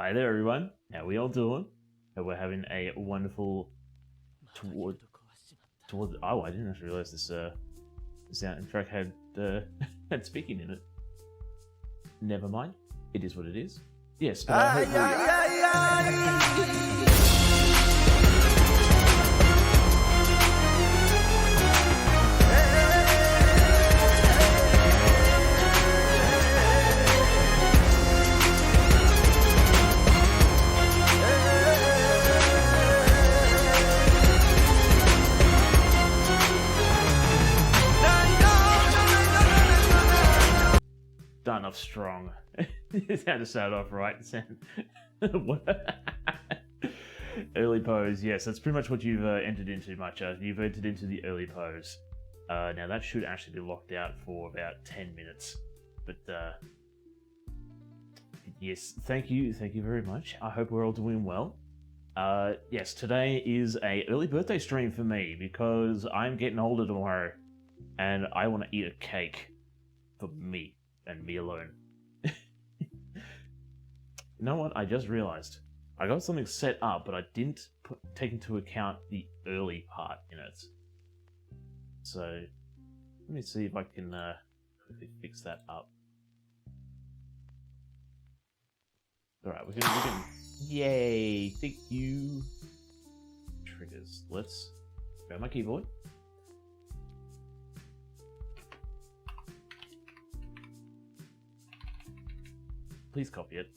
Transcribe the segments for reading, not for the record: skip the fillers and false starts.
Hi there, everyone. How we all doing? Hope we're having a wonderful toward. Oh, I didn't actually realize this soundtrack had had speaking in it. Never mind. It is what it is. Yes, but I hope done off strong. It's how to start off right. Early pose, yes, that's pretty much what you've entered into, Matcha. You've entered into the early pose. Now that should actually be locked out for about 10 minutes. But yes, thank you very much. I hope we're all doing well. Yes, today is a early birthday stream for me because I'm getting older tomorrow, and I want to eat a cake for me and me alone. You know what? I just realized I got something set up, but I didn't take into account the early part in it. So let me see if I can quickly fix that up. All right, we can. Yay! Thank you. Triggers. Let's grab my keyboard. Please copy it.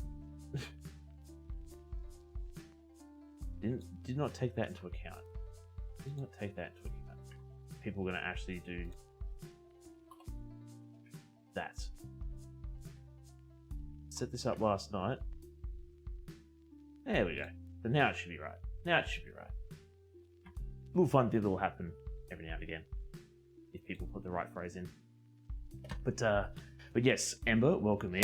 Did not take that into account. Did not take that into account. People are going to actually do that. Set this up last night. There we go. So now it should be right. Now it should be right. A little fun thing will happen every now and again if people put the right phrase in. But yes, Ember, welcome in.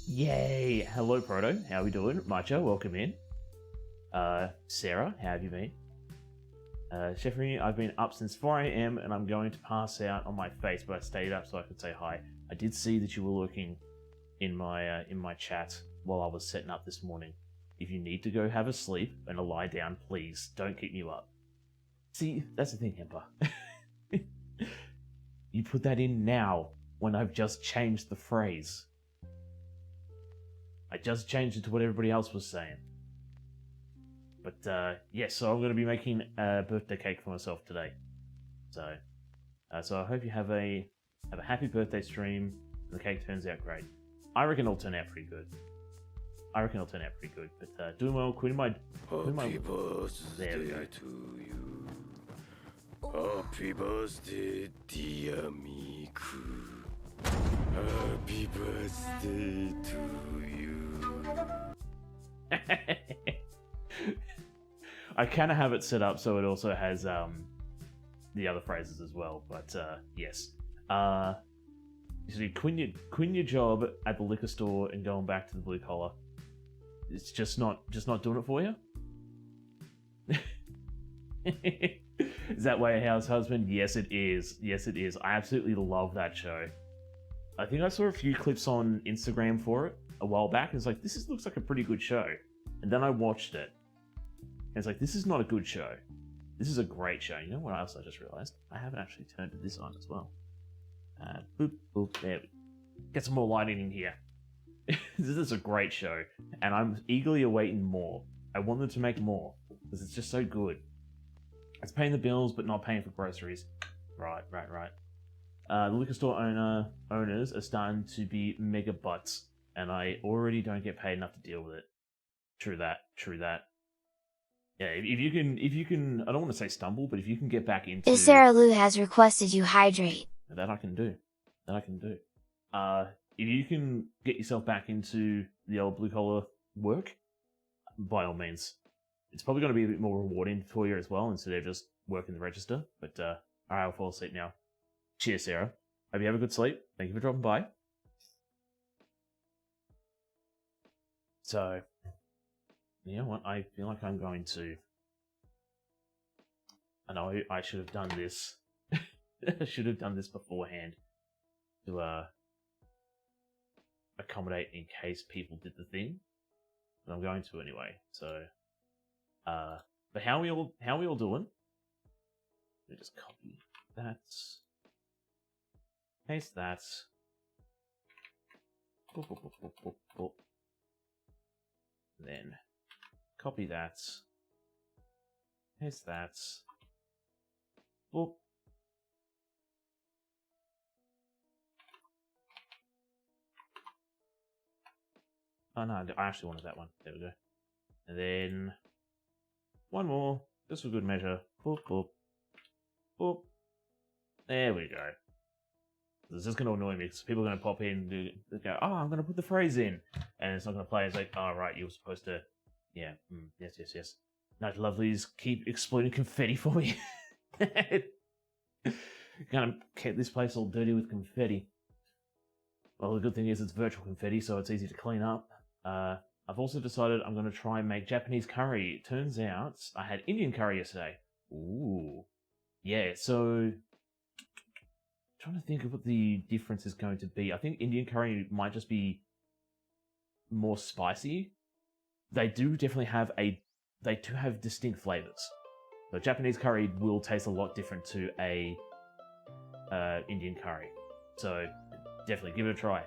Yay! Hello, Proto. How are we doing? Macho, welcome in. Sarah, how have you been? Sheffrey, I've been up since 4 AM and I'm going to pass out on my face, but I stayed up so I could say hi. I did see that you were looking in my chat while I was setting up this morning. If you need to go have a sleep and a lie down, please don't keep me up. See, that's the thing, Ember. You put that in now when I've just changed the phrase. I just changed it to what everybody else was saying. But yes, so I'm going to be making a birthday cake for myself today. So I hope you have a happy birthday stream and the cake turns out great. I reckon it'll turn out pretty good. But doing well, quitting my Happy birthday there we go. to you. Happy birthday, dear Miku. Happy birthday to you. I kind of have it set up so it also has the other phrases as well, but yes. You see, quitting your job at the liquor store and going back to the blue collar. It's just not doing it for you. Is that Way House Husband? Yes, it is. Yes, it is. I absolutely love that show. I think I saw a few clips on Instagram for it a while back. It's like, looks like a pretty good show. And then I watched it. And it's like, this is not a good show. This is a great show. You know what else I just realized? I haven't actually turned this on as well. Boop, boop, there we go. Get some more lighting in here. This is a great show. And I'm eagerly awaiting more. I want them to make more. Because it's just so good. It's paying the bills, but not paying for groceries. Right. The liquor store owners are starting to be mega butts. And I already don't get paid enough to deal with it. True that. Yeah, if you can, I don't want to say stumble, but if you can get back into... Sarah Lou has requested you hydrate. That I can do. If you can get yourself back into the old blue-collar work, by all means. It's probably going to be a bit more rewarding for you as well, instead of just working the register. But, alright, I'll fall asleep now. Cheers, Sarah. Hope you have a good sleep. Thank you for dropping by. So... You know what? I feel like I'm going to... I know I should have done this. I should have done this beforehand to accommodate in case people did the thing. I'm going to anyway. So, but how are we all doing? Let me just copy that, paste that. Boop, boop, boop, boop, boop, boop. Then copy that, paste that. Boop. Oh no, I actually wanted that one. There we go. And then one more, just for good measure. Boop, boop, boop. There we go. This is going to annoy me because people are going to pop in and go, oh, I'm going to put the phrase in. And it's not going to play. It's like, oh, right, you were supposed to. Yeah, yes. Night lovelies, keep exploding confetti for me. Gonna keep this place all dirty with confetti. Well, the good thing is it's virtual confetti, so it's easy to clean up. I've also decided I'm going to try and make Japanese curry. It turns out I had Indian curry yesterday. Ooh. Yeah, so trying to think of what the difference is going to be. I think Indian curry might just be more spicy. They do definitely have distinct flavors. So Japanese curry will taste a lot different to a Indian curry. So definitely give it a try.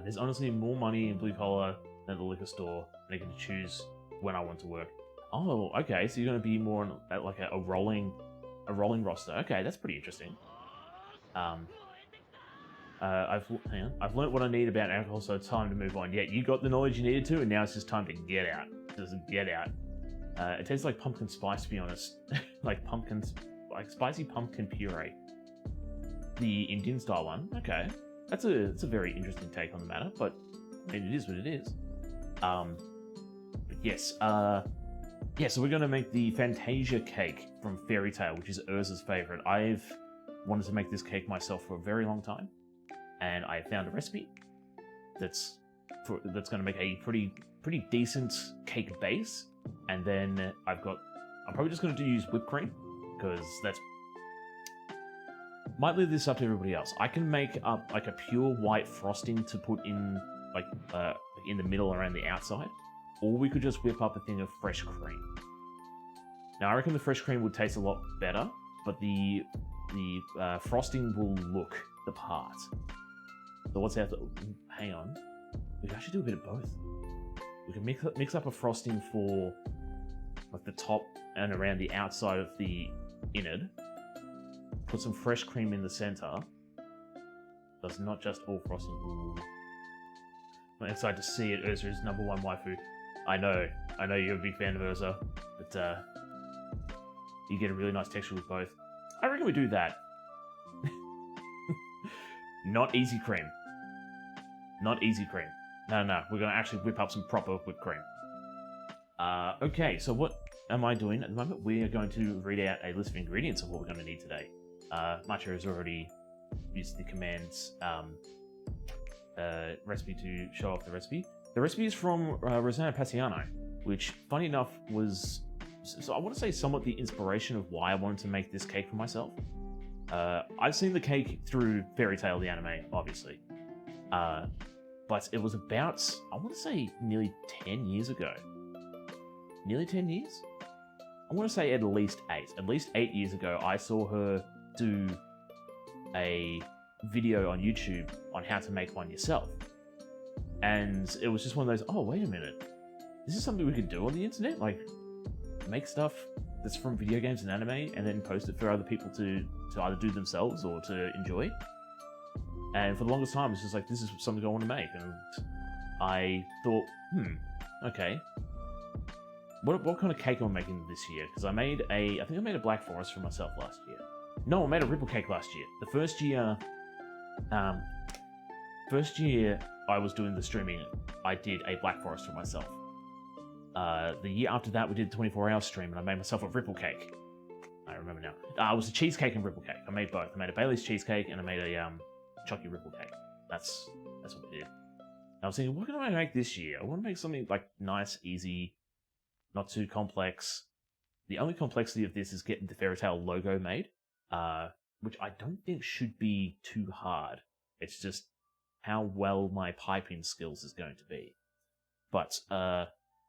There's honestly more money in blue collar than the liquor store, and I can choose when I want to work. Oh, okay. So you're going to be more on like a rolling roster. Okay, that's pretty interesting. I've learned what I need about alcohol, so it's time to move on. Yeah, you got the knowledge you needed to, and now it's just time to get out. Just get out. It tastes like pumpkin spice, to be honest. like spicy pumpkin puree. The Indian style one. Okay, that's a very interesting take on the matter, but I mean, it is what it is. But yes. Yeah, so we're going to make the Fantasia cake from Fairy Tale, which is Erza's favorite. I've wanted to make this cake myself for a very long time, and I found a recipe that's going to make a pretty decent cake base. And then I'm probably just going to use whipped cream, because that's might leave this up to everybody else. I can make up like a pure white frosting to put in like in the middle around the outside. Or we could just whip up a thing of fresh cream. Now, I reckon the fresh cream would taste a lot better, but the frosting will look the part. So what's out? Hang on, we can actually do a bit of both. We can mix up a frosting for like the top and around the outside of the innard. Put some fresh cream in the center. So it's not just all frosting. Ooh. I'm excited to see it. Erza is #1 waifu. I know you're a big fan of Erza, but you get a really nice texture with both. I reckon we do that. Not easy cream. Not easy cream. No, we're going to actually whip up some proper whipped cream. Okay, so what am I doing at the moment? We are going to read out a list of ingredients of what we're going to need today. Macho has already used the commands recipe to show off the recipe. The recipe is from Rosanna Passiano, which, funny enough, was, so I want to say, somewhat the inspiration of why I wanted to make this cake for myself. I've seen the cake through Fairy Tale, the anime, obviously. But it was about, I want to say, nearly 10 years ago. Nearly 10 years? I want to say at least 8. At least 8 years ago, I saw her do a video on YouTube on how to make one yourself. And it was just one of those, oh, wait a minute. This is something we could do on the internet? Like, make stuff that's from video games and anime and then post it for other people to either do themselves or to enjoy. And for the longest time, it's just like, this is something I want to make. And I thought, okay. What kind of cake am I making this year? Because I think I made a Black Forest for myself last year. No, I made a Ripple Cake last year. The first year I was doing the streaming, I did a Black Forest for myself. The year after that, we did a 24-hour stream, and I made myself a Ripple Cake. I remember now. It was a cheesecake and Ripple Cake. I made both. I made a Bailey's cheesecake, and I made a Chucky Ripple Cake. That's what we did. And I was thinking, what can I make this year? I want to make something like nice, easy, not too complex. The only complexity of this is getting the Fairy Tale logo made, which I don't think should be too hard. It's just how well my piping skills is going to be. But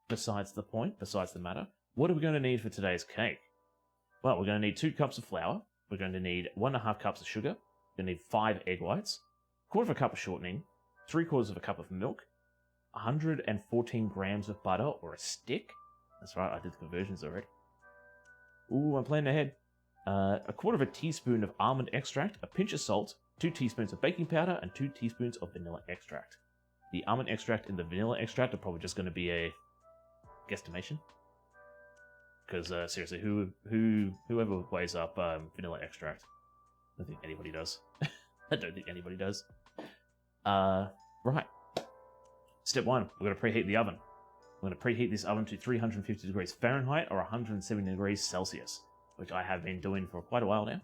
besides the point, besides the matter, what are we going to need for today's cake? Well, we're going to need 2 cups of flour. We're going to need 1.5 cups of sugar. We're going to need 5 egg whites, 1/4 cup of shortening, 3/4 cup of milk, 114 grams of butter or a stick. That's right, I did the conversions already. Ooh, I'm planning ahead. 1/4 teaspoon of almond extract, a pinch of salt, 2 teaspoons of baking powder, and 2 teaspoons of vanilla extract. The almond extract and the vanilla extract are probably just going to be a guesstimation. Because seriously, whoever weighs up vanilla extract? I don't think anybody does. I don't think anybody does. Right. Step 1, we're going to preheat the oven. We're going to preheat this oven to 350 degrees Fahrenheit or 170 degrees Celsius, which I have been doing for quite a while now.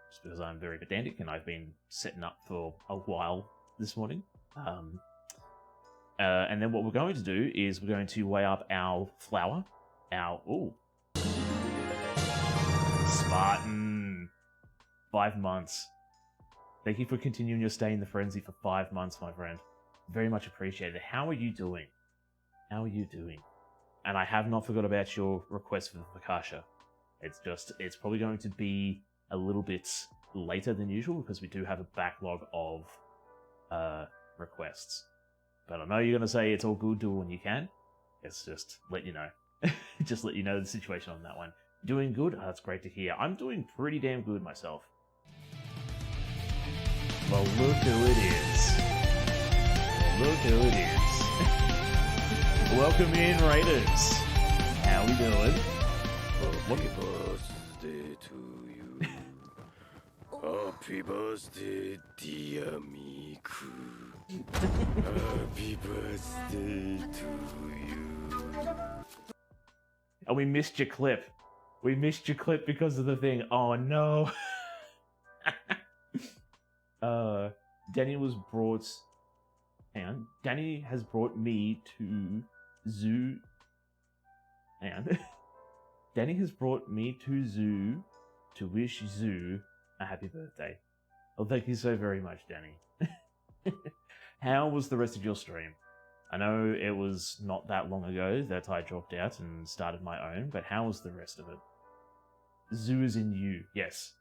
Just because I'm very pedantic and I've been setting up for a while this morning. And then what we're going to do is we're going to weigh up our flour. Spartan. 5 months. Thank you for continuing your stay in the frenzy for 5 months, my friend. Very much appreciated. How are you doing? How are you doing? And I have not forgot about your request for the Fantasia. It's probably going to be a little bit later than usual because we do have a backlog of requests. But I know you're going to say it's all good, do it when you can. It's just let you know. Just let you know the situation on that one. Doing good? Oh, that's great to hear. I'm doing pretty damn good myself. Well, look who it is. Look who it is. Welcome in, Raiders. How we doing? Happy birthday to you. Happy birthday, dear Miku. Happy birthday to you. Oh, we missed your clip. We missed your clip because of the thing. Oh, no. Danny was brought... Hang on. Danny has brought me to zoo... Hang on. Danny has brought me to zoo to wish Zoo a happy birthday. Oh, thank you so very much, Danny. How was the rest of your stream? I know it was not that long ago that I dropped out and started my own, but how was the rest of it? Zoo is in you, yes.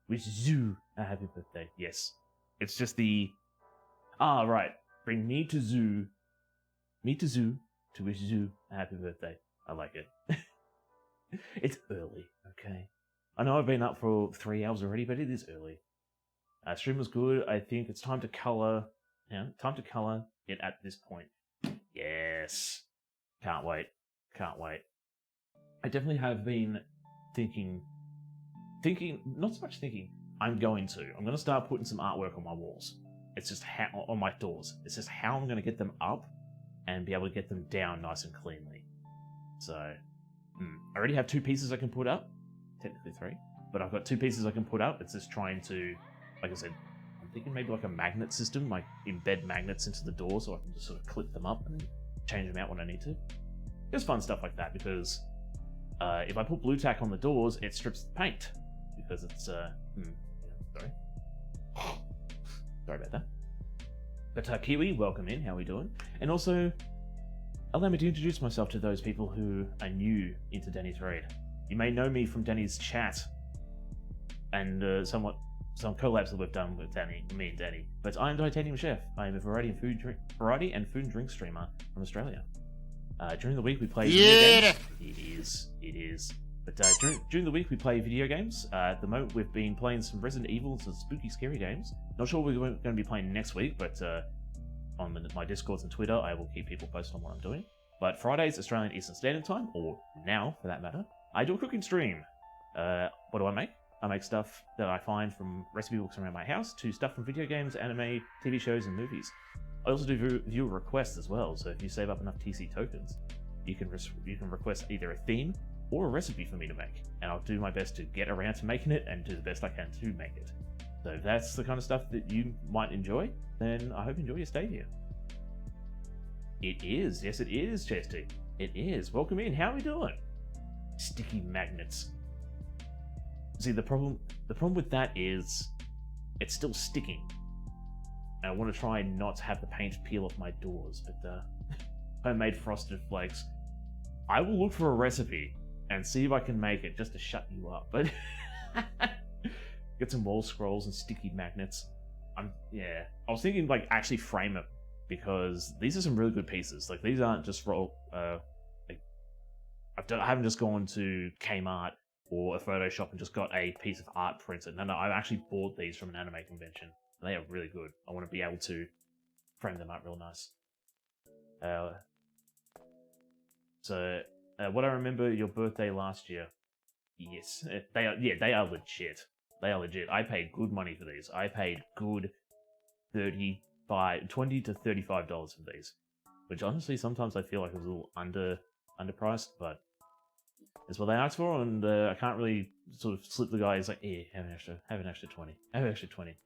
Wish Zoo a happy birthday, yes. It's just the... Ah, right. Bring me to Zoo. Me to Zoo to wish Zoo a happy birthday. I like it. It's early, okay? I know I've been up for 3 hours already, but it is early. Stream was good. I think it's time to colour... Yeah, time to colour it at this point. Yes. Can't wait. Can't wait. I definitely have been thinking, not so much thinking, I'm going to start putting some artwork on my walls. It's just how, on my doors. It's just how I'm going to get them up and be able to get them down nice and cleanly. So, I already have 2 pieces I can put up. Technically 3. But I've got 2 pieces I can put up. It's just trying to, like I said, I'm thinking maybe like a magnet system, like embed magnets into the door so I can just sort of clip them up and change them out when I need to. Just fun stuff like that because if I put blue tack on the doors, it strips the paint because it's sorry about that. But Kiwi, welcome in. How are we doing? And also, allow me to introduce myself to those people who are new into Danny's Raid. You may know me from Danny's chat and some collabs that we've done with me and Danny. But I'm Titanium Chef. I am a variety and food and drink streamer from Australia. During the week we play video games. It is. But during the week we play video games. At the moment we've been playing some Resident Evil, some spooky, scary games. Not sure what we're going to be playing next week, but on my Discords and Twitter I will keep people posted on what I'm doing. But Fridays, Australian Eastern Standard Time, or now for that matter, I do a cooking stream. What do I make? I make stuff that I find from recipe books around my house to stuff from video games, anime, TV shows, and movies. I also do viewer requests as well, so if you save up enough TC tokens, you can request either a theme or a recipe for me to make, and I'll do my best to get around to making it and do the best I can to make it. So if that's the kind of stuff that you might enjoy, then I hope you enjoy your stay here. It is, yes it is, Chesty. It is. Welcome in, how are we doing? Sticky magnets. See, the problem with that is it's still sticking. And I want to try not to have the paint peel off my doors, but homemade frosted flakes. I will look for a recipe and see if I can make it just to shut you up. But get some wall scrolls and sticky magnets. Yeah. I was thinking like actually frame it because these are some really good pieces. Like these aren't just for like I haven't just gone to Kmart or a Photoshop and just got a piece of art printed. No, I've actually bought these from an anime convention. And they are really good. I want to be able to frame them up real nice. So, what I remember your birthday last year. Yes, they are legit. They are legit. I paid good money for these. I paid good $20 to $35 for these. Which honestly, sometimes I feel like it was a little underpriced, but it's what they asked for, and I can't really sort of slip the guy. He's like, "Yeah, have an extra 20, have an extra 20."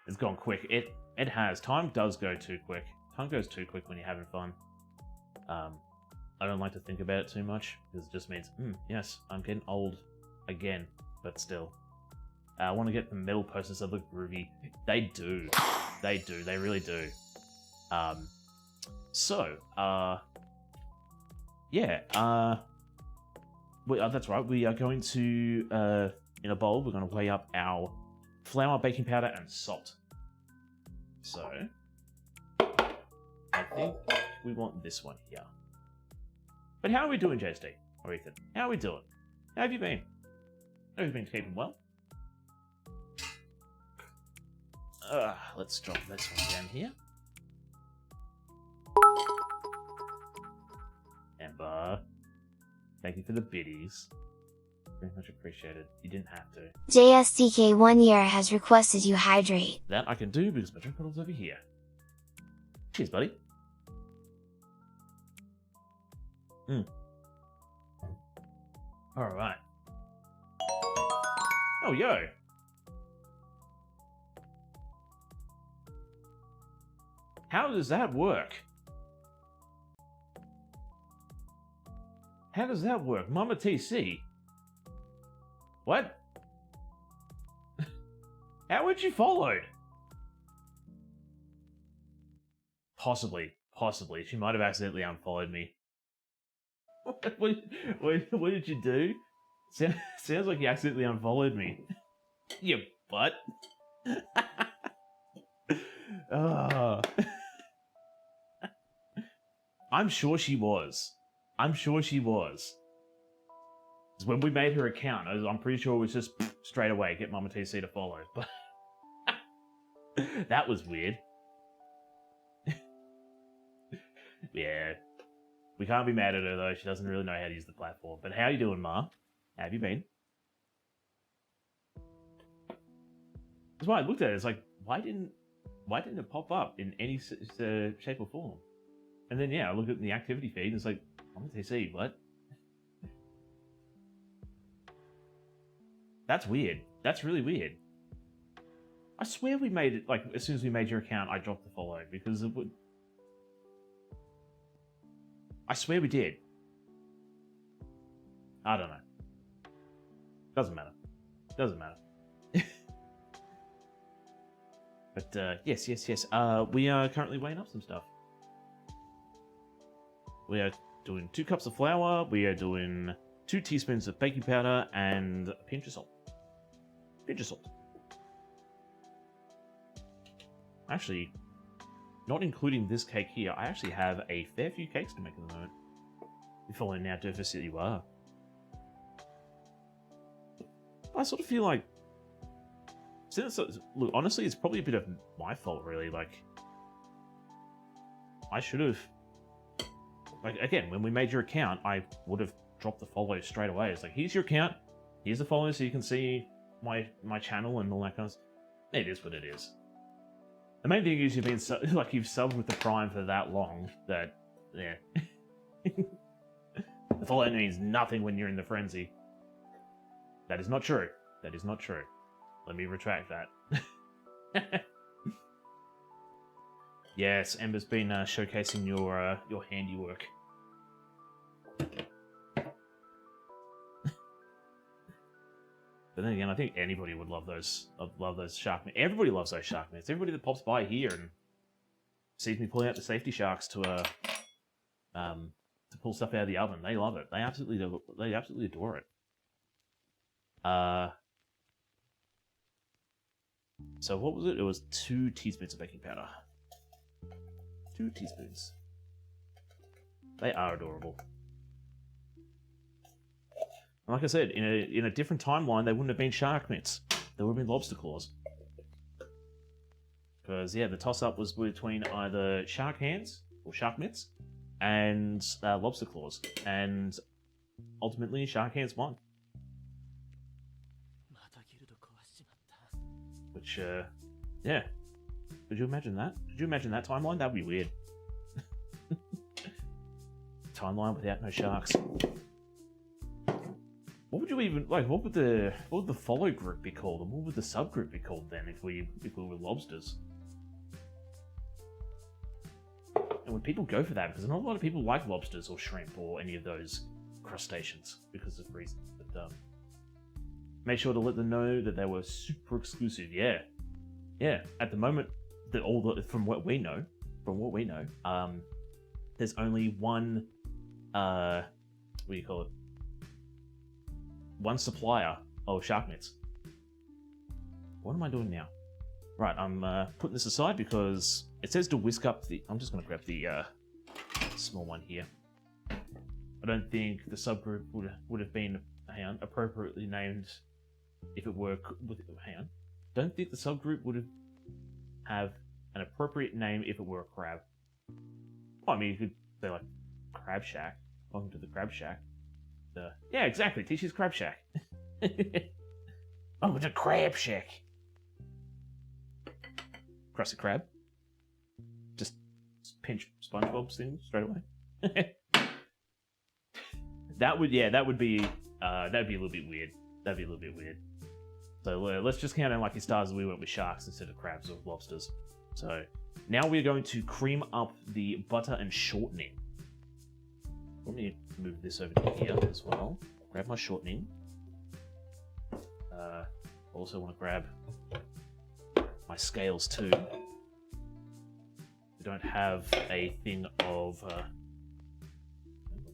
It's gone quick. It has. Time does go too quick. Time goes too quick when you're having fun. I don't like to think about it too much because it just means, yes, I'm getting old again, but still. I want to get the metal posters that look groovy. They do. They do. They really do. Yeah. That's right. We are going to, in a bowl, we're going to weigh up our flour, baking powder, and salt. So, I think we want this one here. But how are we doing, JSD? Or Ethan? How are we doing? How have you been? Have you been keeping well? Let's drop this one down here. Amber, thank you for the biddies. Very much appreciated. You didn't have to. JSTK 1 year has requested you hydrate. That I can do because my drink bottle's over here. Cheers, buddy. Alright. Oh, yo! How does that work? How does that work? Mama TC? What? How were you followed? Possibly. She might have accidentally unfollowed me. What did you do? Sounds like you accidentally unfollowed me. You butt. Oh. I'm sure she was. When we made her account, I'm pretty sure it was just straight away, get Mama TC to follow. But that was weird. Yeah. We can't be mad at her though, she doesn't really know how to use the platform. But how you doing, Ma? How have you been? That's why I looked at it, it's like, why didn't it pop up in any shape or form? And then yeah, I look at the activity feed and it's like, Mama TC, what? That's weird. That's really weird. I swear we made it, like, as soon as we made your account, I dropped the follow, because it would... I swear we did. I don't know. Doesn't matter. But, yes. We are currently weighing up some stuff. We are doing 2 cups of flour, we are doing 2 teaspoons of baking powder, and a pinch of salt. Actually, not including this cake here, I actually have a fair few cakes to make at the moment. If follow now, Durfus, you are. I sort of feel like... Look, honestly, it's probably a bit of my fault, really. Like, I should have... Like, again, when we made your account, I would have dropped the follow straight away. It's like, here's your account, here's the follow so you can see my channel and all that kind of stuff. It is what it is. The main thing is you've been you've subbed with the Prime for that long that, yeah. The follow means nothing when you're in the frenzy. That is not true. Let me retract that. Yes, Ember's been showcasing your handiwork. But then again, I think anybody would love those. Love those shark mitts. Everybody loves those shark mitts. Everybody that pops by here and sees me pulling out the safety sharks to pull stuff out of the oven, they love it. They absolutely do. They absolutely adore it. So what was it? It was 2 teaspoons of baking powder. 2 teaspoons. They are adorable. And like I said, in a different timeline, they wouldn't have been shark mitts. They would have been lobster claws. Because, yeah, the toss-up was between either shark hands, or shark mitts, and lobster claws. And ultimately, shark hands won. Which, yeah. Could you imagine that? Could you imagine that timeline? That'd be weird. Timeline without no sharks. What would you even like? What would the follow group be called, and what would the subgroup be called then if we were lobsters? And would people go for that? Because not a lot of people like lobsters or shrimp or any of those crustaceans because of reasons. But make sure to let them know that they were super exclusive. Yeah. At the moment, from what we know, there's only one. What do you call it? One supplier of shark mitts. What am I doing now? Right, I'm putting this aside because it says to whisk up the... I'm just going to grab the small one here. I don't think the subgroup would have been appropriately named if it were... Hang on. Don't think the subgroup would have an appropriate name if it were a crab. Well, I mean, you could say like Crab Shack. Welcome to the Crab Shack. Yeah, exactly. Tishy's Crab Shack. Oh, it's a Crab Shack. Krusty Krab. Just pinch SpongeBob's thing straight away. That would be a little bit weird. That'd be a little bit weird. So let's just count on lucky stars that we went with sharks instead of crabs or lobsters. So now we're going to cream up the butter and shortening. Let me move this over to here as well. Grab my shortening. Also want to grab my scales too. We don't have a thing of... let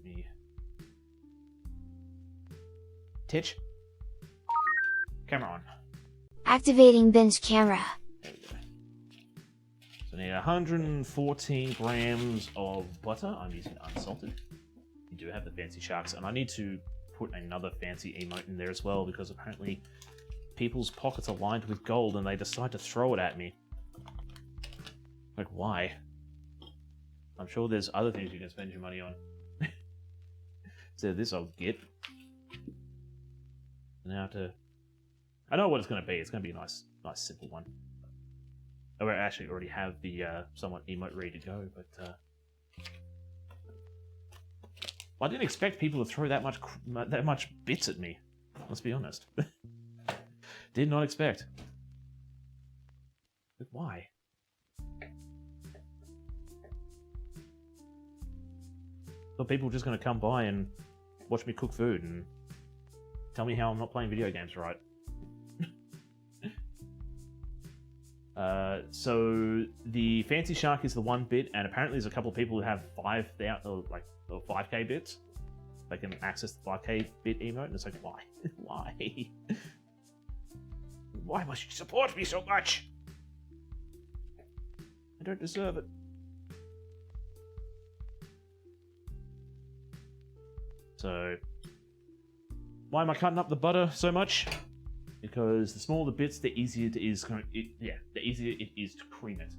me... Titch? Camera on. Activating binge camera. There we go. So I need 114 grams of butter. I'm using unsalted. You do have the fancy sharks, and I need to put another fancy emote in there as well because apparently people's pockets are lined with gold and they decide to throw it at me. Like, why? I'm sure there's other things you can spend your money on. So this I'll get. Now to... I know what it's going to be. It's going to be a nice simple one. I actually already have the somewhat emote ready to go, but... I didn't expect people to throw that much bits at me. Let's be honest. Did not expect. But why? Thought people were just going to come by and watch me cook food and tell me how I'm not playing video games right. So the fancy shark is the 1 bit, and apparently there's a couple of people who have 5K bits. They can access the 5K bit emote, and it's like, why? Why? Why must you support me so much? I don't deserve it. So, why am I cutting up the butter so much? Because the smaller the bits, the easier it is to cream it,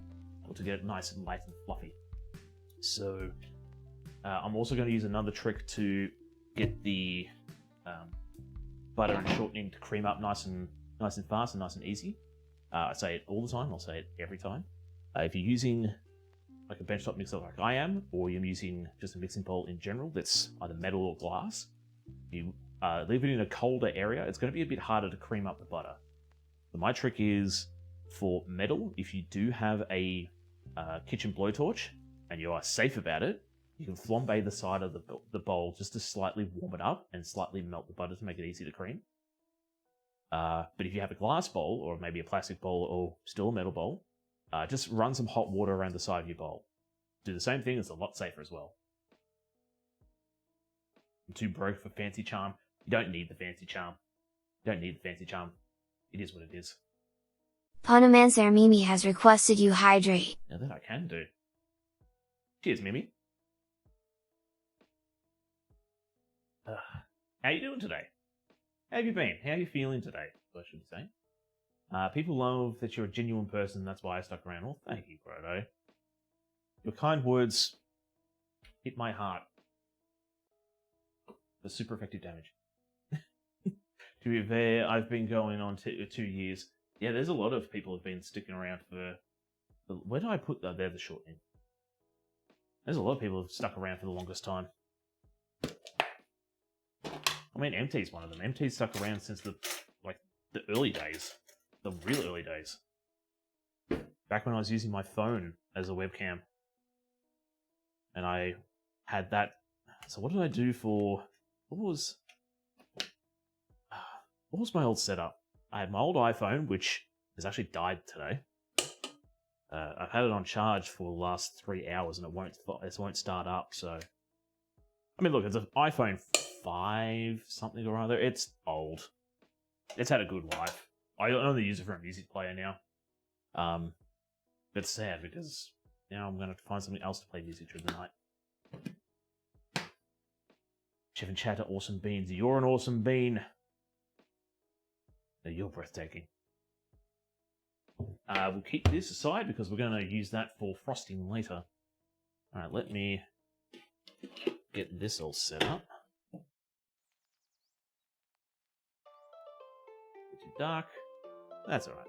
or to get it nice and light and fluffy. So, I'm also going to use another trick to get the butter and shortening to cream up nice and fast and nice and easy. I say it all the time. I'll say it every time. If you're using like a benchtop mixer like I am, or you're using just a mixing bowl in general that's either metal or glass, you leave it in a colder area, it's going to be a bit harder to cream up the butter. So my trick is for metal, if you do have a kitchen blowtorch and you are safe about it, you can flambe the side of the bowl just to slightly warm it up and slightly melt the butter to make it easy to cream. But if you have a glass bowl, or maybe a plastic bowl, or still a metal bowl, just run some hot water around the side of your bowl. Do the same thing, it's a lot safer as well. I'm too broke for fancy charm. You don't need the fancy charm. You don't need the fancy charm. It is what it is. Ponomancer Mimi has requested you hydrate. Now that I can do. Cheers, Mimi. How you doing today? How have you been? How are you feeling today? I should say. People love that you're a genuine person, that's why I stuck around. Well, thank you, Frodo. Your kind words hit my heart for super effective damage. To be fair, I've been going on 2 years. Yeah, there's a lot of people who've been sticking around for... Where did I put that? There, the short name. There's a lot of people who've stuck around for the longest time. I mean, MT's one of them. MT's stuck around since the early days. The real early days. Back when I was using my phone as a webcam. And I had that... So what did I do for... What was my old setup? I had my old iPhone, which has actually died today. I've had it on charge for the last 3 hours and it won't start up, so... I mean, look, it's an iPhone 5 something or other. It's old. It's had a good life. I only use it for a music player now. But it's sad because now I'm going to find something else to play music through the night. Chef and Chatter, awesome beans. You're an awesome bean. No, you're breathtaking. We'll keep this aside because we're going to use that for frosting later. Alright, let me get this all set up. Too dark. That's alright.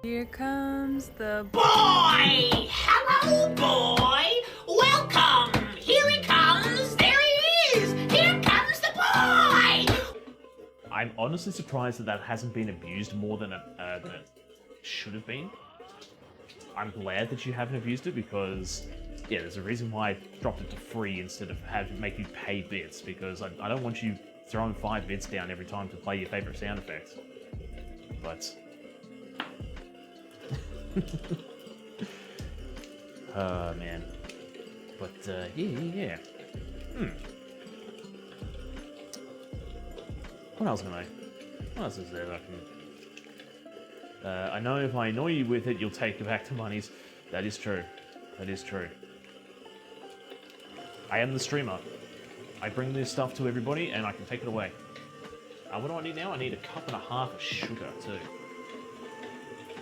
Here comes the boy! Hello, boy! Welcome! Here he comes! There he is! Here comes the boy! I'm honestly surprised that hasn't been abused more than it should have been. I'm glad that you haven't abused it because, yeah, there's a reason why I dropped it to free instead of having to make you pay bits, because I don't want you throwing 5 bits down every time to play your favorite sound effects. But... oh, man. But, yeah. What else is there that I can... I know if I annoy you with it, you'll take it back to monies. That is true. That is true. I am the streamer. I bring this stuff to everybody, and I can take it away. What do I need now? I need 1.5 cups of sugar, too.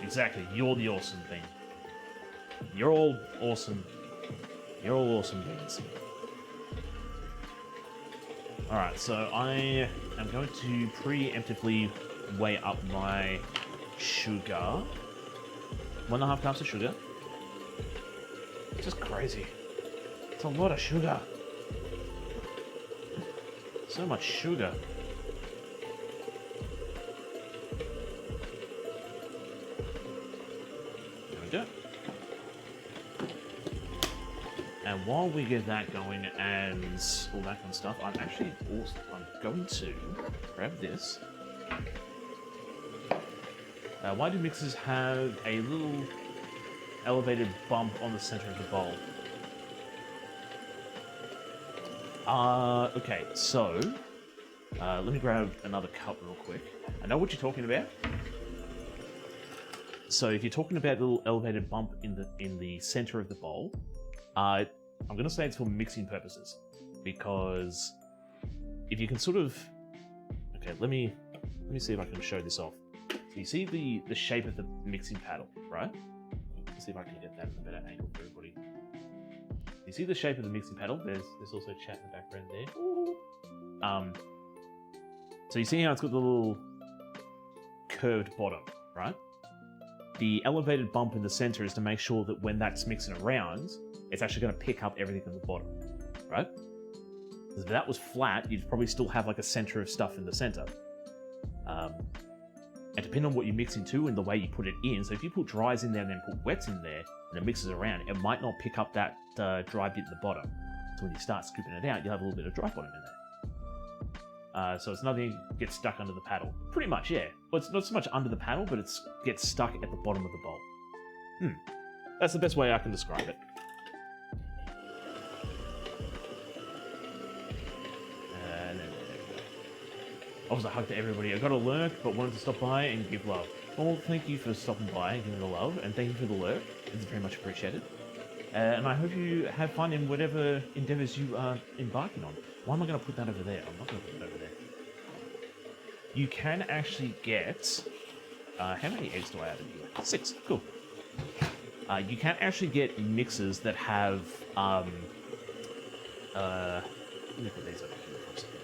Exactly. You're the awesome thing. You're all awesome. You're all awesome beans. Alright, so I am going to preemptively weigh up my sugar. 1.5 cups of sugar. It's just crazy. It's a lot of sugar. So much sugar. There we go. And while we get that going and all that kind of stuff, I'm going to grab this. Why do mixers have a little elevated bump on the center of the bowl? Okay, so let me grab another cup real quick. I know what you're talking about. So if you're talking about the little elevated bump in the center of the bowl, I'm going to say it's for mixing purposes, because if you can sort of... Okay, let me see if I can show this off. So you see the shape of the mixing paddle, right? Let's see if I can get that in a better angle for everybody. You see the shape of the mixing paddle? There's also chat in the background there. So you see how it's got the little curved bottom, right? The elevated bump in the center is to make sure that when that's mixing around, it's actually going to pick up everything at the bottom, right? If that was flat, you'd probably still have like a center of stuff in the center. And depending on what you mix into and the way you put it in, so if you put dries in there and then put wets in there, and it mixes around, it might not pick up that dry bit at the bottom. So when you start scooping it out, you'll have a little bit of dry bottom in there. So it's nothing gets stuck under the paddle. Pretty much, yeah. Well, it's not so much under the paddle, but it gets stuck at the bottom of the bowl. That's the best way I can describe it. And then there we go. Also, hug to everybody. I got a lurk, but wanted to stop by and give love. Well, thank you for stopping by and giving the love, and thank you for the lurk. It's very much appreciated. And I hope you have fun in whatever endeavours you are embarking on. Why am I going to put that over there? I'm not going to put it over there. You can actually get... how many eggs do I have in here? 6. Cool. You can actually get mixers that have... let me put these over here for a second.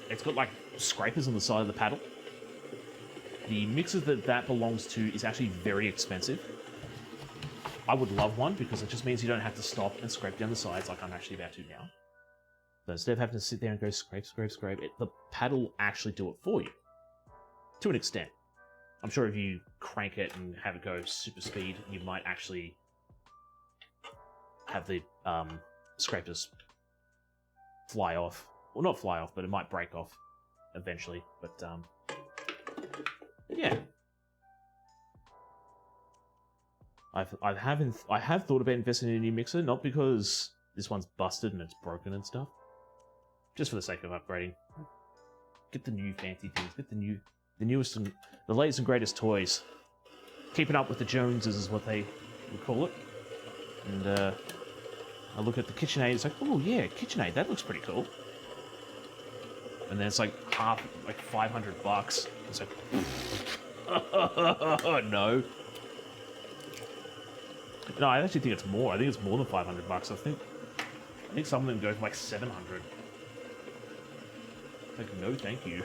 It's got, like, scrapers on the side of the paddle. The mixer that belongs to is actually very expensive. I would love one because it just means you don't have to stop and scrape down the sides like I'm actually about to now. So instead of having to sit there and go scrape, the paddle will actually do it for you. To an extent. I'm sure if you crank it and have it go super speed, you might actually have the scrapers fly off. Well, not fly off, but it might break off eventually. But yeah. I have thought about investing in a new mixer, not because this one's busted and it's broken and stuff. Just for the sake of upgrading. Get the new fancy things. Get the newest and the latest and greatest toys. Keeping up with the Joneses is what they would call it. And I look at the KitchenAid, it's like, oh yeah, KitchenAid, that looks pretty cool. And then it's like like $500. It's like, no. No, I actually think it's more. I think it's more than $500. I think some of them go for like $700. Like, no, thank you.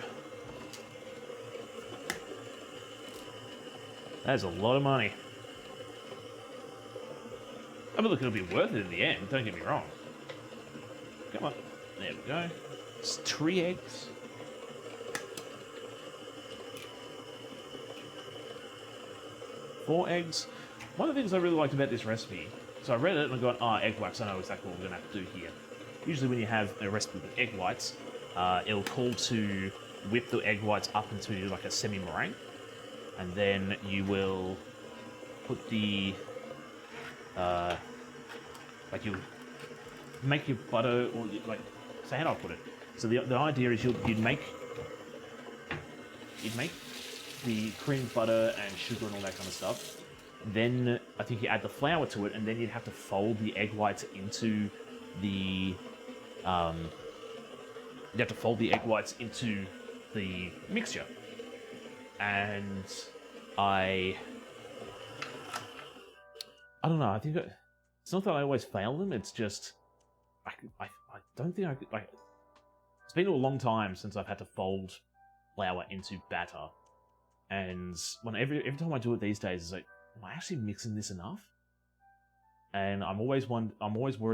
That is a lot of money. I mean, look, it'll be worth it in the end. Don't get me wrong. Come on, there we go. It's 3 eggs. 4 eggs. One of the things I really liked about this recipe, so I read it and I got, egg whites, I know exactly what we're going to have to do here. Usually when you have a recipe with egg whites, it'll call to whip the egg whites up into like a semi-meringue, and then you will put the, like you'll make your butter, or like, so how do I put it? So the idea is you'd make the cream, butter, and sugar and all that kind of stuff. Then I think you add the flour to it, and then you'd have to fold the egg whites into the mixture. And I don't know. I think it's not that I always fail them. It's just I don't think I could, like. It's been a long time since I've had to fold flour into batter, and every time I do it these days, it's like, am I actually mixing this enough? And I'm always worried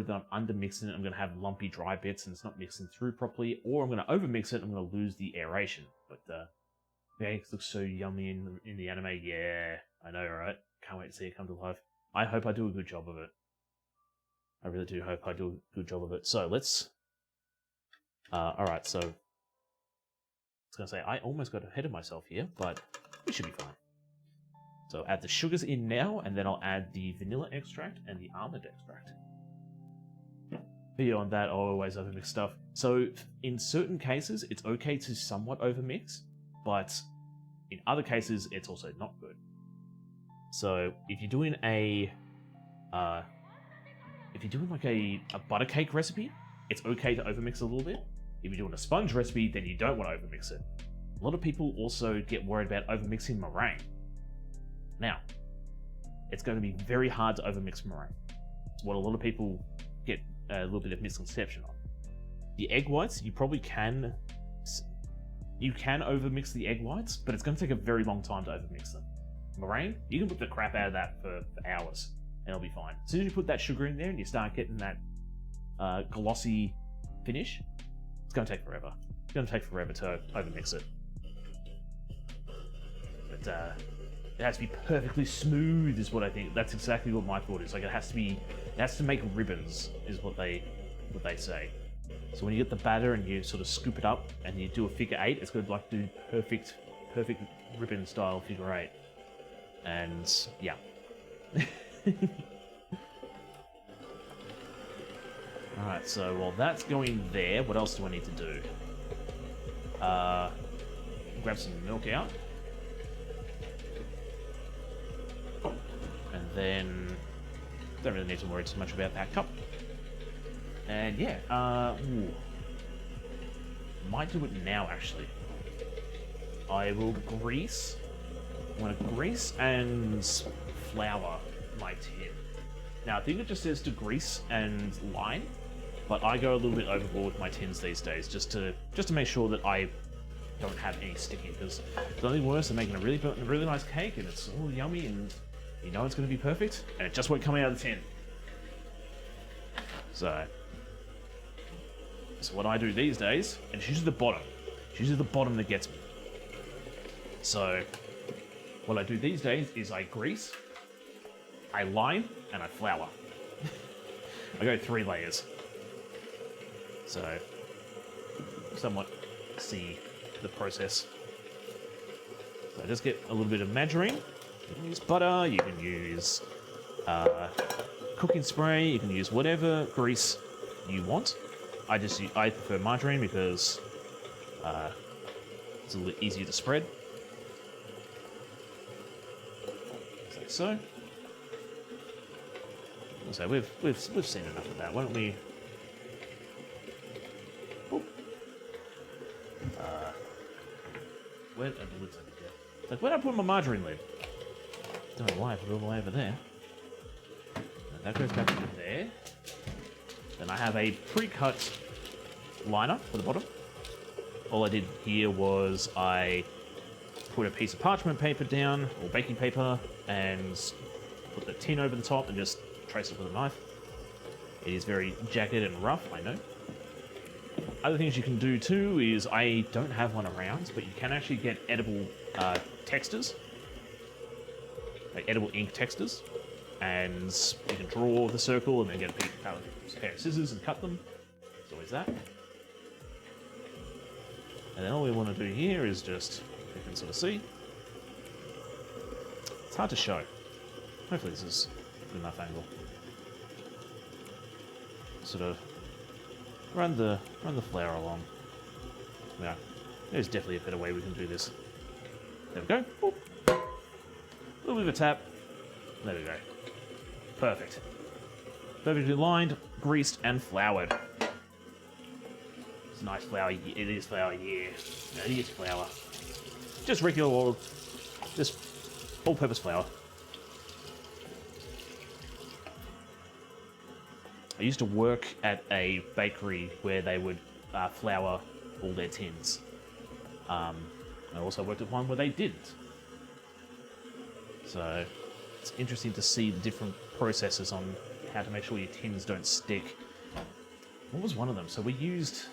that I'm under mixing it. I'm going to have lumpy dry bits and it's not mixing through properly, or I'm going to over mix it and I'm going to lose the aeration. But the eggs look so yummy in the anime. Yeah, I know, right? Can't wait to see it come to life. I hope I do a good job of it. I really do hope I do a good job of it. So let's. All right, so I was going to say I almost got ahead of myself here, but we should be fine. So add the sugars in now, and then I'll add the vanilla extract and the almond extract. Beyond that, I'll always overmix stuff. So in certain cases, it's okay to somewhat overmix, but in other cases, it's also not good. So if you're doing like a butter cake recipe, it's okay to overmix a little bit. If you're doing a sponge recipe, then you don't want to overmix it. A lot of people also get worried about overmixing meringue. Now, it's going to be very hard to overmix meringue. It's what a lot of people get a little bit of misconception on. The egg whites, you probably can overmix the egg whites, but it's going to take a very long time to overmix them. Meringue, you can put the crap out of that for hours, and it'll be fine. As soon as you put that sugar in there and you start getting that glossy finish, it's going to take forever. It's going to take forever to overmix it. But it has to be perfectly smooth, is what I think. That's exactly what my thought is. Like it has to make ribbons, is what they say. So when you get the batter and you sort of scoop it up and you do a figure 8, it's going to like do perfect ribbon style figure 8. And yeah. Alright, so while that's going there, what else do I need to do? Grab some milk out. And then don't really need to worry too much about that cup. And yeah, might do it now actually. I will grease. I'm gonna grease and flour my tin. Now I think it just says to grease and line, but I go a little bit overboard with my tins these days just to make sure that I don't have any sticking, because it's only worse than making a really nice cake and it's all yummy and you know it's going to be perfect and it just won't come out of the tin. So what I do these days, and it's usually the bottom. It's usually the bottom that gets me. So what I do these days is I grease, I line, and I flour. I go 3 layers. So somewhat see the process. So just get a little bit of margarine. You can use butter, you can use cooking spray, you can use whatever grease you want. I prefer margarine because it's a little easier to spread. Like so. So we've seen enough of that. Why don't we? Where the lid's over there? Like, where'd I put my margarine lid? Don't know why I put it all the way over there. And that goes back into there. Then I have a pre-cut liner for the bottom. All I did here was I put a piece of parchment paper down, or baking paper, and put the tin over the top and just trace it with a knife. It is very jagged and rough, I know. Other things you can do too is, I don't have one around, but you can actually get edible textures, like edible ink textures, and you can draw the circle and then get a pair of scissors and cut them. There's always that. And then all we want to do here is just, you can sort of see. It's hard to show. Hopefully this is good enough angle. Sort of run the flour along. Yeah, there's definitely a better way we can do this. There we go. Boop. A little bit of a tap. There we go. Perfect. Perfectly lined, greased, and floured. It's nice flour. It is flour, yeah. No, it is flour. Just regular old, just all-purpose flour. I used to work at a bakery where they would flour all their tins. I also worked at one where they didn't. So it's interesting to see the different processes on how to make sure your tins don't stick. What was one of them? So we used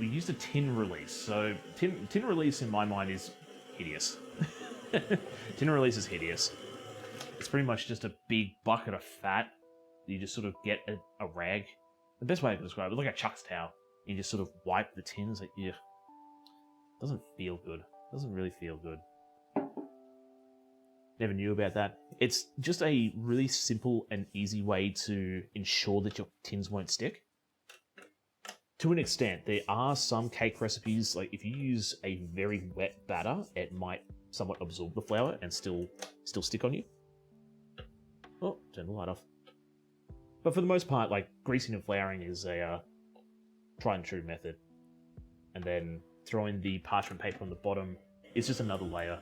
a tin release. So tin release in my mind is hideous. Tin release is hideous. It's pretty much just a big bucket of fat. You just sort of get a rag. The best way I can describe it, like a Chuck's towel. You just sort of wipe the tins. Like, yeah, doesn't feel good. Doesn't really feel good. Never knew about that. It's just a really simple and easy way to ensure that your tins won't stick. To an extent, there are some cake recipes, like if you use a very wet batter, it might somewhat absorb the flour and still stick on you. Oh, turn the light off. But for the most part, like, greasing and flouring is a tried and true method. And then throwing the parchment paper on the bottom is just another layer.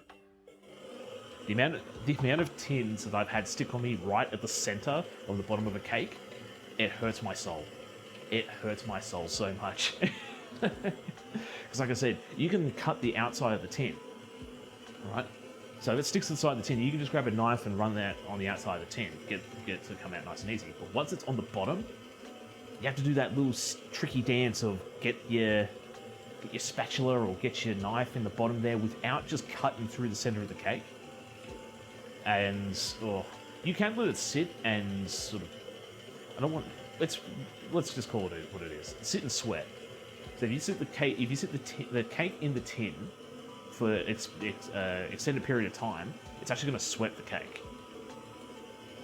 The amount of tins that I've had stick on me right at the center of the bottom of a cake, it hurts my soul. It hurts my soul so much. Because like I said, you can cut the outside of the tin, right? So if it sticks to the side of the tin, you can just grab a knife and run that on the outside of the tin, get it to come out nice and easy. But once it's on the bottom, you have to do that little tricky dance of get your spatula or get your knife in the bottom there without just cutting through the center of the cake. And you can let it sit and sort of, let's just call it what it is. Sit and sweat. So if you sit the cake, the cake in the tin for extended period of time, it's actually going to sweat the cake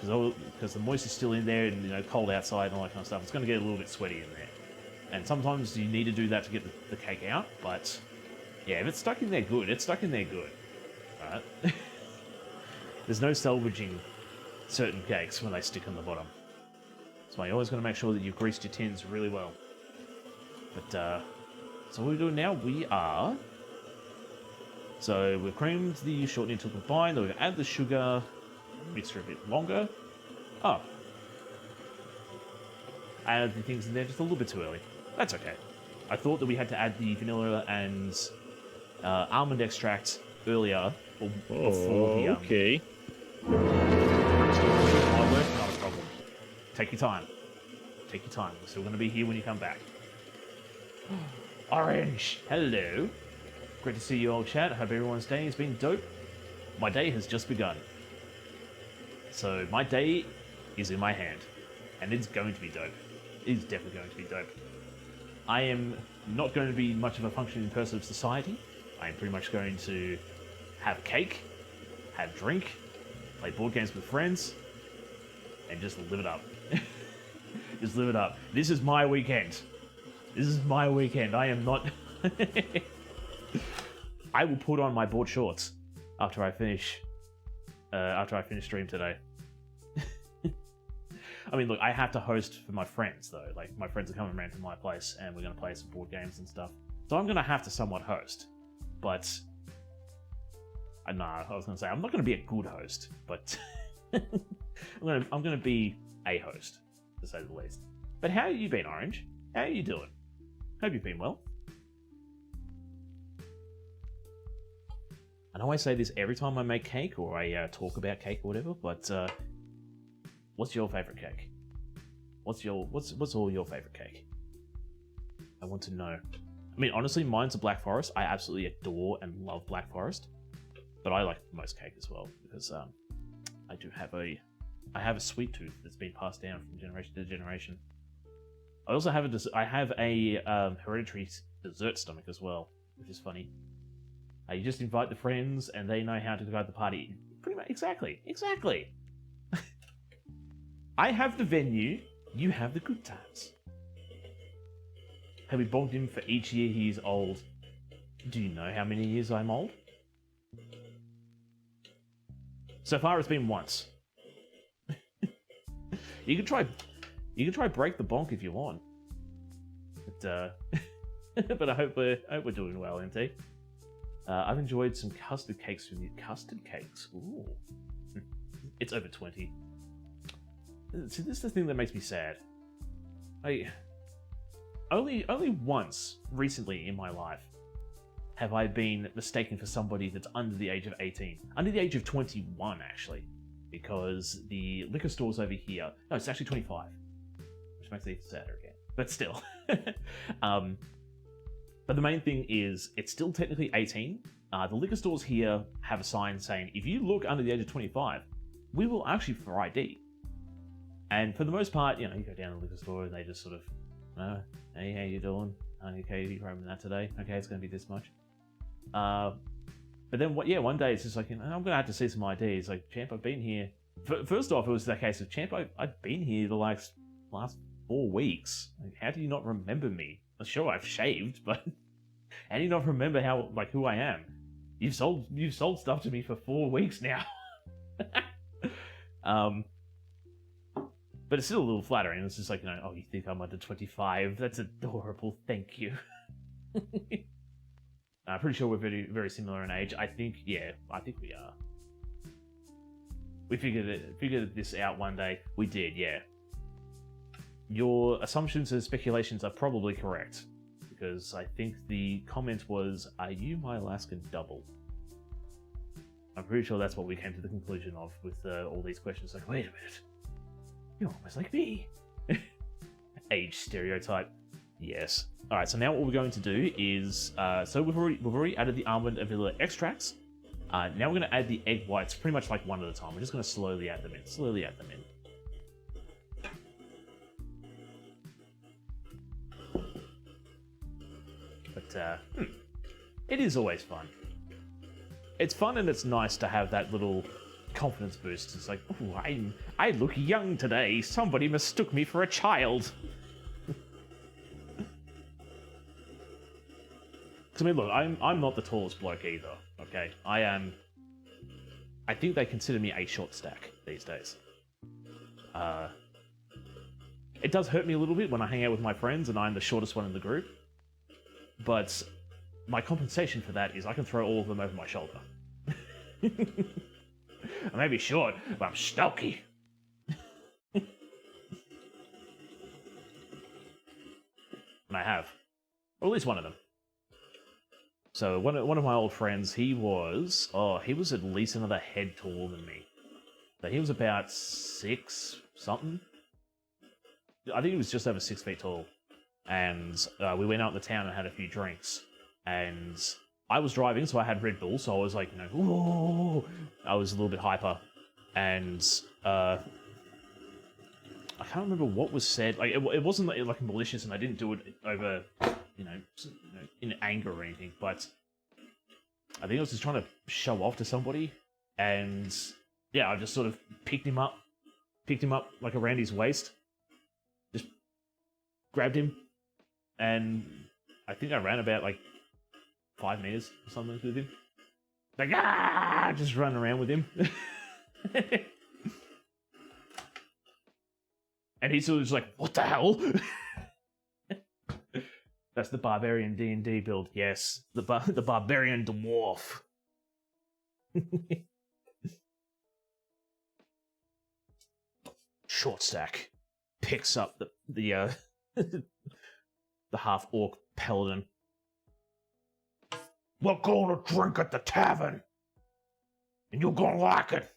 because the moisture is still in there, and cold outside and all that kind of stuff. It's going to get a little bit sweaty in there, and sometimes you need to do that to get the cake out. But yeah, if it's stuck in there good, it's stuck in there good. All right. There's no salvaging certain cakes when they stick on the bottom. That's why you always got to make sure that you've greased your tins really well. But, so what we're doing now, so we've creamed the shortening to combine, then we're going to add the sugar, mix it a bit longer. Oh. I added the things in there just a little bit too early. That's okay. I thought that we had to add the vanilla and almond extract earlier, or before the... okay. My work, not a problem. Take your time. Take your time. We're still going to be here when you come back. Orange, hello. Great to see you all, chat. I hope everyone's day has been dope. My day has just begun. So my day is in my hand, and it's going to be dope. It is definitely going to be dope. I am not going to be much of a functioning person of society. I am pretty much going to have cake, have drink, play board games with friends, and just live it up. Just live it up. This is my weekend. This is my weekend. I am not... I will put on my board shorts after I finish stream today. I mean, look, I have to host for my friends, though. Like, my friends are coming around to my place, and we're going to play some board games and stuff. So I'm going to have to somewhat host. But... I was going to say, I'm not going to be a good host, but... I'm going to be a host, to say the least. But how have you been, Orange? How are you doing? Hope you've been well. I know I say this every time I make cake, or I talk about cake or whatever, but what's your favorite cake? What's all your favorite cake? I want to know. I mean, honestly, mine's a Black Forest. I absolutely adore and love Black Forest, but I like most cake as well because I have a sweet tooth that's been passed down from generation to generation. I also have a hereditary dessert stomach as well, which is funny. You just invite the friends, and they know how to guide the party. Pretty much, exactly. I have the venue, you have the good times. Have we bonked him for each year he's old? Do you know how many years I'm old? So far, it's been once. You can try break the bonk if you want, but but I hope we're doing well, MT. I've enjoyed some custard cakes from you. Custard cakes, ooh, it's over 20. See, this is the thing that makes me sad. Only once recently in my life have I been mistaken for somebody that's under the age of 18, under the age of 21 actually. Because the liquor stores over here... No, it's actually 25. Which makes it even sadder again. But still. But the main thing is, it's still technically 18. The liquor stores here have a sign saying, if you look under the age of 25, we will ask you for ID. And for the most part, you go down to the liquor store and they just sort of, hey, how you doing? Okay, you grabbing that today? Okay, it's going to be this much. But then, one day it's just like, I'm going to have to see some ID. It's like, champ, I've been here. First off, it was the case of, champ, I've been here the last 4 weeks. Like, how do you not remember me? Sure, I've shaved, but how do you not remember who I am? You've sold stuff to me for 4 weeks now. But it's still a little flattering. It's just like, oh, you think I'm under 25? That's adorable. Thank you. I'm pretty sure we're very, very similar in age. I think we are. We figured this out one day. We did, yeah. Your assumptions and speculations are probably correct, because I think the comment was, "Are you my Alaskan double?" I'm pretty sure that's what we came to the conclusion of with all these questions. Like, wait a minute, you're almost like me. Age stereotype. Yes. All right. So now what we're going to do is, so we've already added the almond and vanilla extracts. Now we're going to add the egg whites, pretty much like one at a time. We're just going to slowly add them in. But it is always fun. It's fun and it's nice to have that little confidence boost. It's like, oh, I look young today. Somebody mistook me for a child. I mean, look, I'm not the tallest bloke either. Okay, I think they consider me a short stack these days. It does hurt me a little bit when I hang out with my friends and I'm the shortest one in the group. But my compensation for that is I can throw all of them over my shoulder. I may be short, but I'm stocky. And I have. Or at least one of them. So one of my old friends, he was at least another head taller than me. So he was about 6 something. I think he was just over 6 feet tall. And we went out in the town and had a few drinks. And I was driving, so I had Red Bull, so I was like, you know, whoa! I was a little bit hyper. And I can't remember what was said. Like it wasn't like malicious, and I didn't do it over, you know, in anger or anything. But I think I was just trying to show off to somebody, and yeah, I just sort of picked him up like around his waist, just grabbed him, and I think I ran about like 5 meters or something with him. Like, just running around with him. And he's sort of just like, what the hell? That's the barbarian D&D build. Yes, the barbarian dwarf. Short stack picks up the half orc paladin. We're going to drink at the tavern, and you're going to like it.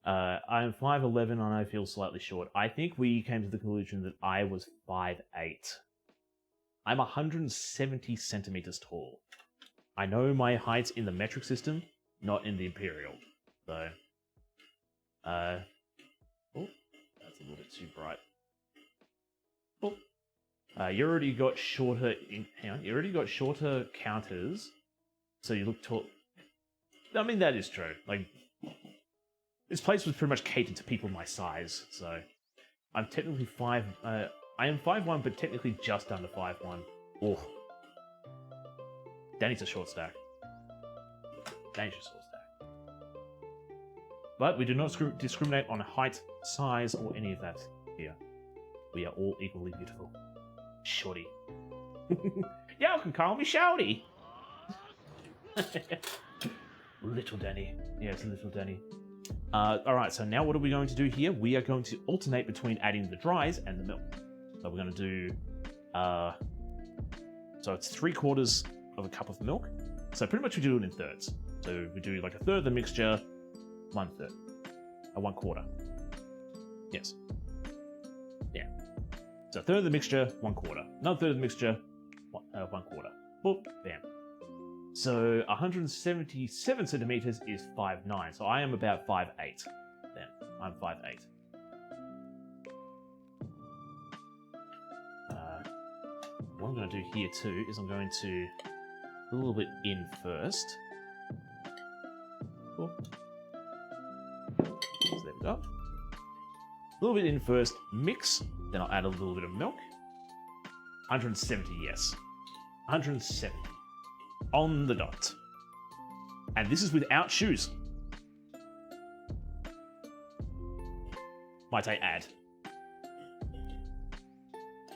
I'm 5'11", and I feel slightly short. I think we came to the conclusion that I was 5'8". I'm 170 centimeters tall. I know my height in the metric system, not in the imperial. So, oh, that's a little bit too bright. Oh. You already got shorter. Hang on, you already got shorter counters, so you look tall. I mean, that is true. Like, this place was pretty much catered to people my size, so I'm technically I am 5'1", but technically just under 5'1". Oh, Danny's a short stack. Danny's a short stack. But we do not discriminate on height, size, or any of that here. We are all equally beautiful. Shorty. Y'all can call me Shouty. Little Danny. Yes, little Danny. Alright, so now what are we going to do here? We are going to alternate between adding the dries and the milk. So we're going to do... so it's 3/4 of a cup of milk. So pretty much we do it in thirds. So we do like a third of the mixture, 1/3. 1/4. Yes. Yeah. So a third of the mixture, 1/4. Another third of the mixture, 1/4. Boop, bam. So 177 centimeters is 5'9". So I am about 5'8". Then I'm 5'8". What I'm going to do here too is I'm going to a little bit in first. Cool. So there we go. A little bit in first, mix, then I'll add a little bit of milk. 170, yes. 170. On the dot. And this is without shoes. Might I add.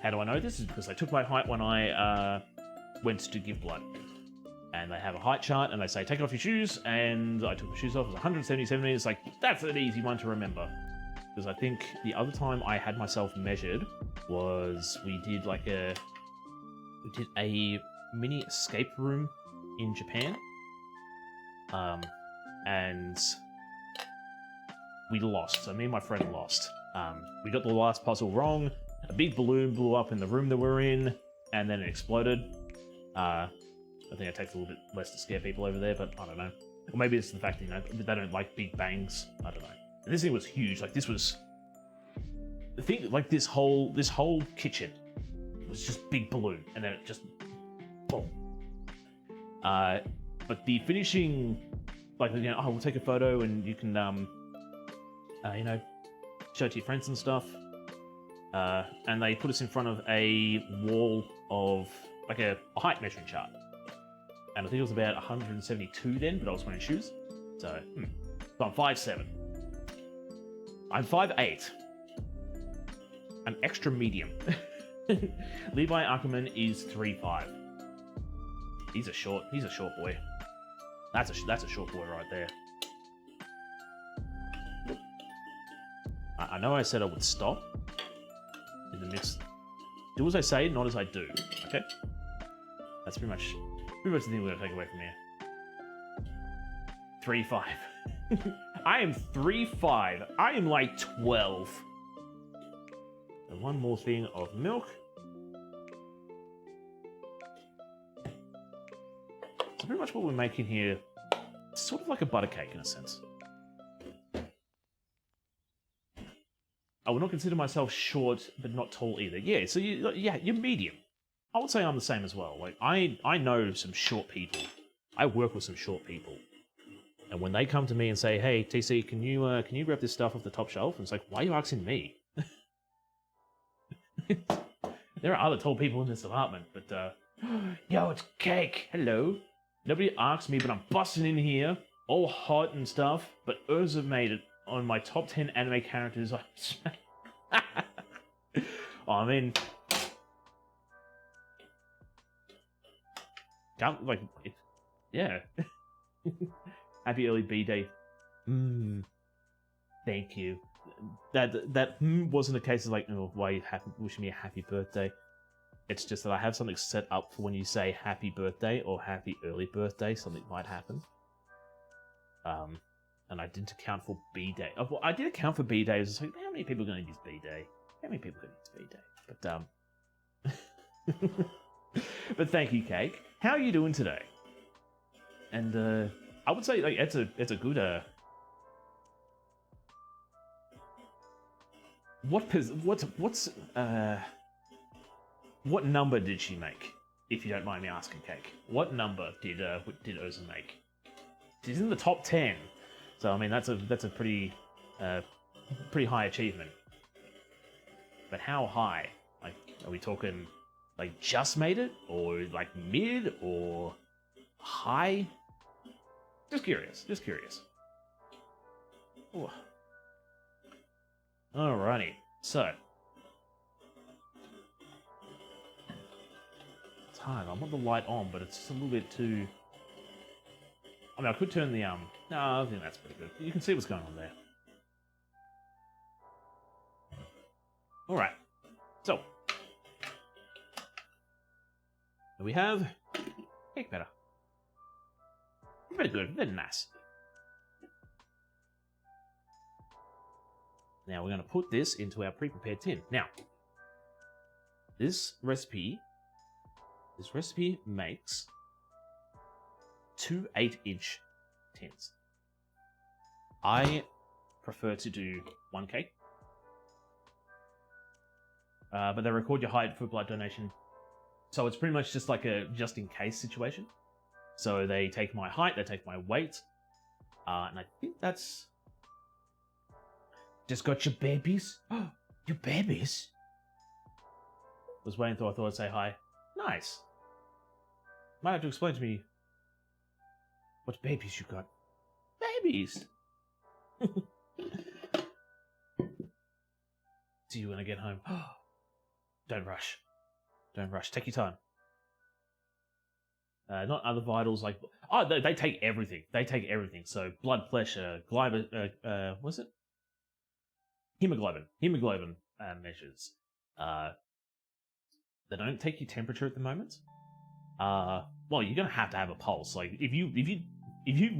How do I know this? Is because I took my height when I went to give blood. And they have a height chart, and they say, take off your shoes, and I took my shoes off. It was 170 centimeters. Like, that's an easy one to remember. Because I think the other time I had myself measured was we did a mini escape room in Japan. And we lost. So me and my friend lost. We got the last puzzle wrong. A big balloon blew up in the room that we're in, and then it exploded. I think it takes a little bit less to scare people over there, but I don't know. Or maybe it's the fact that, you know, they don't like big bangs. I don't know. And this thing was huge. Like, this was the thing. Like, this whole kitchen was just big balloon, and then it just boom. But the finishing, like, you know, oh, we'll take a photo and you can, you know, show it to your friends and stuff. And they put us in front of a wall of, like, a height measuring chart. And I think it was about 172 then, but I was wearing shoes. So I'm 5'7". I'm 5'8". I'm extra medium. Levi Ackerman is 3'5". He's a short boy. That's a short boy right there. I know I said I would stop in the midst. Do as I say, not as I do. Okay? That's pretty much the thing we're gonna take away from here. 3'5". I am 3'5". I am like 12. And one more thing of milk. So pretty much what we're making here, sort of like a butter cake in a sense. I would not consider myself short, but not tall either. Yeah, so you're medium. I would say I'm the same as well. Like I know some short people. I work with some short people, and when they come to me and say, "Hey, TC, can you grab this stuff off the top shelf?" And it's like, why are you asking me? There are other tall people in this apartment, but yo, it's Cake. Hello. Nobody asked me, but I'm busting in here, all hot and stuff. But Erza made it on my top 10 anime characters. Oh, I mean, can't like, yeah. Happy early B day. Thank you. That wasn't a case of like, oh, why you wishing me a happy birthday. It's just that I have something set up for when you say happy birthday or happy early birthday, something might happen. And I didn't account for B day. Oh, well, I did account for B day. It's like, how many people are going to use B day? How many people are going to use B day? But but thank you, Cake. How are you doing today? And I would say like it's a good what number did she make? If you don't mind me asking, Cake. What number did Erza make? She's in the top 10, so I mean that's a pretty high achievement. But how high? Like, are we talking like just made it, or like mid, or high? Just curious. Ooh. Alrighty, so. It's hard, I want the light on, but it's just a little bit too... I mean, I could turn the, no, I think that's pretty good. You can see what's going on there. Alright, so. We have... Cake better. Very good, very nice. Now we're going to put this into our pre-prepared tin. Now, this recipe makes 2 8-inch tins. I prefer to do 1 cake, but they record your height for blood donation, so it's pretty much just like a just-in-case situation. So they take my height, they take my weight, and I think that's... Just got your babies? Your babies? Was waiting until I thought I'd say hi. Nice. Might have to explain to me what babies you got. Babies! See you when I get home. Don't rush. Don't rush. Take your time. Not other vitals like... Oh, they take everything. They take everything. So, blood pressure, what's it? Hemoglobin measures. They don't take your temperature at the moment. Well, you're gonna have to have a pulse. Like if you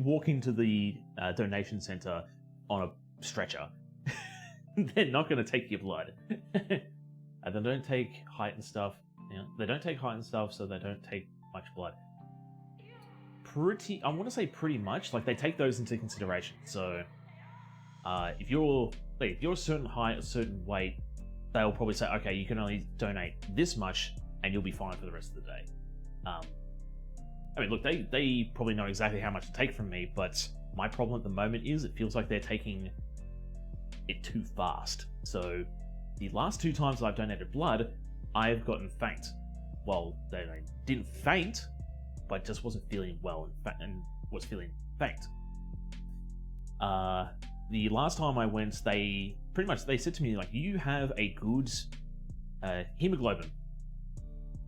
walk into the donation center on a stretcher, they're not gonna take your blood. They don't take height and stuff. You know, they don't take height and stuff, so they don't take much blood. I want to say pretty much. Like they take those into consideration. So if you're a certain height, a certain weight, they'll probably say, okay, you can only donate this much and you'll be fine for the rest of the day. I mean, look, they probably know exactly how much to take from me, but my problem at the moment is it feels like they're taking it too fast. So the last 2 times I've donated blood, I've gotten faint. Well, they didn't faint, but just wasn't feeling well and was feeling faint. The last time I went, they said to me, like, you have a good hemoglobin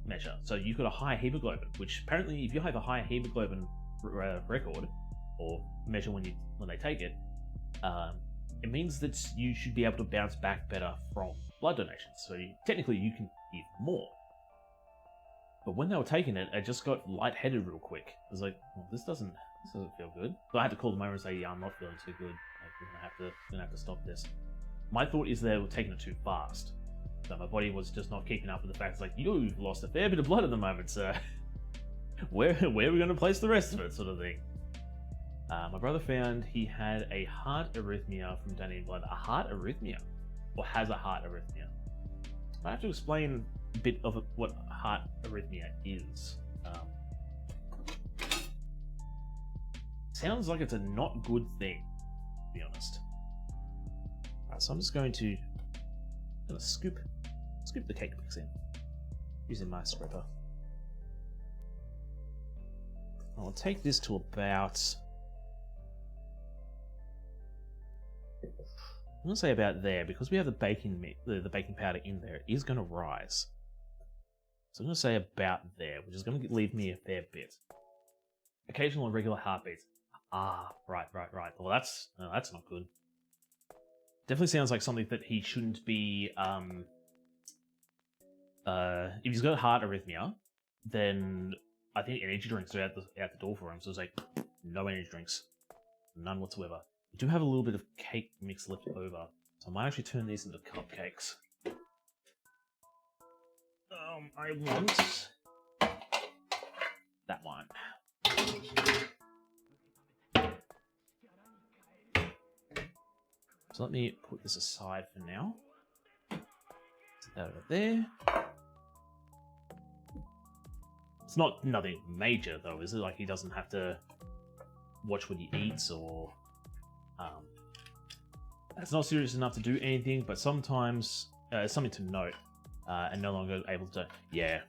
measure. So you've got a high hemoglobin, which apparently if you have a high hemoglobin record or measure when they take it, it means that you should be able to bounce back better from blood donations. So technically you can give more. But when they were taking it, I just got lightheaded real quick. I was like, well, this doesn't feel good. So I had to call them over and say, yeah, I'm not feeling too good. Like, we're gonna have to stop this. My thought is they were taking it too fast. So my body was just not keeping up with the fact, it's like, you've lost a fair bit of blood at the moment, sir. Where are we going to place the rest of it, sort of thing. My brother found he had a heart arrhythmia from donating blood. A heart arrhythmia? Or has a heart arrhythmia? I have to explain a bit of what heart arrhythmia is. Sounds like it's a not good thing, to be honest. Alright, so I'm just going to scoop the cake mix in using my scraper. I'll take this to about, I'm gonna say about there, because we have the baking powder in there. It is gonna rise. So I'm gonna say about there, which is gonna leave me a fair bit. Occasional and regular heartbeats. Ah, right. Well, that's not good. Definitely sounds like something that he shouldn't be. If he's got heart arrhythmia, then I think energy drinks are out the door for him. So it's like, no energy drinks, none whatsoever. We do have a little bit of cake mix left over, so I might actually turn these into cupcakes. I want that one. So let me put this aside for now. Set that over there. It's not nothing major though, is it? Like, he doesn't have to watch what he eats, or it's not serious enough to do anything, but sometimes it's something to note, and no longer able to. Yeah,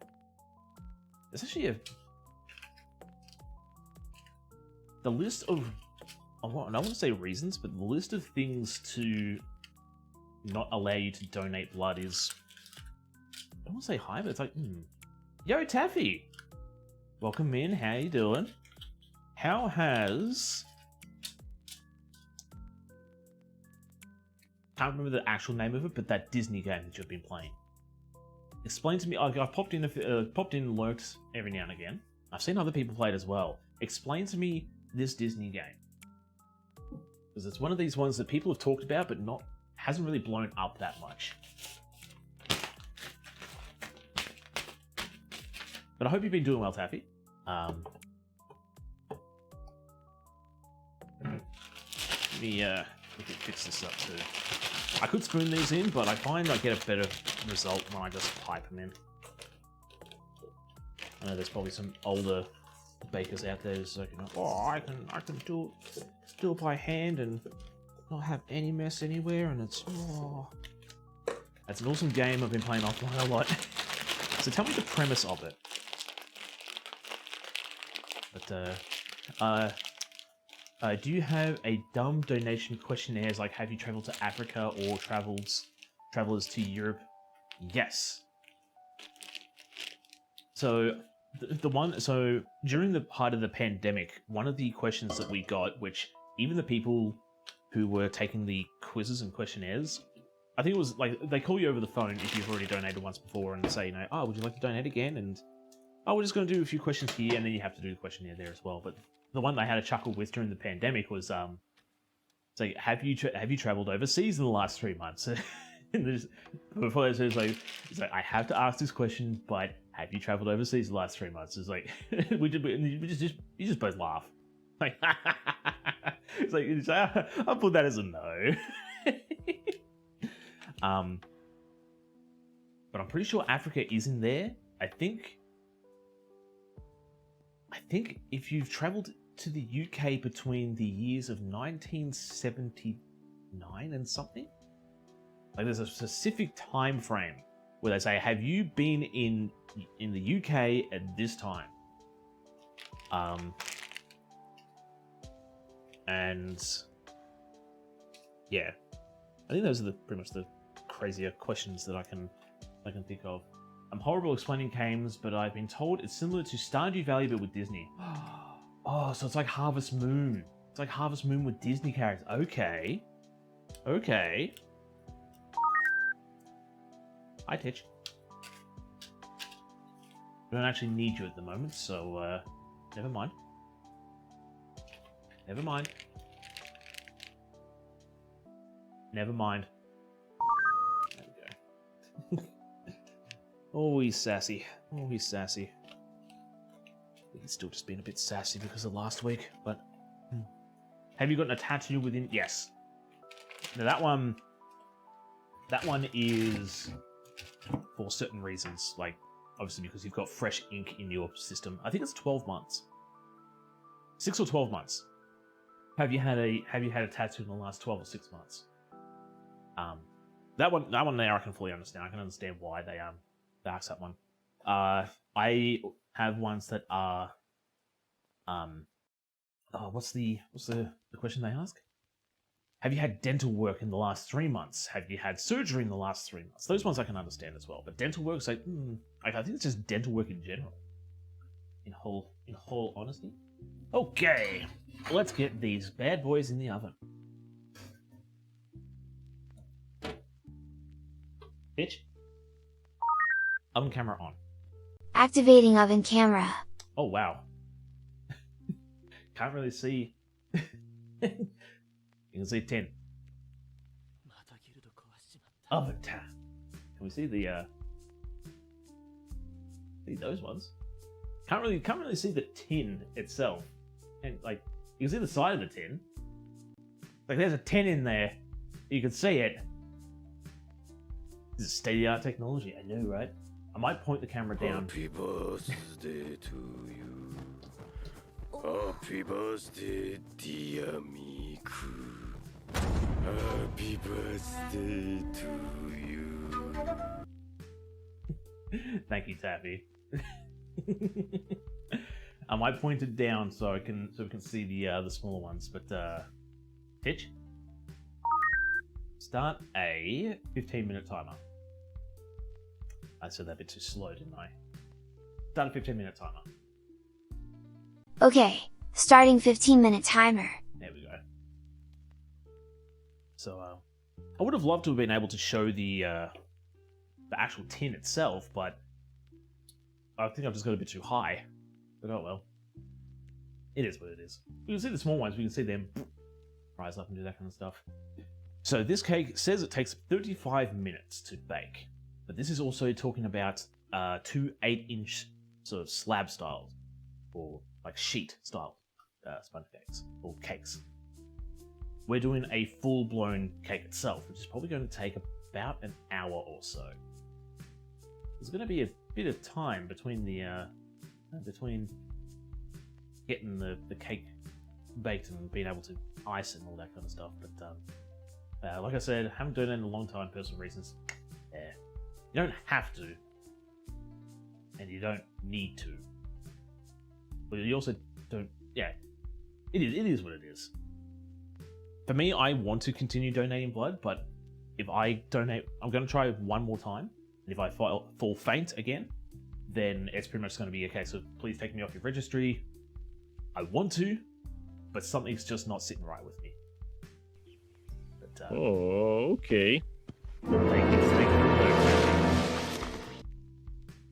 there's actually the list of, I don't want to say reasons, but the list of things to not allow you to donate blood is, I don't want to say hi, but it's like, Yo, Taffy! Welcome in, how you doing? How has... Can't remember the actual name of it, but that Disney game that you've been playing. Explain to me, I've popped in and lurked every now and again. I've seen other people play it as well. Explain to me this Disney game. Because it's one of these ones that people have talked about, but hasn't really blown up that much. But I hope you've been doing well, Taffy. Let me fix this up too. I could spoon these in, but I find I get a better result when I just pipe them in. I know there's probably some older bakers out there who's like, oh, I can do it by hand and not have any mess anywhere, and it's that's an awesome game I've been playing offline a lot. So tell me the premise of it. But do you have a dumb donation questionnaires like have you traveled to Africa or travelers to Europe? Yes. So so during the height of the pandemic, one of the questions that we got, which even the people who were taking the quizzes and questionnaires, I think it was like they call you over the phone if you've already donated once before and say, oh, would you like to donate again? And oh, we're just going to do a few questions here, and then you have to do the questionnaire there as well. But the one they had a chuckle with during the pandemic was, so have you traveled overseas in the last 3 months? And before that, it's like I have to ask this question, but have you traveled overseas in the last 3 months? It's like you just both laugh. Like it's like I'll put that as a no. But I'm pretty sure Africa is in there. I think if you've travelled to the UK between the years of 1979 and something, like there's a specific time frame where they say, have you been in the UK at this time? And yeah, I think those are pretty much the crazier questions that I can think of. I'm horrible explaining games, but I've been told it's similar to Stardew Valley but with Disney. Oh, so it's like Harvest Moon. It's like Harvest Moon with Disney characters. Okay. Okay. Hi, Titch. We don't actually need you at the moment, so never mind. Never mind. Never mind. There we go. Oh, he's sassy. Oh, he's sassy. He's still just been a bit sassy because of last week, but... Have you gotten a tattoo within... Yes. Now that one is for certain reasons, like, obviously because you've got fresh ink in your system. I think it's 12 months. 6 or 12 months. Have you had a tattoo in the last 12 or 6 months? That one there I can fully understand. I can understand why they asked that one. I have ones that are what's the question they ask? Have you had dental work in the last 3 months? Have you had surgery in the last 3 months? Those ones I can understand as well. But dental work's like, I think it's just dental work in general. In whole honesty. Okay, let's get these bad boys in the oven. Bitch. Oven camera on. Activating oven camera. Oh, wow. Can't really see. You can see 10. Oven time. Can we see the see those ones? Can't really see the tin itself. And like you can see the side of the tin. Like there's a 10 in there. You can see it. This is state-of-the-art technology, I know, right? I might point the camera down. Happy birthday to you. Happy birthday, dear Miku. Happy birthday to you. Thank you, Taffy. I might point it down so we can see the smaller ones, but Hitch. Start a 15-minute timer. I said that a bit too slow, didn't I? Start a 15-minute timer. Okay, starting 15-minute timer. There we go. So, I would have loved to have been able to show the actual tin itself, but I think I've just got a bit too high. But oh well. It is what it is. We can see the small ones, we can see them rise up and do that kind of stuff. So this cake says it takes 35 minutes to bake. But this is also talking about 2 8-inch sort of slab styles, or like sheet style sponge cakes, or cakes. We're doing a full-blown cake itself, which is probably going to take about an hour or so. There's going to be a bit of time between between getting the cake baked and being able to ice it and all that kind of stuff. But like I said, I haven't done it in a long time, personal reasons. Yeah. You don't have to, and you don't need to. But you also don't. Yeah, it is what it is. For me, I want to continue donating blood, but if I donate, I'm going to try one more time. And if I fall faint again, then it's pretty much going to be a case of please take me off your registry. I want to, but something's just not sitting right with me. But, Oh, okay. Thank you for the work.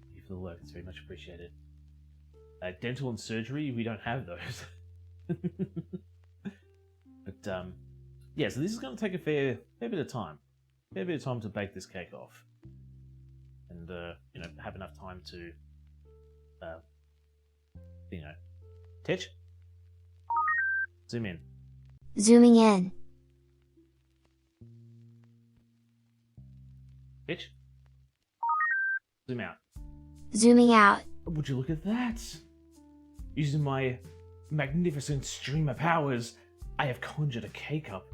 Thank you for the work. It's very much appreciated. Dental and surgery, we don't have those. But yeah, so this is going to take a fair bit of time. Fair bit of time to bake this cake off, and have enough time to, Titch, zoom in. Zooming in. Titch, zoom out. Zooming out, Would you look at that? Using my magnificent streamer powers, I have conjured a K-cup.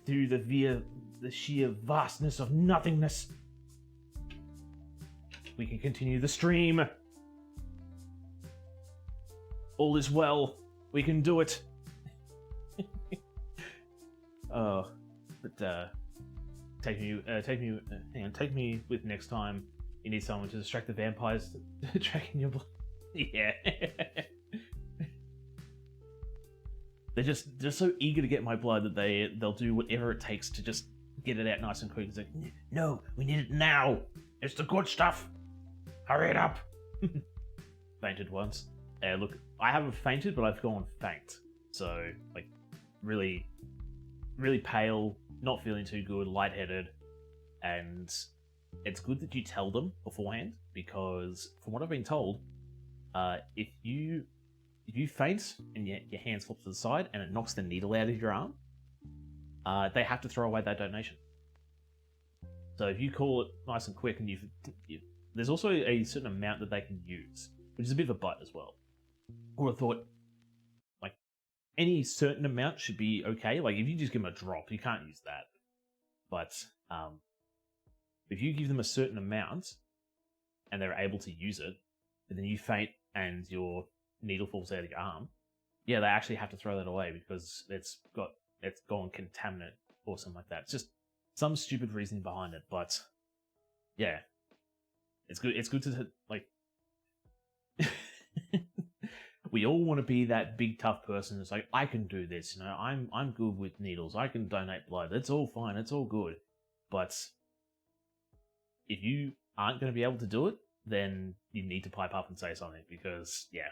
Through the sheer vastness of nothingness. We can continue the stream. All is well. We can do it. Take me with next time. You need someone to distract the vampires tracking your blood. Yeah. They're so eager to get my blood that they'll do whatever it takes to just get it out nice and quick. It's like, no, we need it now. It's the good stuff. Hurry it up. Fainted once. Look, I haven't fainted, but I've gone faint. So, like, really, really pale, not feeling too good, lightheaded, and it's good that you tell them beforehand, because from what I've been told, if you faint and your hand slips to the side and it knocks the needle out of your arm, they have to throw away that donation. So if you call it nice and quick, and there's also a certain amount that they can use, which is a bit of a butt as well. Or I thought, like, any certain amount should be okay. Like, if you just give them a drop, you can't use that. But if you give them a certain amount and they're able to use it, and then you faint and your needle falls out of your arm, yeah, they actually have to throw that away because it's gone contaminant or something like that. It's just some stupid reasoning behind it, but yeah, it's good. It's good to, like, we all want to be that big tough person that's like, I can do this, you know, I'm good with needles, I can donate blood, it's all fine, it's all good. But if you aren't going to be able to do it, then you need to pipe up and say something, because yeah,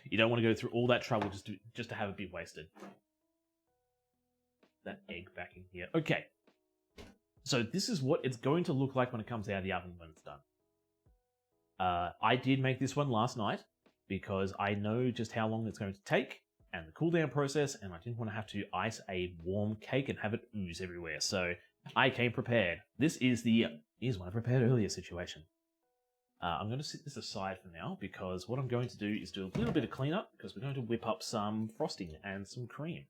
you don't want to go through all that trouble just to have it be wasted. That egg back in here. Okay, so this is what it's going to look like when it comes out of the oven when it's done. I did make this one last night because I know just how long it's going to take and the cooldown process, and I didn't want to have to ice a warm cake and have it ooze everywhere. So I came prepared. This is one I prepared earlier situation. I'm going to set this aside for now because what I'm going to do is do a little bit of cleanup because we're going to whip up some frosting and some cream.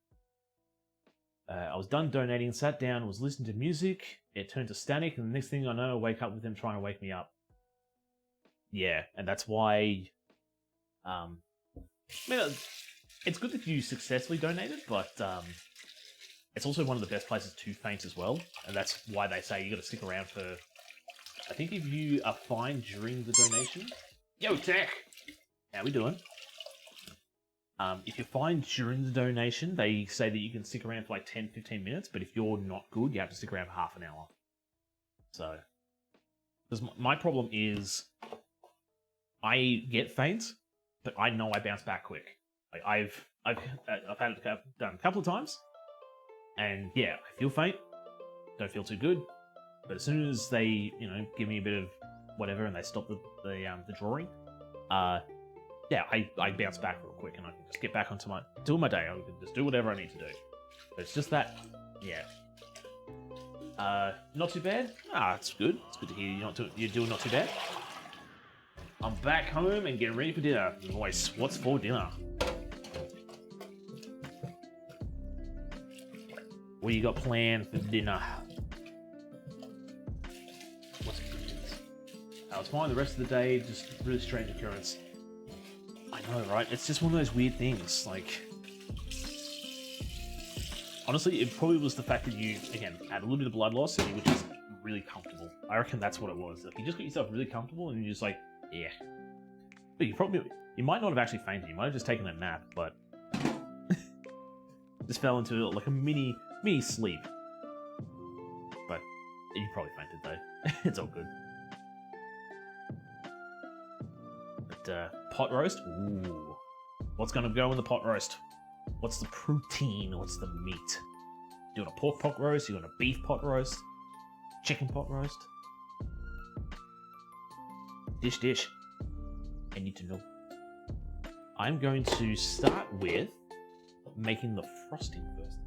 I was done donating, sat down, was listening to music. It turned to static, and the next thing I know, I wake up with them trying to wake me up. Yeah, and that's why. I mean, it's good that you successfully donated, but it's also one of the best places to faint as well, and that's why they say you got to stick around for. I think if you are fine during the donation, yo Tech, how we doing? If you're fine during the donation, they say that you can stick around for like 10-15 minutes, but if you're not good, you have to stick around for half an hour. So, because my problem is, I get faints, but I know I bounce back quick. Like I've had it done a couple of times, and yeah, I feel faint, don't feel too good, but as soon as they, give me a bit of whatever and they stop the drawing, yeah, I bounce back real quick and I can just get back onto doing my day. I can just do whatever I need to do. But it's just that, yeah. Not too bad. It's good. It's good to hear you're doing not too bad. I'm back home and getting ready for dinner. Voice, what's for dinner? What you got planned for dinner? What's for dinner? I was fine the rest of the day, just really strange occurrence. I know, right? It's just one of those weird things, like... Honestly, it probably was the fact that you, again, had a little bit of blood loss and you were just really comfortable. I reckon that's what it was. Like, you just got yourself really comfortable and you're just like, yeah. But you might not have actually fainted, you might have just taken a nap, but... just fell into like a mini sleep. But you probably fainted though. It's all good. But pot roast? Ooh. What's gonna go in the pot roast? What's the protein? What's the meat? You want a pork pot roast? You want a beef pot roast? Chicken pot roast? Dish. I need to know. I'm going to start with making the frosting first.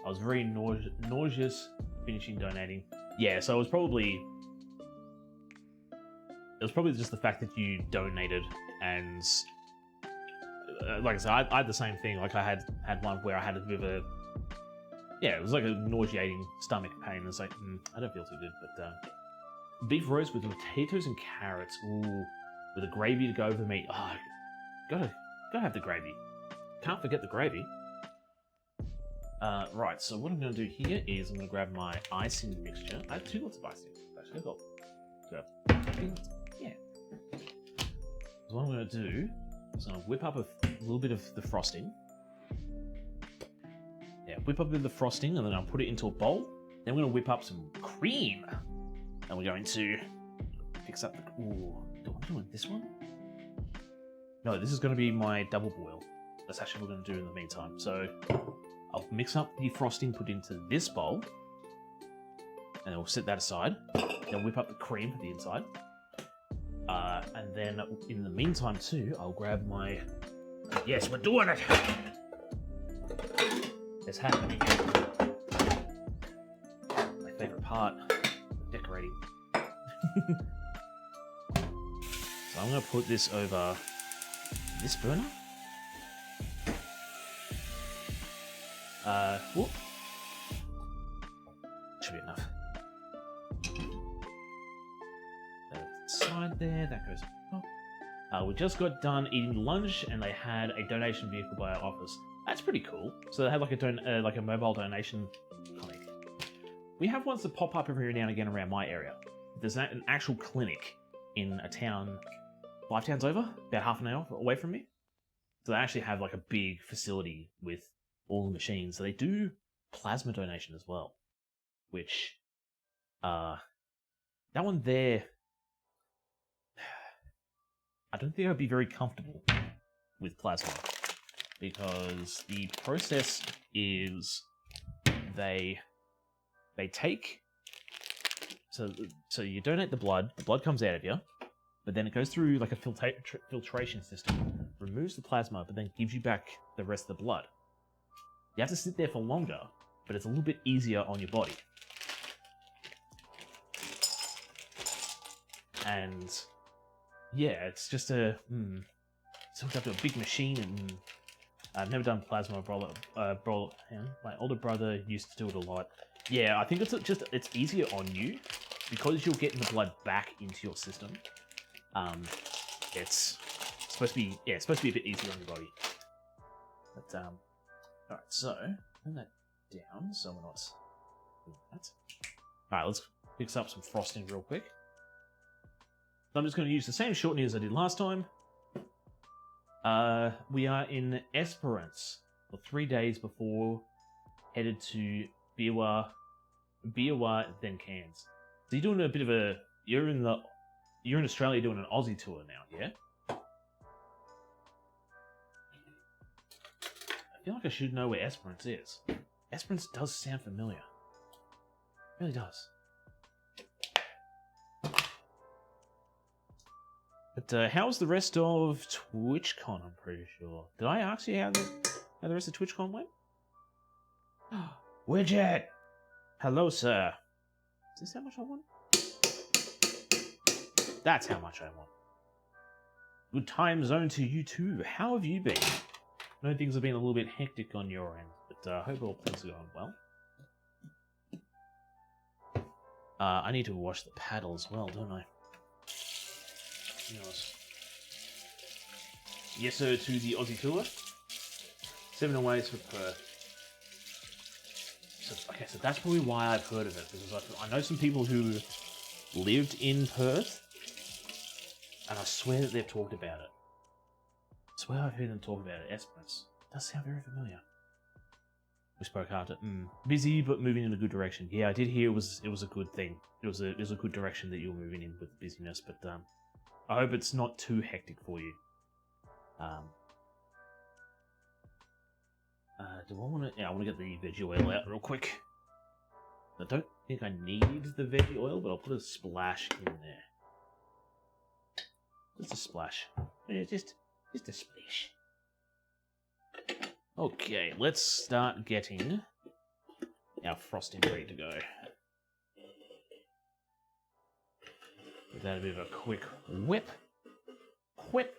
I was very nauseous finishing donating. Yeah, so it was probably it was probably just the fact that you donated, and like I said, I had the same thing. Like I had one where I had a bit of a, it was like a nauseating stomach pain. It's like, I don't feel too good. But beef roast with potatoes and carrots, ooh, with a gravy to go over the meat. Oh, gotta have the gravy. Can't forget the gravy. Right, so what I'm going to do here is I'm going to grab my icing mixture. I have 2 lots of icing. Actually, I've got, yeah. So what I'm going to do is I'm going to whip up a little bit of the frosting. Yeah, whip up a bit of the frosting, and then I'll put it into a bowl. Then we're going to whip up some cream. And we're going to fix up the... Ooh, do I do this one? No, this is going to be my double boil. That's actually what we're going to do in the meantime. So I'll mix up the frosting, put it into this bowl, and then we'll set that aside. Then whip up the cream for the inside. And then in the meantime too, I'll grab my... Yes, we're doing it! It's happening. My favourite part, decorating. So I'm going to put this over this burner. Whoop. Should be enough. Side there, that goes up. We just got done eating lunch, and they had a donation vehicle by our office. That's pretty cool. So they had like a mobile donation clinic. We have ones that pop up every now and again around my area. There's an actual clinic in a town 5 towns over, about half an hour away from me. So they actually have like a big facility with all the machines. So they do plasma donation as well, which that one there, I don't think I'd be very comfortable with plasma, because the process is they take, so you donate the blood comes out of you, but then it goes through like a filtration system, removes the plasma, but then gives you back the rest of the blood. You have to sit there for longer, but it's a little bit easier on your body. And yeah, it's just it's hooked up to a big machine, and I've never done plasma. My older brother used to do it a lot. Yeah, I think it's easier on you because you're getting the blood back into your system. It's supposed to be a bit easier on your body. But alright, so turn that down so we're not doing that. Alright, let's fix up some frosting real quick. So I'm just going to use the same shortening as I did last time. We are in Esperance for 3 days before headed to Biwa, then Cairns. So you're doing a bit of a... You're in Australia doing an Aussie tour now, yeah? I feel like I should know where Esperance is. Esperance does sound familiar. It really does. But how's the rest of TwitchCon, I'm pretty sure. Did I ask you how the rest of TwitchCon went? Widget! Hello, sir. Is this how much I want? That's how much I want. Good time zone to you too. How have you been? I know things have been a little bit hectic on your end, but I hope all things are going well. I need to wash the paddle as well, don't I? Yes, sir, to the Aussie tour. 7 away for Perth. Okay, so that's probably why I've heard of it, because I know some people who lived in Perth, and I swear that they've talked about it. I swear I've heard them talk about it. Esperance. It does sound very familiar. We spoke after. Busy, but moving in a good direction. Yeah, I did hear it was a good thing. It was a good direction that you were moving in with the busyness, but I hope it's not too hectic for you. Do I want to? Yeah, I want to get the veggie oil out real quick. I don't think I need the veggie oil, but I'll put a splash in there. Just a splash. Yeah, just a splash. Okay, let's start getting our frosting ready to go. Give that a bit of a quick whip. Whip.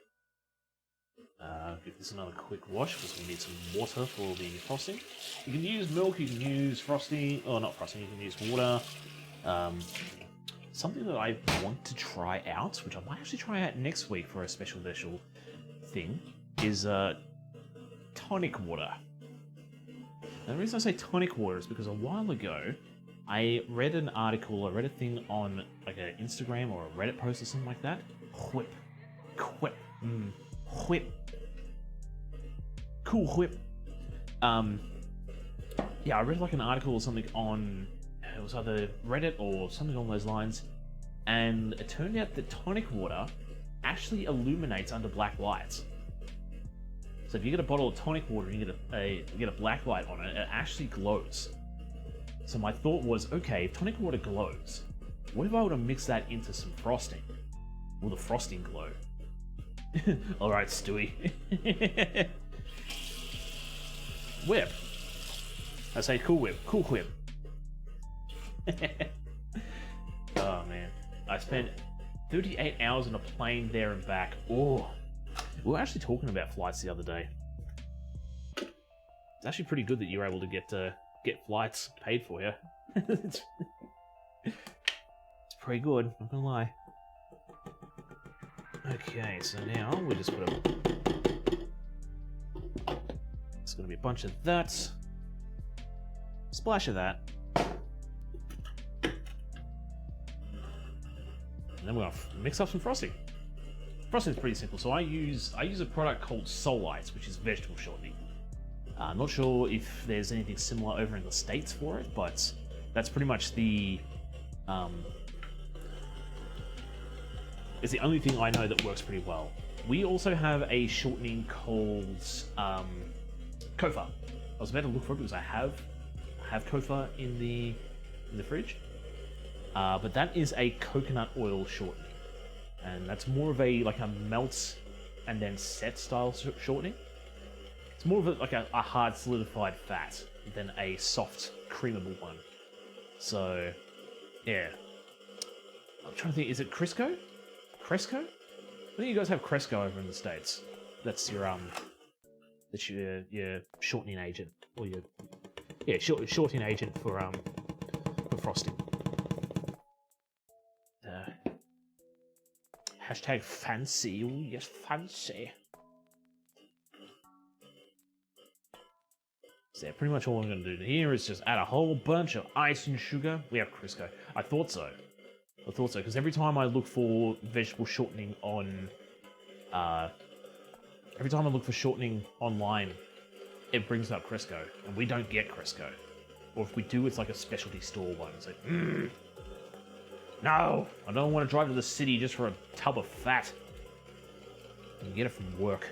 Give this another quick wash because we need some water for the frosting. You can use milk, you can use frosting, or not frosting, you can use water. Something that I want to try out, which I might actually try out next week for a special thing, is tonic water. And the reason I say tonic water is because a while ago, I read a thing on like an Instagram or a Reddit post or something like that. Whip. Whip. Cool whip. Yeah, I read like an article or something on, it was either Reddit or something along those lines, and it turned out that tonic water actually illuminates under black lights. So if you get a bottle of tonic water and you get a black light on it, it actually glows. So my thought was, okay, if tonic water glows, what if I were to mix that into some frosting? Will the frosting glow? Alright, Stewie. Whip. I say cool whip. Cool whip. Oh man. I spent 38 hours on a plane there and back. Oh. We were actually talking about flights the other day. It's actually pretty good that you were able to get flights paid for you. It's pretty good, not gonna lie. Okay, so now we just put it's gonna be a bunch of that. Splash of that. And then we're gonna mix up some frosting. Frosting is pretty simple. So I use a product called Solites, which is vegetable shortening. I'm not sure if there's anything similar over in the States for it, but that's pretty much the it's the only thing I know that works pretty well. We also have a shortening called Kofa. I was about to look for it because I have Kofa in the fridge, but that is a coconut oil shortening, and that's more of a melt and then set style shortening. It's more of a hard solidified fat than a soft creamable one. So yeah, I'm trying to think. Is it Crisco? Cresco? I think you guys have Cresco over in the States. That's your shortening agent, or your shortening agent for frosting. Hashtag fancy. Oh yes, fancy. So yeah, pretty much all I'm going to do here is just add a whole bunch of ice and sugar. We have Crisco. I thought so, because every time I look for vegetable shortening on, every time I look for shortening online, it brings up Crisco, and we don't get Crisco. Or if we do, it's like a specialty store one. It's like, no, I don't want to drive to the city just for a tub of fat. You can get it from work.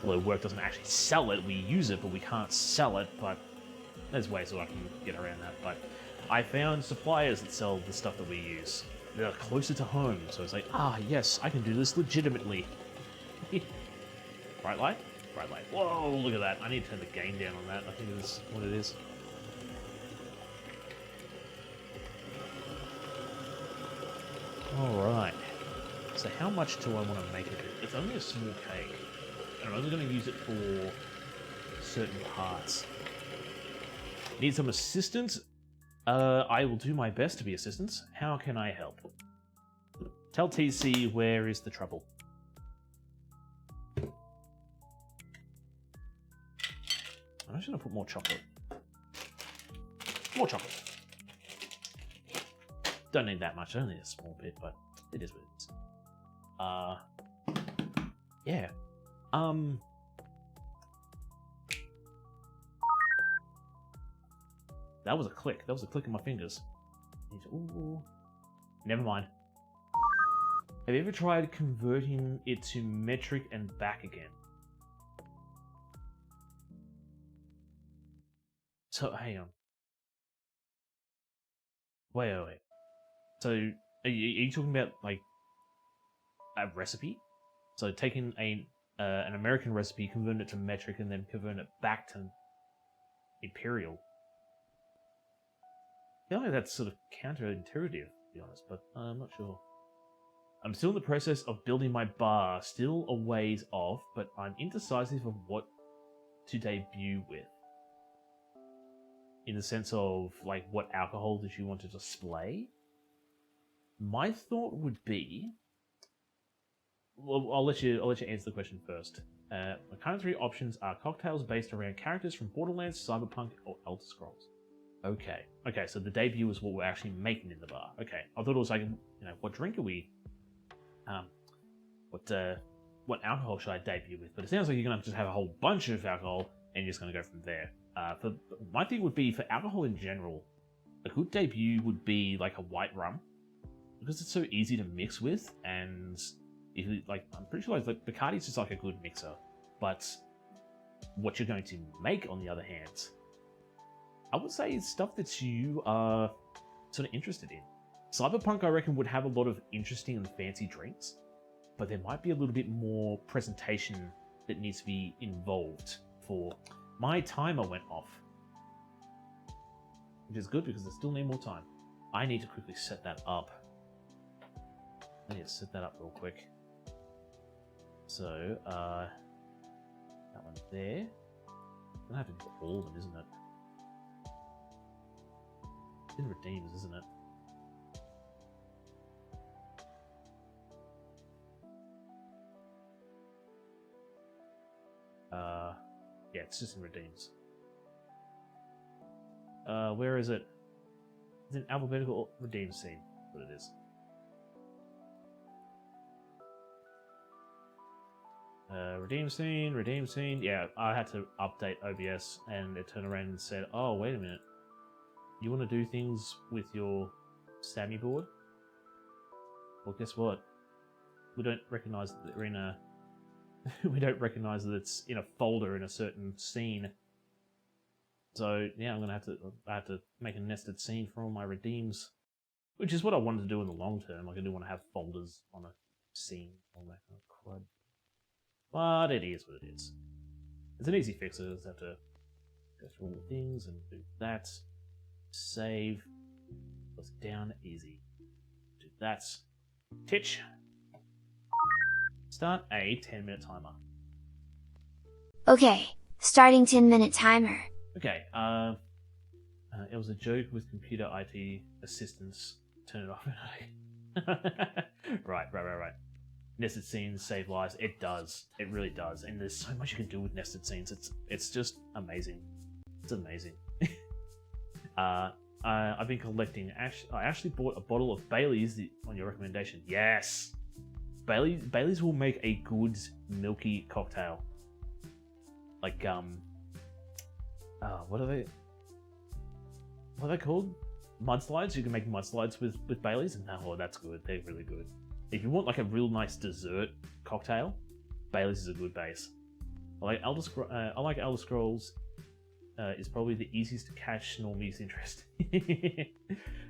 Although work doesn't actually sell it, we use it, but we can't sell it, but there's ways that I can get around that. But I found suppliers that sell the stuff that we use. They're closer to home, so it's like, yes, I can do this legitimately. Bright light? Bright light. Whoa, look at that. I need to turn the gain down on that. I think that's what it is. Alright. So how much do I want to make it? It's only a small cake. And I'm only going to use it for certain parts. Need some assistance? I will do my best to be assistance. How can I help? Tell TC where is the trouble. I'm just going to put more chocolate. More chocolate. Don't need that much. I only need a small bit, but it is what it is. Yeah. That was a click. That was a click of my fingers. Ooh. Never mind. Have you ever tried converting it to metric and back again? So, hang on. Wait. So, are you talking about, like, a recipe? So, taking an American recipe, converting it to metric, and then converting it back to imperial. I feel like that's sort of counterintuitive. to be honest, but I'm not sure. I'm still in the process of building my bar, still a ways off, but I'm indecisive of what to debut with. In the sense of, like, what alcohol did you want to display? My thought would be... Well, I'll let you answer the question first. My current 3 options are cocktails based around characters from Borderlands, Cyberpunk, or Elder Scrolls. Okay, so the debut is what we're actually making in the bar. Okay, I thought it was like, what drink are we... what alcohol should I debut with? But it sounds like you're going to just have a whole bunch of alcohol and you're just going to go from there. My thing would be, for alcohol in general, a good debut would be like a white rum, because it's so easy to mix with, and if you, like, I'm pretty sure like Bacardi's just like a good mixer. But what you're going to make, on the other hand, I would say is stuff that you are sort of interested in. Cyberpunk, I reckon, would have a lot of interesting and fancy drinks, but there might be a little bit more presentation that needs to be involved. For my timer went off, which is good because I still need more time. I need to quickly set that up. I need to set that up real quick. So, that one there. I'm gonna have to do all of them, isn't it? It's in redeems, isn't it? Yeah, it's just in redeems. Where is it? It's in alphabetical redeem scene. What it is. Redeem scene. Yeah, I had to update OBS, and it turned around and said, "Oh, wait a minute. You want to do things with your Sammy board? Well, guess what? We don't recognize that we're in a." We don't recognize that it's in a folder in a certain scene. So yeah, I have to make a nested scene for all my redeems, which is what I wanted to do in the long term. Like, I do want to have folders on a scene, all that kind of crud. But it is what it is. It's an easy fix. I just have to go through all the things and do that. Save. Close it down. Easy. Do that. Titch. Start a 10-minute timer. Okay, starting 10-minute timer. Okay, it was a joke with computer IT assistance. Turn it off. Right. Nested scenes save lives. It does. It really does. And there's so much you can do with nested scenes. It's just amazing. It's amazing. I've been collecting. I actually bought a bottle of Bailey's on your recommendation. Yes. Bailey's will make a good milky cocktail. Like, what are they called? Mudslides? You can make mudslides with Bailey's, and that's good. They're really good. If you want like a real nice dessert cocktail, Bailey's is a good base. I like Elder Scrolls. Is probably the easiest to catch Normie's interest.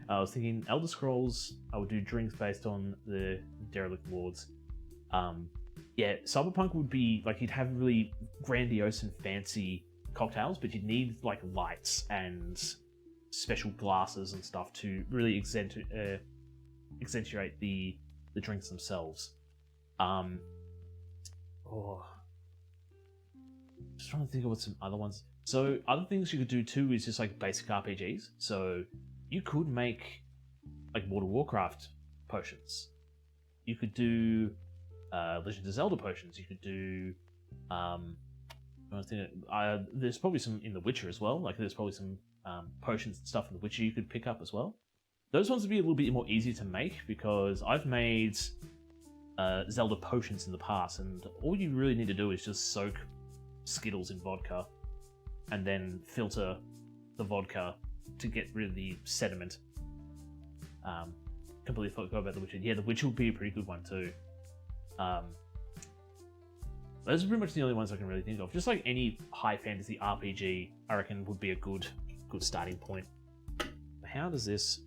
I was thinking Elder Scrolls, I would do drinks based on the Derelict Lords. Yeah, Cyberpunk would be, like, you'd have really grandiose and fancy cocktails, but you'd need, like, lights and special glasses and stuff to really accentuate the drinks themselves. Just trying to think of what some other ones. So other things you could do too is just like basic RPGs. So you could make like World of Warcraft potions. You could do Legend of Zelda potions. You could do there's probably some in The Witcher as well. Like there's probably some potions and stuff in The Witcher you could pick up as well. Those ones would be a little bit more easy to make because I've made Zelda potions in the past, and all you really need to do is just soak Skittles in vodka and then filter the vodka to get rid of the sediment. Completely forgot about The Witcher. Yeah, The Witcher would be a pretty good one too. Those are pretty much the only ones I can really think of. Just like any high fantasy RPG, I reckon would be a good starting point. How does this...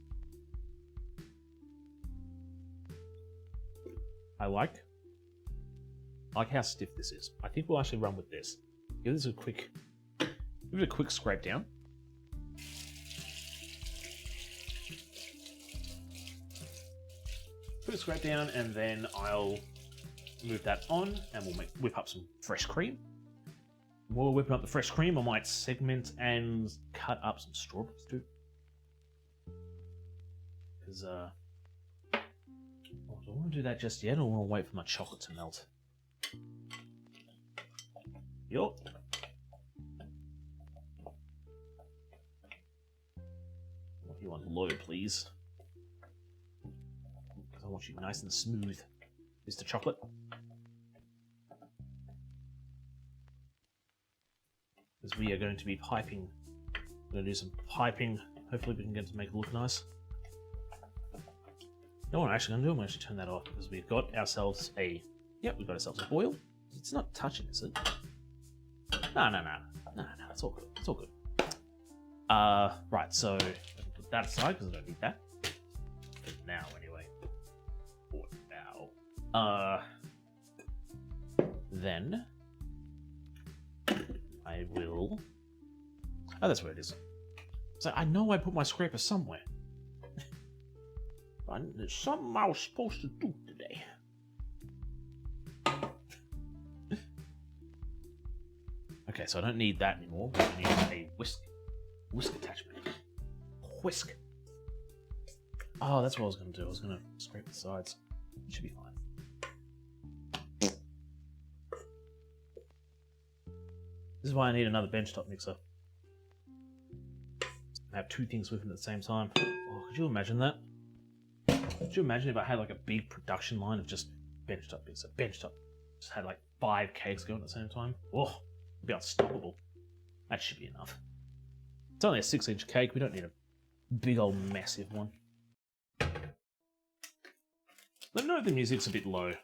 I like how stiff this is. I think we'll actually run with this. Give it a quick scrape down. bit of scrape down, and then I'll move that on, and we'll whip up some fresh cream. While we're whipping up the fresh cream, I might segment and cut up some strawberries too. Because, do I want to do that just yet, or want to wait for my chocolate to melt? Yup. What do you want low, please? Because I want you nice and smooth, Mr. Chocolate. Because we are going to be piping. We're going to do some piping. Hopefully we can get to make it look nice. You know what I'm actually going to do? I'm going to actually turn that off because we've got ourselves a... Yep, we've got ourselves a boil. It's not touching, is it? No, it's all good. It's all good. Right, so put that aside because I don't need that. For now, anyway. For now. Then I will... Oh, that's where it is. So I know I put my scraper somewhere. But there's something I was supposed to do today. Okay, so I don't need that anymore. I need a whisk attachment. Whisk. Oh, that's what I was going to do. I was going to scrape the sides. It should be fine. This is why I need another benchtop mixer. I have two things whipping at the same time. Oh, could you imagine that? Could you imagine if I had like a big production line of just benchtop mixer, benchtop? Just had like 5 cakes going at the same time. Oh, it'd be unstoppable. That should be enough. It's only a 6-inch cake. We don't need a big old massive one. I know the music's a bit low.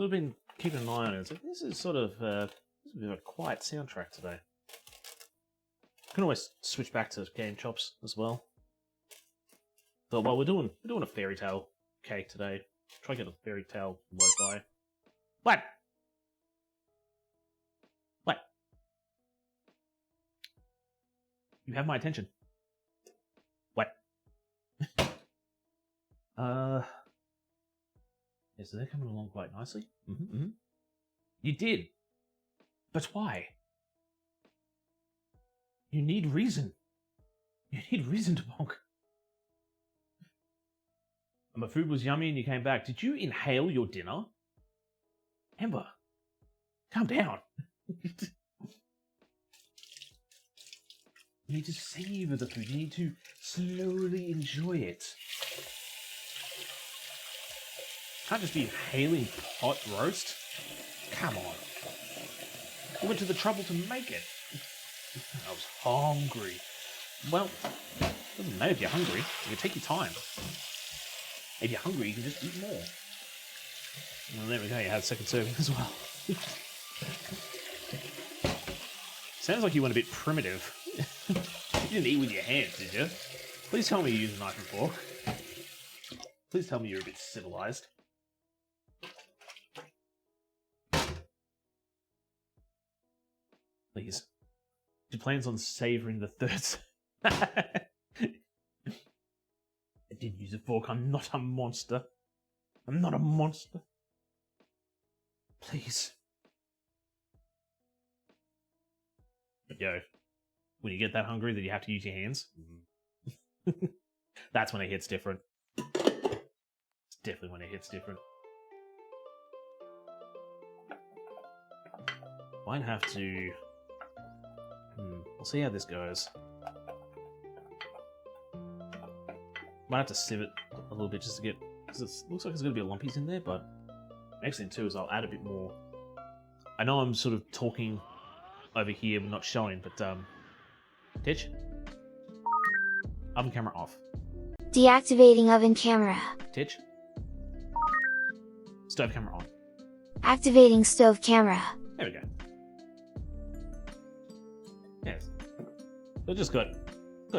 I've been keeping an eye on it. It's like, this is sort of this is a bit of a quiet soundtrack today. I can always switch back to game chops as well. So while we're doing a fairy tale cake today, try to get a fairy tale lo-fi. What? What? You have my attention. What? Yeah, so they're coming along quite nicely. You did. But why? You need reason. You need reason to bonk. My food was yummy and you came back. Did you inhale your dinner? Amber, calm down. You need to savor the food. You need to slowly enjoy it. Can't just be inhaling pot roast. Come on. I went to the trouble to make it. I was hungry. Well, doesn't matter if you're hungry. You can take your time. If you're hungry, you can just eat more. Well, there we go. You had a second serving as well. Sounds like you went a bit primitive. You didn't eat with your hands, did you? Please tell me you use a knife and fork. Please tell me you're a bit civilized. Please. She plans on savoring the third. I did use a fork. I'm not a monster. I'm not a monster. Please. Yo, when you get that hungry that you have to use your hands, that's when it hits different. It's definitely when it hits different. Might have to... we'll see how this goes. Might have to sieve it a little bit just to get... because it looks like there's going to be a lumpies in there, but... next thing too is I'll add a bit more... I know I'm sort of talking over here but not showing, but Titch? Oven camera off. Deactivating oven camera. Titch? Stove camera on. Activating stove camera. There we go. Yes. So just got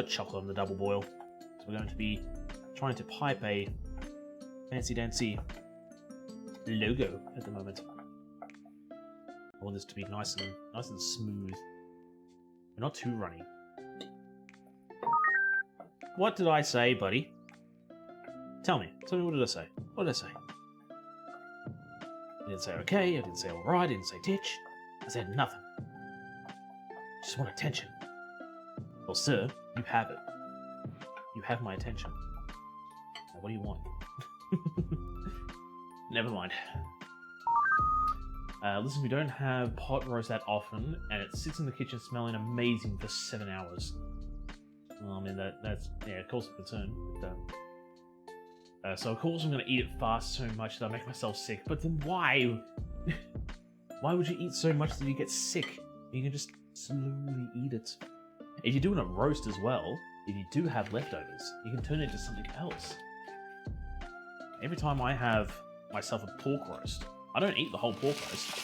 chocolate on the double boil. So we're going to be trying to pipe a fancy dancy logo at the moment. I want this to be nice and smooth. But not too runny. What did I say, buddy? Tell me, what did I say? What did I say? I didn't say okay, I didn't say alright, I didn't say titch. I said nothing. Just want attention. Well, sir, you have it. You have my attention. Now, what do you want? Never mind. Listen, we don't have pot roast that often, and it sits in the kitchen smelling amazing for 7 hours. Well, I mean, that's yeah, cause for concern. But, so of course I'm going to eat it fast so much that I make myself sick. But then why? Why would you eat so much that you get sick? You can just slowly eat it. If you're doing a roast as well, if you do have leftovers, you can turn it into something else. Every time I have myself a pork roast, I don't eat the whole pork roast.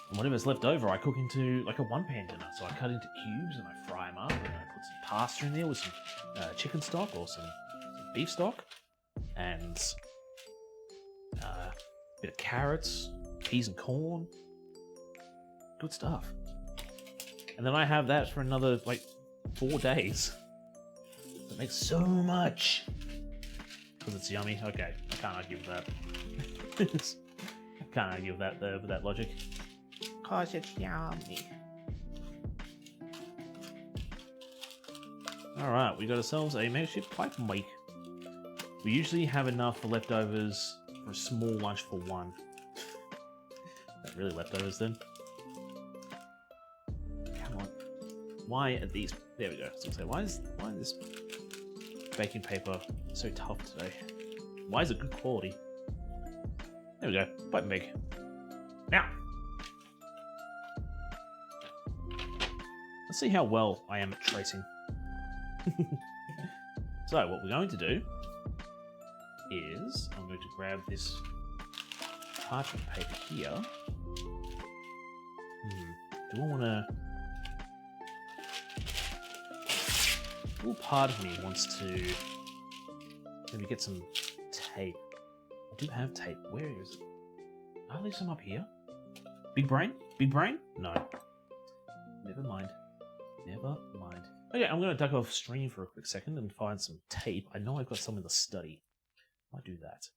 And whatever's left over, I cook into like a one-pan dinner. So I cut into cubes and I fry them up, and I put some pasta in there with some chicken stock or some beef stock, and a bit of carrots, peas and corn. Good stuff. And then I have that for another like 4 days. It makes so much. Because it's yummy. Okay, I can't argue with that. Can't argue with that logic. Cause it's yummy. Alright, we got ourselves a makeshift pipe make. We usually have enough for leftovers for a small lunch for one. Not really leftovers then. Come on. Why are these... There we go. So why is this baking paper so tough today? Why is it good quality? There we go. Pipe make. Now! Let's see how well I am at tracing. So, what we're going to do is, I'm going to grab this parchment paper here. Do I want to... A little part of me wants to maybe get some tape. I do have tape. Where is it? Are there some up here? Big brain? Big brain? No. Never mind. Never mind. Okay, I'm going to duck off stream for a quick second and find some tape. I know I've got some in the study. I might do that.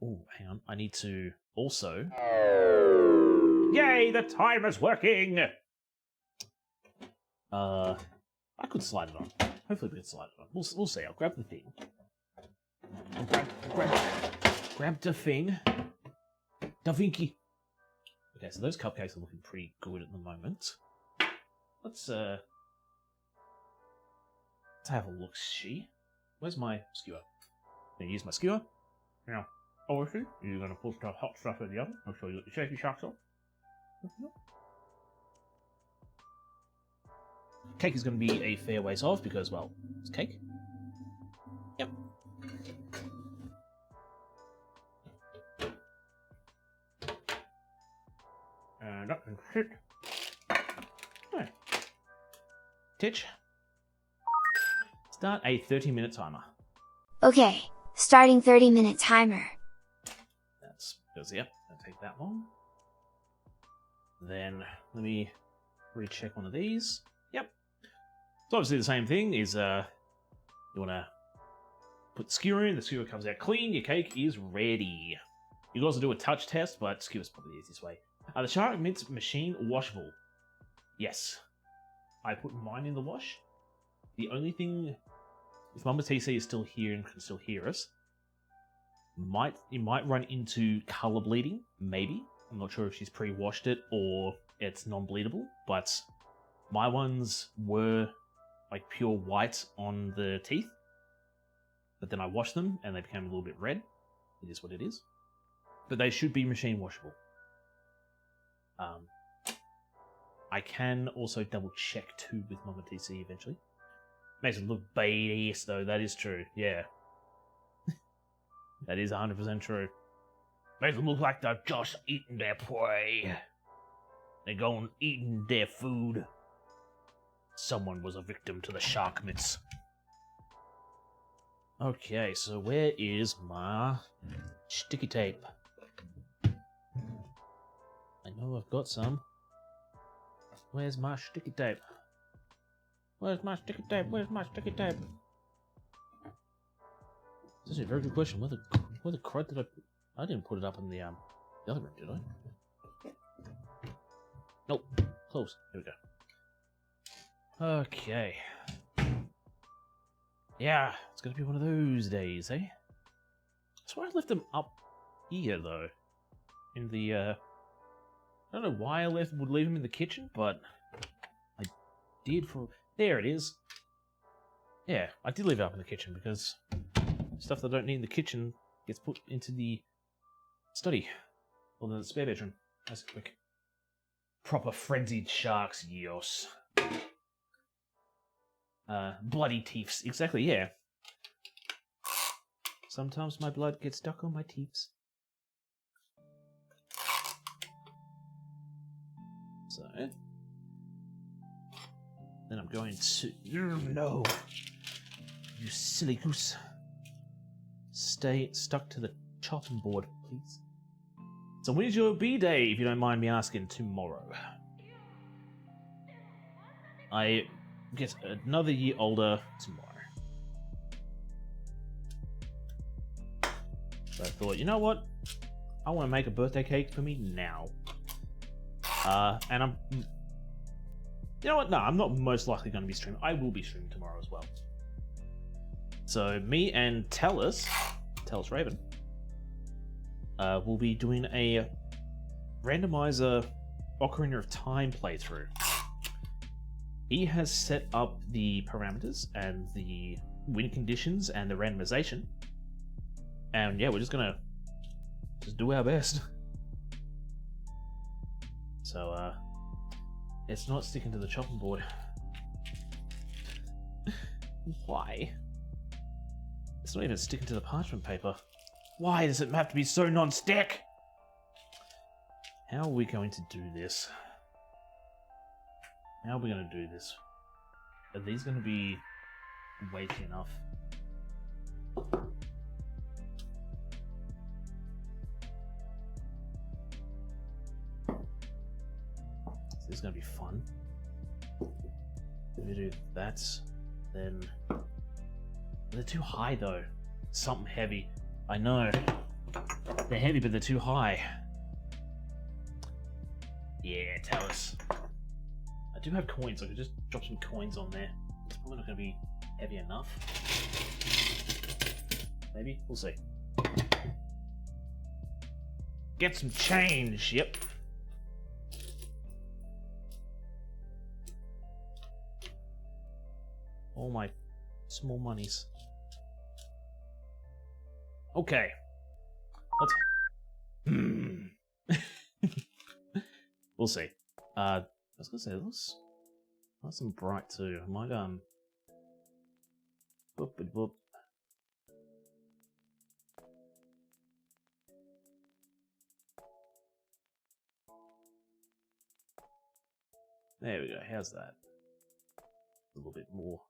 Oh, hang on. I need to also... Yay, the timer's working! I could slide it on. Hopefully we can slide it on. We'll see. I'll grab the thing. Grab the thing. Da Vinci. Okay, so those cupcakes are looking pretty good at the moment. Let's have a look-see. Where's my skewer? I'm gonna use my skewer. Now, obviously, you're gonna push the hot stuff in the oven. Make sure you get your shaky shacks on. Cake is going to be a fair ways off because, well, it's cake. Yep. And that can sit. Right. Titch. Start a 30-minute timer. Okay, starting 30-minute timer. That's because, yep, that'll take that long. Then, let me recheck one of these. Yep. So obviously the same thing is, you want to put the skewer in, the skewer comes out clean, your cake is ready. You can also do a touch test, but skewer's probably the easiest way. The shark mince machine washable. Yes. I put mine in the wash. The only thing, if Mama TC is still here and can still hear us, you might run into colour bleeding, maybe. I'm not sure if she's pre-washed it or it's non-bleedable, but my ones were like pure white on the teeth, but then I washed them and they became a little bit red. It is what it is. But they should be machine washable. I can also double check too with Mama TC eventually. Makes it look badass though, that is true, yeah. That is 100% true. Makes it look like they're just eating their prey. They're going eating their food. Someone was a victim to the shark mitts. Okay, so where is my sticky tape? I know I've got some. Where's my sticky tape? Where's my sticky tape? Where's my sticky tape? That's actually a very good question. Where the crud did I put? I didn't put it up in the other room, did I? Nope. Close. Here we go. Okay. Yeah, it's gonna be one of those days, eh? I swear I left them up here though. In the I don't know why I would leave them in the kitchen, but I did for there it is. Yeah, I did leave it up in the kitchen because stuff that I don't need in the kitchen gets put into the study. Or the spare bedroom. That's quick. Proper frenzied sharks, yos. Bloody teeths. Exactly, yeah. Sometimes my blood gets stuck on my teeths. So... then I'm going to... No! You silly goose. Stay stuck to the chopping board, please. So when is your B-day, if you don't mind me asking? Tomorrow. I get another year older tomorrow. So I thought, you know what? I want to make a birthday cake for me now. And I'm... You know what? No, I'm not most likely going to be streaming. I will be streaming tomorrow as well. So me and Talus Raven, will be doing a randomizer Ocarina of Time playthrough. He has set up the parameters and the win conditions and the randomization. And yeah, we're just gonna do our best. So it's not sticking to the chopping board. Why? It's not even sticking to the parchment paper. Why does it have to be so non-stick? How are we going to do this? How are we going to do this? Are these going to be weighty enough? This is going to be fun. If we do that, then... They're too high though. Something heavy. I know. They're heavy, but they're too high. Yeah, Talus. I do have coins. I could just drop some coins on there. It's probably not going to be heavy enough. Maybe? We'll see. Get some change. Yep. All my small monies. Okay. Let's... we'll see. I was gonna say, it looks nice and bright too. I might, Whoop, whoop. There we go. How's that? A little bit more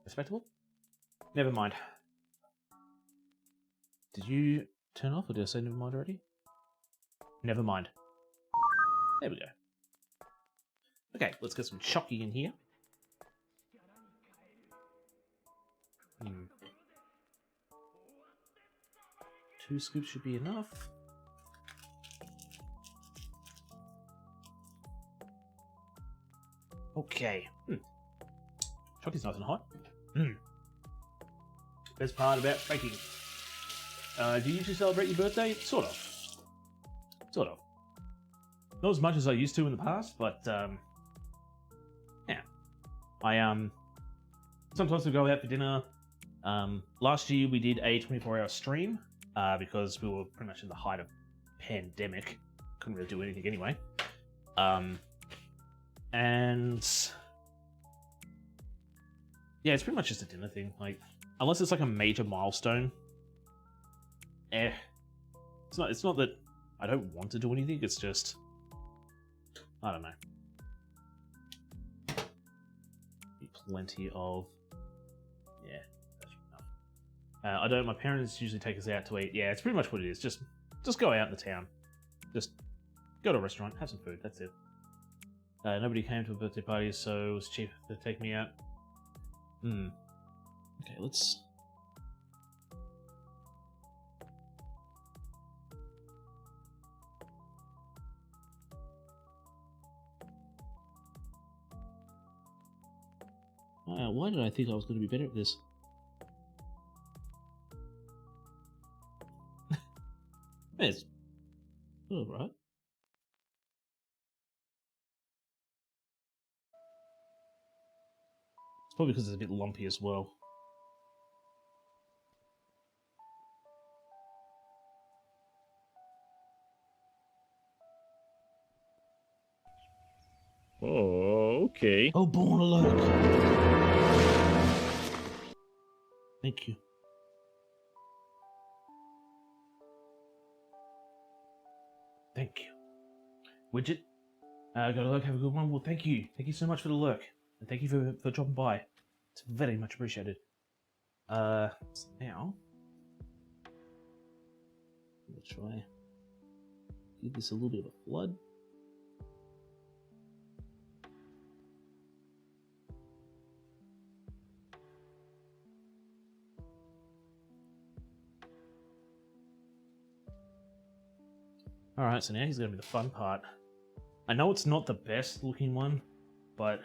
respectable? Never mind. Did you turn off, or did I say never mind already? Never mind. There we go. Okay, let's get some Chucky in here. 2 scoops should be enough. Okay. Chucky's nice and hot. Best part about baking. Do you usually celebrate your birthday? Sort of. Sort of. Not as much as I used to in the past, but yeah. I sometimes we go out for dinner. Last year we did a 24-hour stream because we were pretty much in the height of pandemic. Couldn't really do anything anyway. And yeah, it's pretty much just a dinner thing. Like, unless it's like a major milestone. It's not that I don't want to do anything, it's just I don't know. Plenty of that's enough. I don't my parents usually take us out to eat. Yeah, it's pretty much what it is. Just go out in the town. Just go to a restaurant, have some food, that's it. Nobody came to a birthday party, so it was cheap to take me out. Okay, let's Why did I think I was going to be better at this? It's alright. It's probably because it's a bit lumpy as well. Oh, okay. Oh, born alert! Thank you. Thank you. Widget, got a lurk, have a good one. Well, thank you. Thank you so much for the lurk. And thank you for dropping by. It's very much appreciated. So now, let's try give this a little bit of a flood. Alright, so now he's going to be the fun part. I know it's not the best looking one, but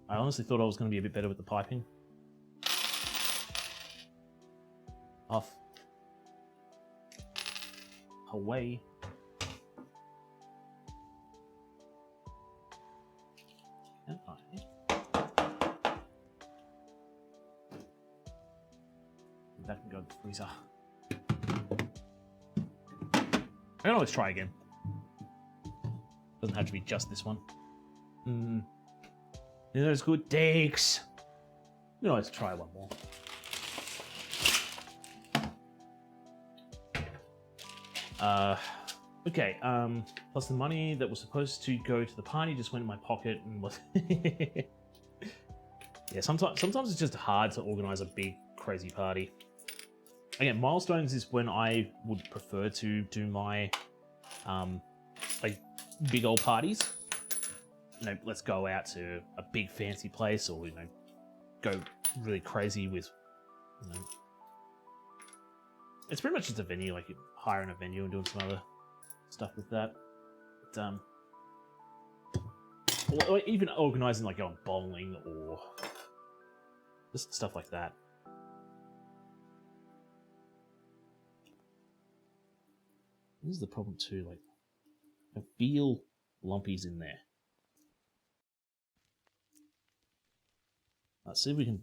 I honestly thought I was going to be a bit better with the piping. Off. Away. And that can go in the freezer. I can always try again. Doesn't have to be just this one. That's good. Thanks. We can always try one more. Okay, plus the money that was supposed to go to the party just went in my pocket and was... Yeah, sometimes it's just hard to organize a big, crazy party. Again, milestones is when I would prefer to do my, like, big old parties. You know, let's go out to a big fancy place, or, you know, go really crazy with, you know... It's pretty much just a venue, like you're hiring a venue and doing some other stuff with that. But, or even organising, like, going bowling or just stuff like that. This is the problem too, like, I feel Lumpy's in there. Let's see if we can...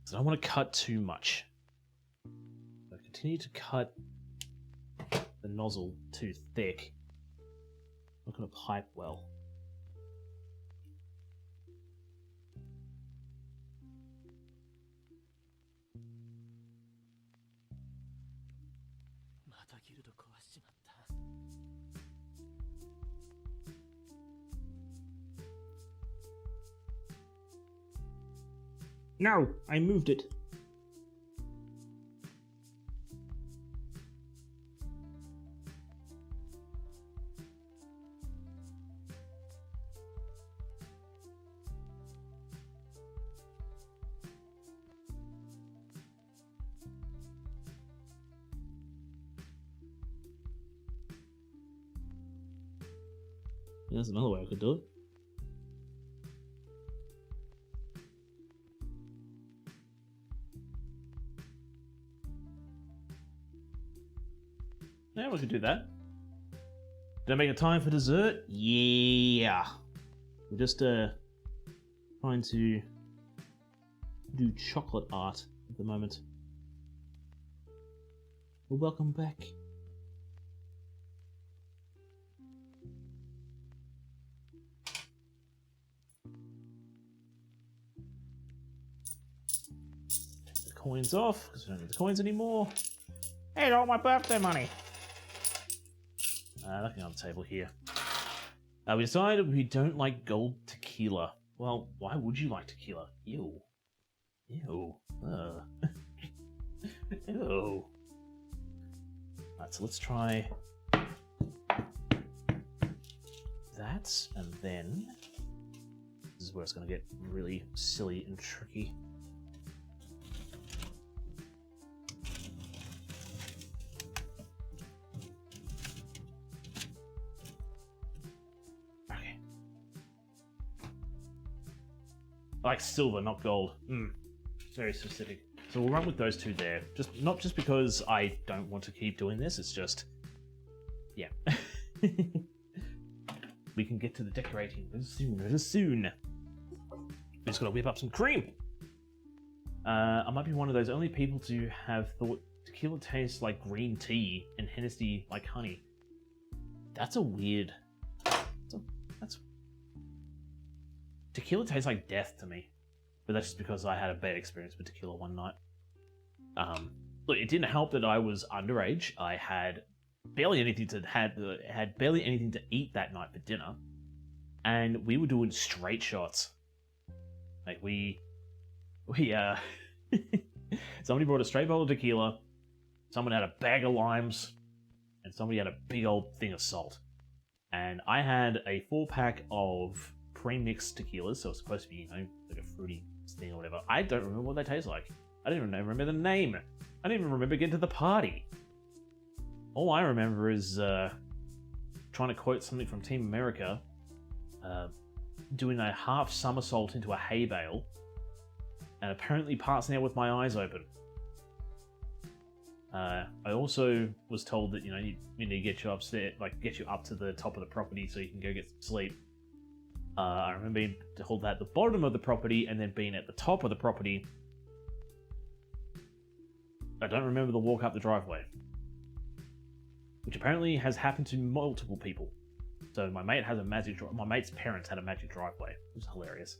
So I don't want to cut too much. If I continue to cut the nozzle too thick, I'm not going to pipe well. No, I moved it. There's another way I could do it. Yeah, we could do that. Did I make a time for dessert? Yeah. We're just trying to do chocolate art at the moment. Well, welcome back. Take the coins off because we don't need the coins anymore. Hey, all my birthday money. Nothing on the table here. We decided we don't like gold tequila. Well, why would you like tequila? Ew. Ew. Ew. Alright, so let's try that, and then this is where it's going to get really silly and tricky. like silver, not gold. Very specific. So we'll run with those two there. Not just because I don't want to keep doing this, it's just... Yeah. We can get to the decorating real soon. We just gotta whip up some cream. I might be one of those only people to have thought tequila tastes like green tea and Hennessy like honey. That's a weird... That's... Tequila tastes like death to me. But that's just because I had a bad experience with tequila one night. Look, it didn't help that I was underage. I had barely anything to eat that night for dinner, and we were doing straight shots. Like somebody brought a straight bottle of tequila, someone had a bag of limes, and somebody had a big old thing of salt. And I had a 4-pack of pre-mixed tequilas, so it's supposed to be, you know, like a fruity thing or whatever. I don't remember what they taste like. I don't even remember the name. I don't even remember getting to the party. All I remember is trying to quote something from Team America, doing a half somersault into a hay bale, and apparently passing out with my eyes open. I also was told that, you know, you need to get you upstairs, like get you up to the top of the property so you can go get some sleep. I remember being told that at the bottom of the property and then being at the top of the property. I don't remember the walk up the driveway, which apparently has happened to multiple people. So my mate has a my mate's parents had a magic driveway. It was hilarious.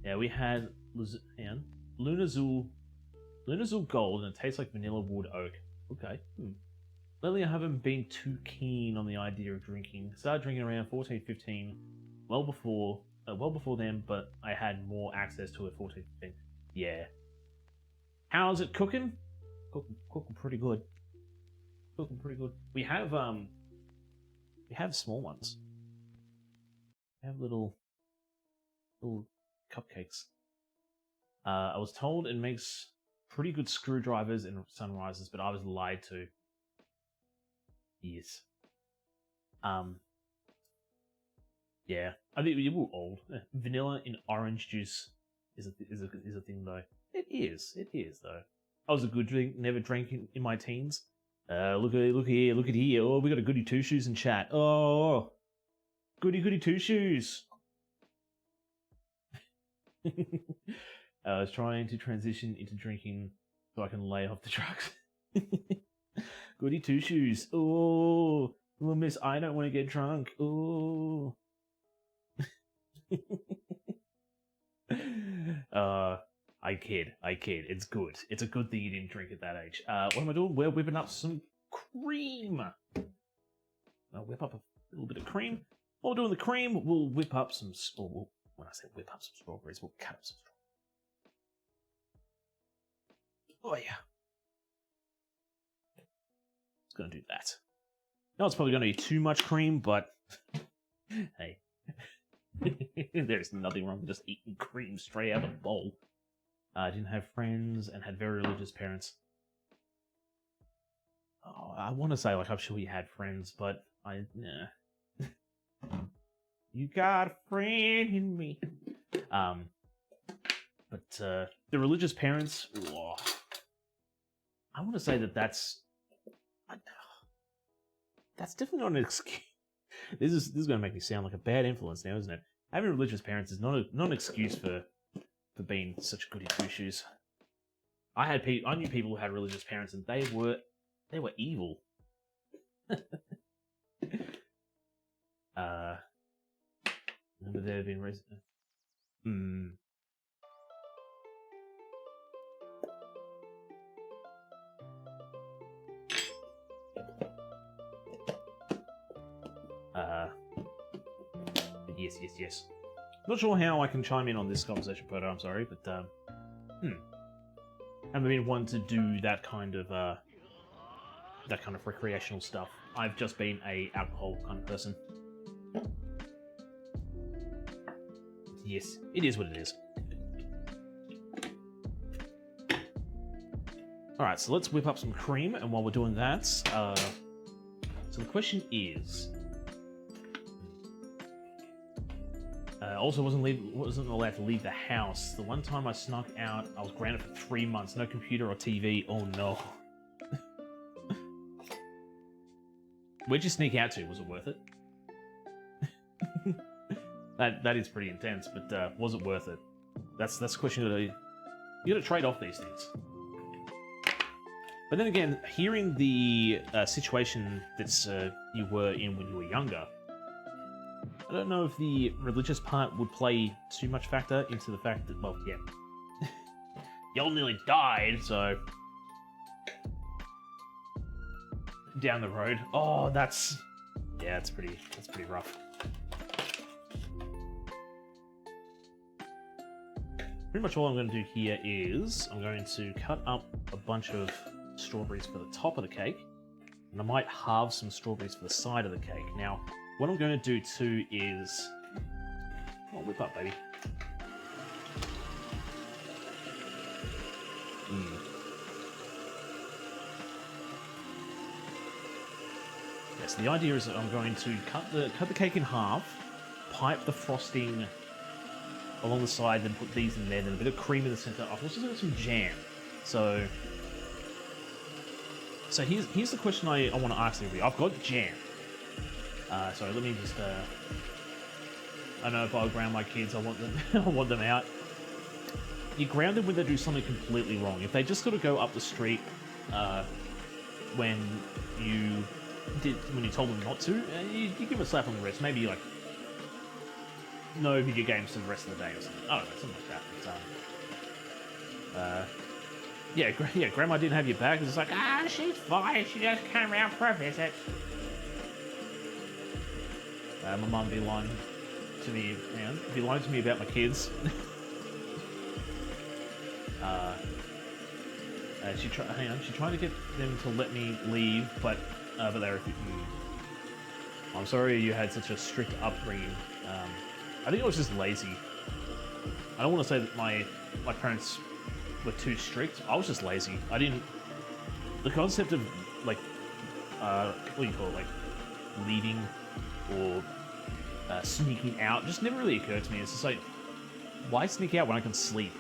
Yeah, we had Lunazul Gold, and it tastes like vanilla wood oak. Okay. Lately, I haven't been too keen on the idea of drinking. Started drinking around 14, 15, well before then, but I had more access to it 14, 15. Yeah. How's it cooking? Cooking pretty good. Cooking pretty good. We have small ones. We have little cupcakes. I was told it makes pretty good screwdrivers and sunrises, but I was lied to. Yes. Yeah. I think we were old. Vanilla in orange juice is a thing though. It is though. I was a good drink, never drank in my teens. Look at here. Oh, we got a goody two shoes in chat. Oh, goody two shoes. I was trying to transition into drinking so I can lay off the drugs. Goody two shoes. Oh, little miss, I don't want to get drunk. Oh. I kid. It's good. It's a good thing you didn't drink at that age. What am I doing? We're whipping up some cream. I'll whip up a little bit of cream. While we're doing the cream, we'll whip up some... when I say whip up some strawberries, we'll cut up some strawberries. Oh, yeah. It's going to do that. No, it's probably going to be too much cream, but... hey. There's nothing wrong with just eating cream straight out of the bowl. I didn't have friends and had very religious parents. Oh, I want to say, like, I'm sure you had friends, but nah. You got a friend in me. But the religious parents, I want to say that's definitely not an excuse. This is going to make me sound like a bad influence now, isn't it? Having religious parents is not an excuse for being such goody two shoes. I knew people who had religious parents, and they were evil. Remember there have been yes. Not sure how I can chime in on this conversation, Proto, I'm sorry, but haven't been one to do that kind of recreational stuff. I've just been a alcohol kind of person. Yes, it is what it is. Alright, so let's whip up some cream, and while we're doing that, so the question is, Also, wasn't allowed to leave the house. The one time I snuck out, I was grounded for 3 months. No computer or TV. Oh no. Where'd you sneak out to? Was it worth it? that is pretty intense, but was it worth it? That's the question. You gotta trade off these things. But then again, hearing the situation that you were in when you were younger, I don't know if the religious part would play too much factor into the fact that, well, yeah, y'all nearly died, so down the road. Oh, that's pretty rough. Pretty much all I'm going to do here is I'm going to cut up a bunch of strawberries for the top of the cake, and I might halve some strawberries for the side of the cake. Now, what I'm going to do too is... Oh, whip up, baby. Yes, the idea is that I'm going to cut the cake in half, pipe the frosting along the side, then put these in there, then a bit of cream in the center. I've also got some jam. So here's the question I want to ask everybody. I've got jam. So let me just... I know if I ground my kids, I want them I want them out. You ground them when they do something completely wrong. If they just sort of go up the street when you told them not to, you give them a slap on the wrist. Maybe like no video games for the rest of the day or something. I don't know, something like that. But, yeah, Grandma didn't have your back. It's like, she's fine. She just came around for a visit. My mum be lying to me, about my kids. She tried to get them to let me leave, but they refused. I'm sorry you had such a strict upbringing. I think I was just lazy. I don't want to say that my parents were too strict. I was just lazy. I didn't... The concept of, like, what do you call it, like, leaving or sneaking out just never really occurred to me. It's just like, why sneak out when I can sleep?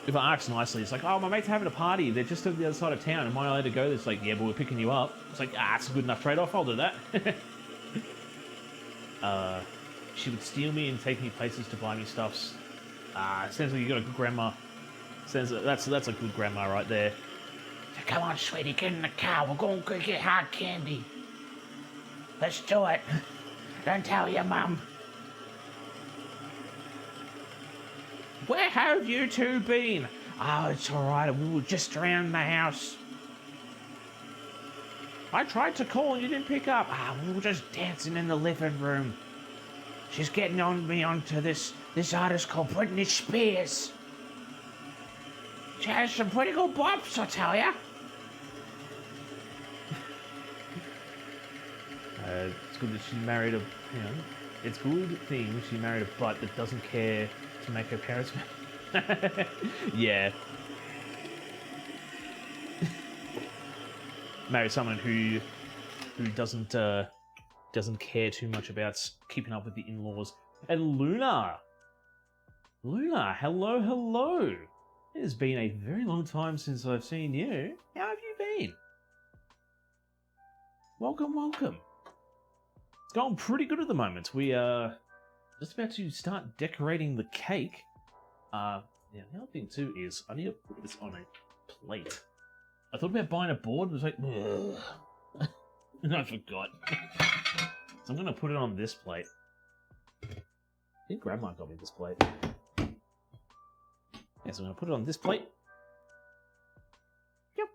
If I ask nicely, it's like, oh, my mate's having a party. They're just on the other side of town. Am I allowed to go? It's like, yeah, but we're picking you up. It's like, it's a good enough trade-off. I'll do that. She would steal me and take me places to buy me stuffs. Sounds like you got a good grandma. Sounds like that's a good grandma right there. Come on, sweetie, get in the car. We're going to get hard candy. Let's do it. Don't tell your mum. Where have you two been? Oh, it's all right. We were just around the house. I tried to call and you didn't pick up. We were just dancing in the living room. She's getting onto this artist called Britney Spears. She has some pretty good bops, I tell ya. It's good that she married a... it's a good thing she married a butt that doesn't care to make her parents... Yeah. Marry someone who doesn't care too much about keeping up with the in-laws. And Luna, hello. It has been a very long time since I've seen you. How have you been? Welcome. It's going pretty good at the moment. We are just about to start decorating the cake. Yeah, the other thing too is I need to put this on a plate. I thought about buying a board, but I was like, ugh. And I forgot. So I'm going to put it on this plate. I think Grandma got me this plate. Yeah, so I'm going to put it on this plate. Yep.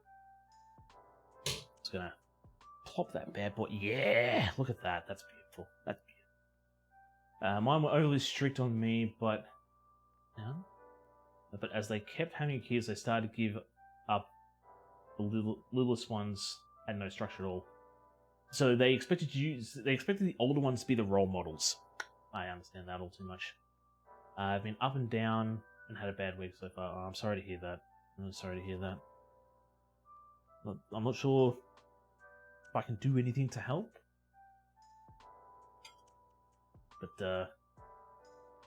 Just going to plop that bad boy. Yeah, look at that. That's beautiful. That's beautiful. Mine were overly strict on me, but as they kept having kids, they started to give up. The littlest ones had no structure at all. So they expected the older ones to be the role models. I understand that all too much. I've been up and down and had a bad week so far. Oh, I'm sorry to hear that. I'm sorry to hear that. I'm not sure if I can do anything to help. But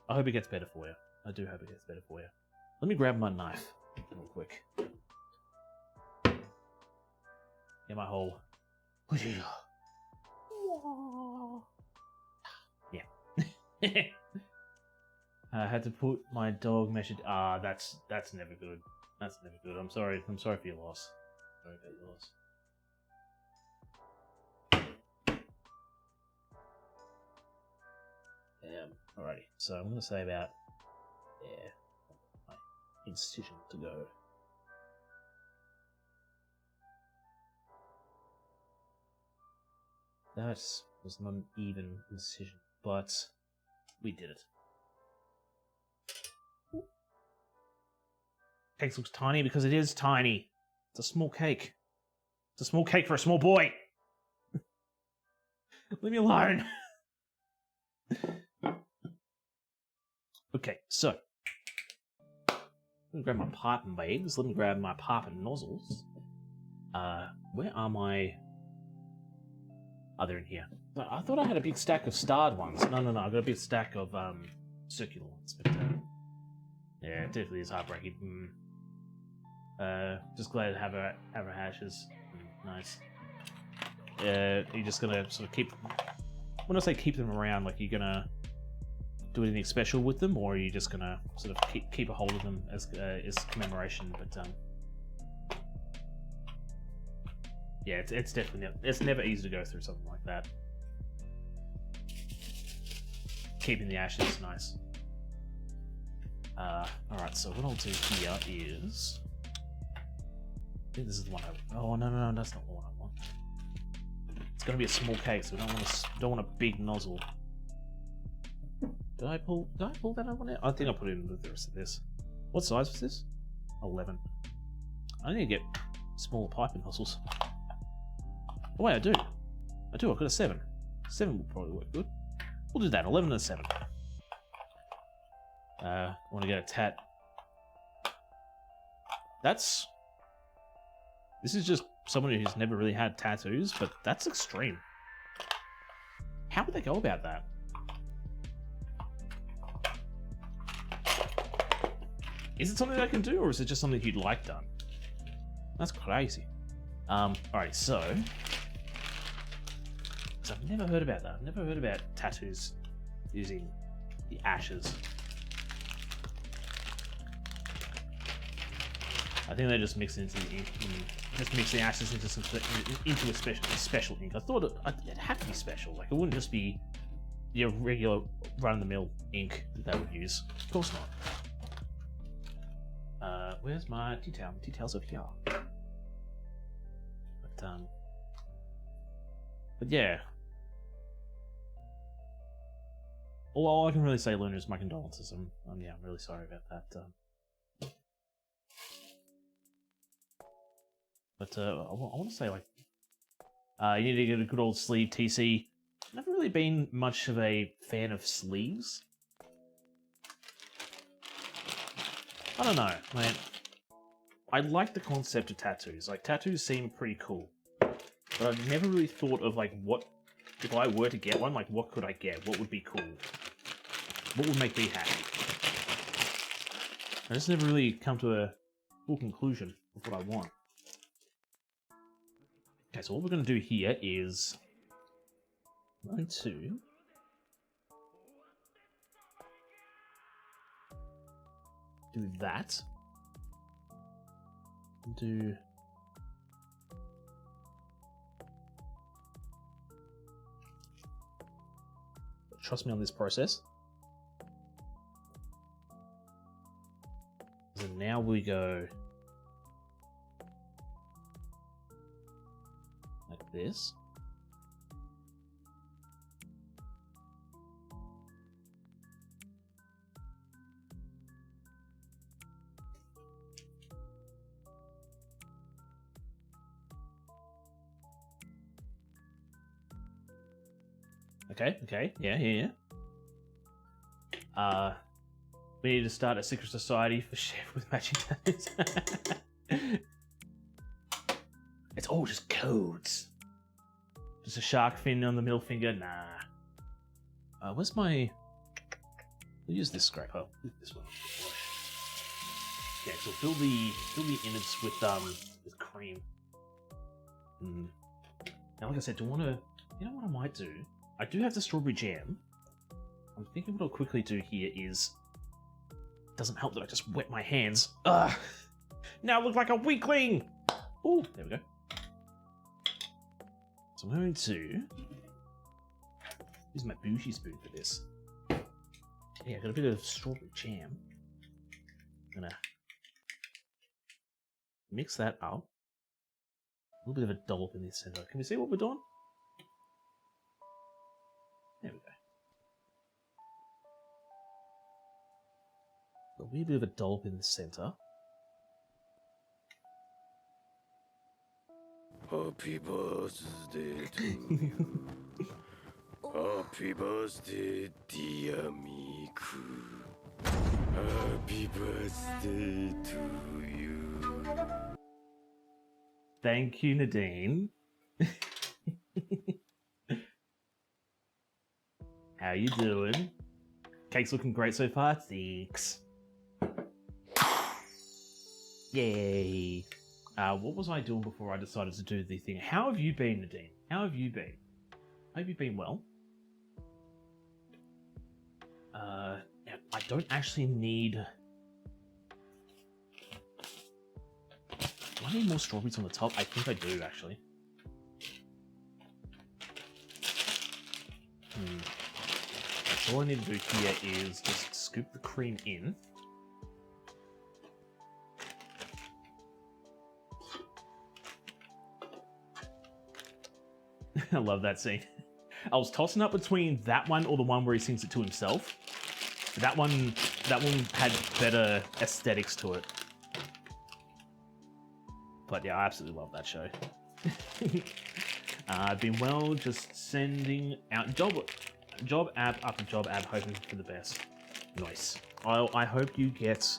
I hope it gets better for you. I do hope it gets better for you. Let me grab my knife real quick. Get my whole. Yeah. I had to put my dog measured. That's never good. That's never good. I'm sorry. I'm sorry for your loss. Sorry about your loss. Alrighty. So I'm gonna say about my incision to go. That was not an even incision, but we did it. Cake looks tiny because it is tiny. It's a small cake. It's a small cake for a small boy. Leave me alone. Okay, so let me grab my pipe and bags. Let me grab my pipe and nozzles. Where are my? Oh, they're in here. I thought I had a big stack of starred ones. No. I got a big stack of circular ones. But yeah, it definitely is heartbreaking. Just glad to have her hashes. Nice. You're just gonna sort of keep. When I say keep them around, like you're gonna do anything special with them, or are you just gonna sort of keep a hold of them as commemoration? But yeah, it's definitely never easy to go through something like that. Keeping the ashes nice. Alright, so what I'll do here is I think this is the one I oh no, that's not the one I want. It's gonna be a small cake, so we don't want a big nozzle. Did I pull that out one out? I think I put it in with the rest of this. What size was this? 11. I need to get smaller piping nozzles. Oh wait, I do. I've got a 7. 7 will probably work good. We'll do that, 11 and a 7. Want to get a tat. This is just someone who's never really had tattoos, but that's extreme. How would they go about that? Is it something I can do, or is it just something you'd like done? That's crazy. Alright, so... I've never heard about that. I've never heard about tattoos using the ashes. I think they just mix it into the ink, just mix the ashes into a special ink. I thought it had to be special. Like it wouldn't just be your regular run-of-the-mill ink that they would use. Of course not. Where's my tea towel? Tea towel's over here. But yeah. All I can really say, Luna, is my condolences. I'm really sorry about that. But I want to say, like, you need to get a good old sleeve, TC. I've never really been much of a fan of sleeves. I don't know, man. I like the concept of tattoos. Like, tattoos seem pretty cool. But I've never really thought of, like, what... If I were to get one, like, what could I get? What would be cool? What would make me happy? I just never really come to a full conclusion of what I want. Okay, so what we're going to do here is... I'm going to... do that. Do... Trust me on this process. So now we go like this. Okay, yeah. We need to start a secret society for chef with matching tattoos. It's all just codes. Just a shark fin on the middle finger? Nah. Where's my... We'll use this scraper. This one. Okay, so fill the innards with cream. Now, like I said, do I want to... You know what I might do? I do have the strawberry jam. I'm thinking what I'll quickly do here is... It doesn't help that I just wet my hands. Ugh! Now I look like a weakling! Oh, there we go. So I'm going to use my bougie spoon for this. Yeah, I got a bit of strawberry jam. I'm gonna mix that up. A little bit of a dollop in the center. Can we see what we're doing? There we go. A wee bit of a dollop in the center. Happy birthday to you. Happy birthday, dear Miku. Happy birthday to you. Thank you, Nadine. How you doing? Cake's looking great so far. Thanks. Yay. What was I doing before I decided to do the thing? How have you been, Nadine? How have you been? Hope you've been well. I don't actually need... Do I need more strawberries on the top? I think I do, actually. All I need to do here is just scoop the cream in. I love that scene. I was tossing up between that one or the one where he sings it to himself. That one had better aesthetics to it. But yeah, I absolutely love that show. I've been well, just sending out job ad after job ad, hoping for the best. Nice. I hope you get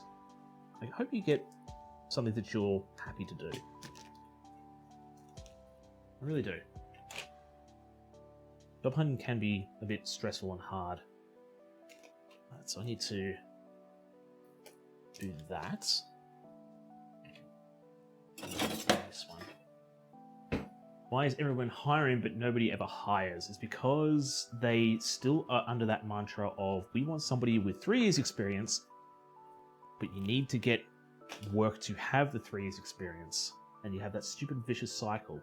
something that you're happy to do. I really do. Job hunting can be a bit stressful and hard. So I need to do that. This one. Why is everyone hiring but nobody ever hires? It's because they still are under that mantra of we want somebody with 3 years experience, but you need to get work to have the 3 years experience. And you have that stupid vicious cycle.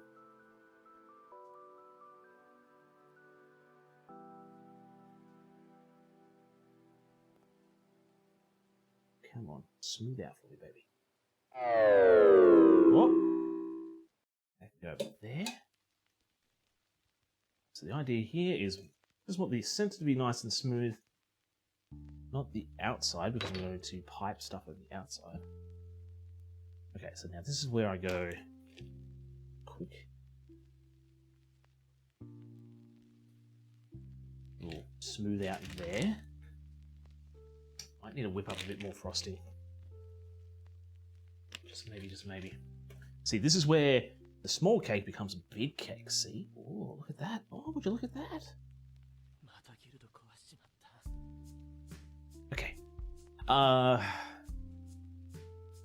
Come on, smooth out for me, baby. Whoop. Go over there. So the idea here is just want the center to be nice and smooth, not the outside, because I'm going to pipe stuff on the outside. Okay, so now this is where I go quick. We'll smooth out there. Might need to whip up a bit more frosting. Just maybe. See, this is where the small cake becomes a big cake, see? Oh, look at that. Oh, would you look at that? Okay.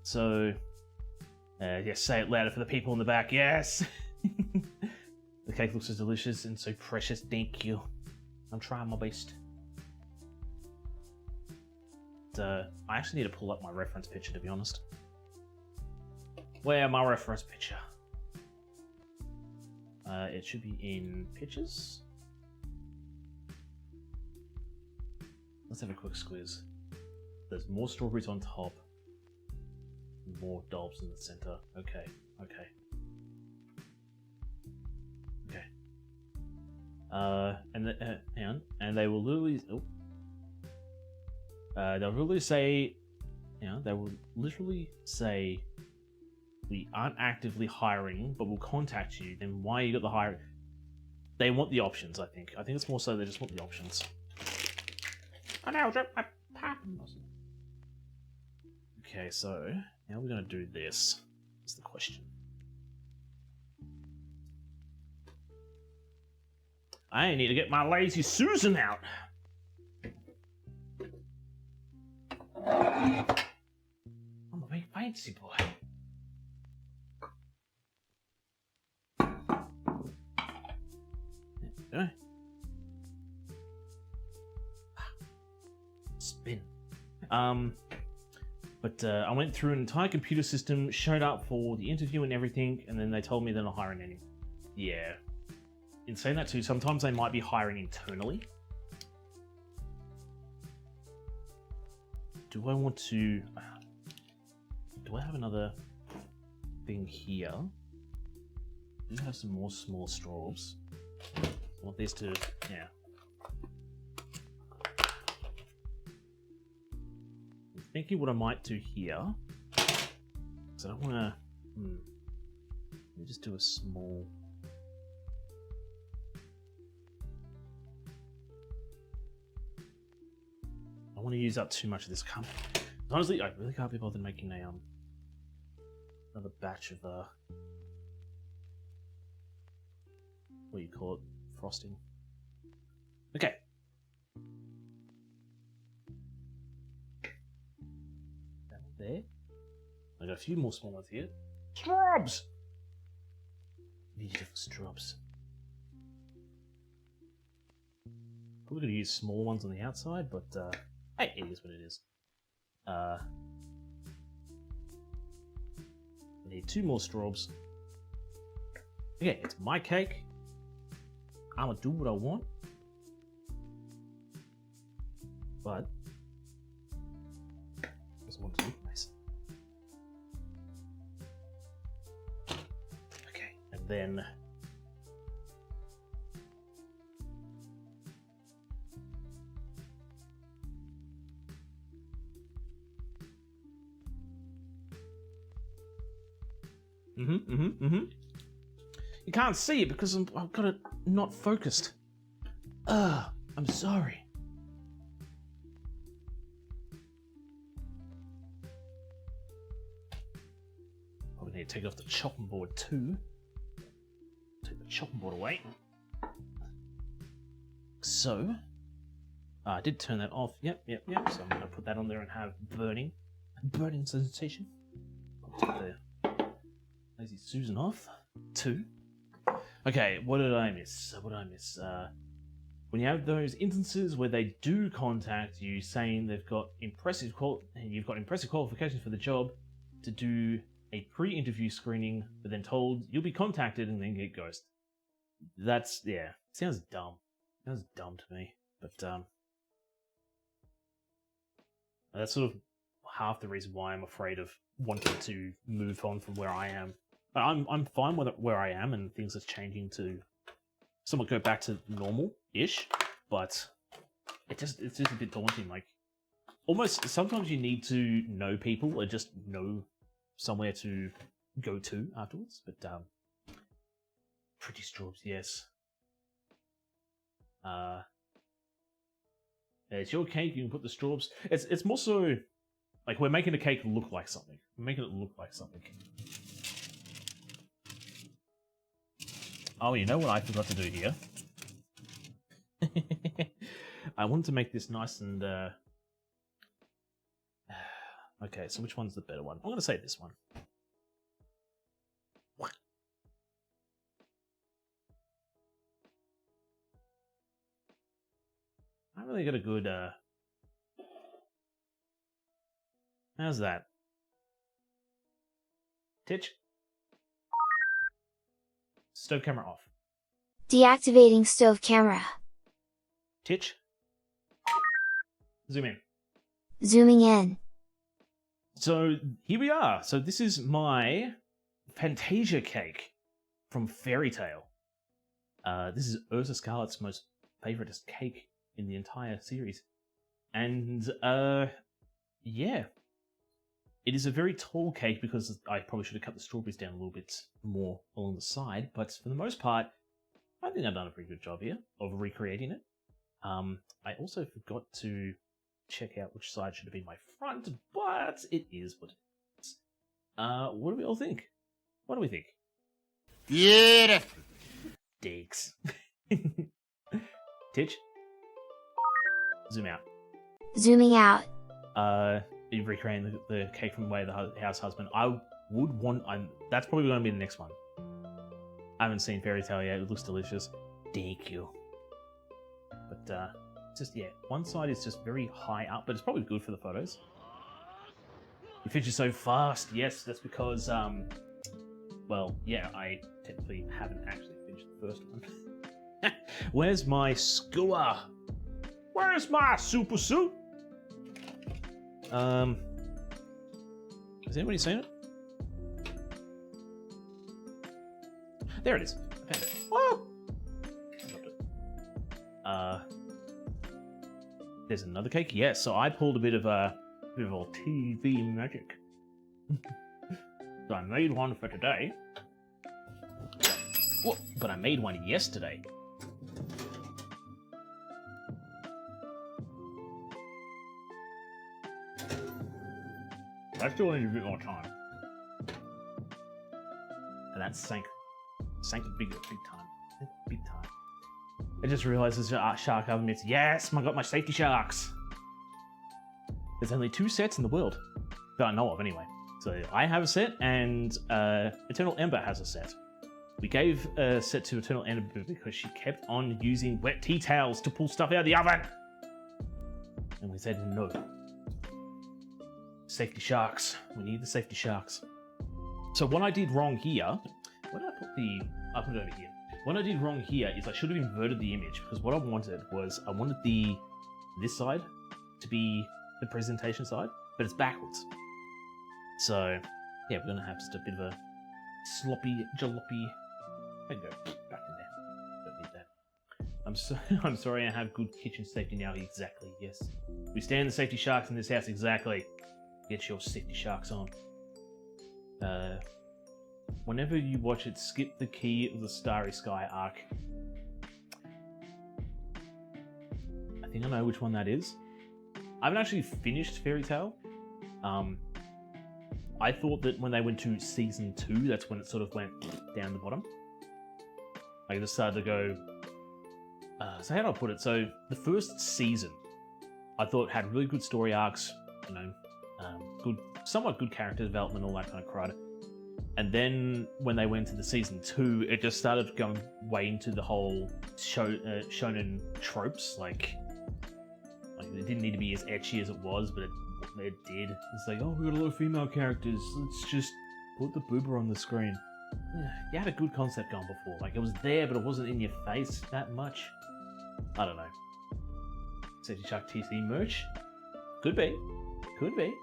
So... yes, say it louder for the people in the back. Yes! The cake looks so delicious and so precious. Thank you. I'm trying my best. I actually need to pull up my reference picture, to be honest. Where my reference picture? It should be in pictures. Let's have a quick squeeze. There's more strawberries on top. More dolls in the center. Okay. And they will literally... Oh. They'll literally say... they will literally say... We aren't actively hiring, but we'll contact you. Then why you got the hiring? They want the options, I think. I think it's more so they just want the options. I know, my Okay, so now we're going to do this. That's the question. I need to get my lazy Susan out. fancy boy. There we go. Spin. But I went through an entire computer system, showed up for the interview and everything, and then they told me they're not hiring anyone. Yeah. In saying that too, sometimes they might be hiring internally. Do I want to... Do I have another thing here? I do have some more small straws. I want these to... Yeah. I'm thinking what I might do here. Because I don't want to... Let me just do a small... I don't want to use up too much of this. Honestly, I really can't be bothered making a another batch of what do you call it? Frosting. Okay. That there. I got a few more small ones here. Straws! Beautiful straws. Probably gonna use small ones on the outside, but hey, it is what it is. We need 2 more straws. Okay, it's my cake. I'm gonna do what I want. But I also want to look nice. Okay, and then you can't see it because I've got it not focused. I'm sorry. Probably need to take off the chopping board too. Take the chopping board away. So, I did turn that off. Yep. So I'm going to put that on there and have burning sensation. I'll take the Lazy Susan off. 2. Okay, what did I miss? When you have those instances where they do contact you saying you've got impressive qualifications for the job to do a pre-interview screening, but then told you'll be contacted and then get ghosted. That's, yeah, sounds dumb. Sounds dumb to me, but that's sort of half the reason why I'm afraid of wanting to move on from where I am. I'm fine with where I am, and things are changing to somewhat go back to normal-ish, but it's just a bit daunting. Like, almost sometimes you need to know people or just know somewhere to go to afterwards. But pretty straws, yes. It's your cake. You can put the straws. It's more so like we're making the cake look like something. We're making it look like something. Oh, you know what I forgot to do here? I wanted to make this nice and... Okay, so which one's the better one? I'm going to say this one. I really got a good... How's that? Titch? Stove camera off. Deactivating stove camera. Titch? Zoom in. Zooming in. So here we are. So this is my Fantasia cake from Fairy Tale. This is Erza Scarlet's most favoritist cake in the entire series. And yeah. It is a very tall cake because I probably should have cut the strawberries down a little bit more along the side, but for the most part, I think I've done a pretty good job here of recreating it. I also forgot to check out which side should have been my front, but it is what it is. What do we all think? What do we think? Beautiful. Digs. Titch? Zoom out. Zooming out. recreating the cake from the way of the house husband. I would want. That's probably going to be the next one. I haven't seen Fairy Tale yet. It looks delicious. Thank you. But just yeah, one side is just very high up, but it's probably good for the photos. You finish it so fast. Yes, that's because well, yeah, I technically haven't actually finished the first one. Where's my skewer? Where's my super suit? Has anybody seen it? There it is. Okay. Whoa! There's another cake. Yes, so I pulled a bit of TV magic. So I made one for today. Whoa, but I made one yesterday. I still need a bit more time. And that sank big time. Big time. I just realized there's a shark oven mitts. Yes, I got my safety sharks. There's only 2 sets in the world that I know of, anyway. So I have a set, and Eternal Ember has a set. We gave a set to Eternal Ember because she kept on using wet tea towels to pull stuff out of the oven, and we said no. Safety sharks. We need the safety sharks. So what I did wrong here. Where did I put the? I put it over here. What I did wrong here is I should have inverted the image, because what I wanted this side to be the presentation side, but it's backwards. So yeah, we're gonna have just a bit of a sloppy jalopy. There you go, back in there. Don't need that. I'm sorry. I have good kitchen safety now. Exactly. Yes, we stand the safety sharks in this house. Exactly. Get your safety sharks on. Whenever you watch it, skip the Key of the Starry Sky arc. I think I know which one that is. I haven't actually finished Fairy Tale. I thought that when they went to season 2, that's when it sort of went down the bottom. Like it just started to go. So how do I put it? So the first season, I thought had really good story arcs. You know, somewhat good character development, all that kind of crud. And then when they went to the season 2, it just started going way into the whole shonen tropes. Like it didn't need to be as ecchi as it was, but it did. It's like, oh, we got a lot of female characters. Let's just put the boober on the screen. You had a good concept going before. Like it was there, but it wasn't in your face that much. I don't know. Safety Shark TC merch? Could be. Could be.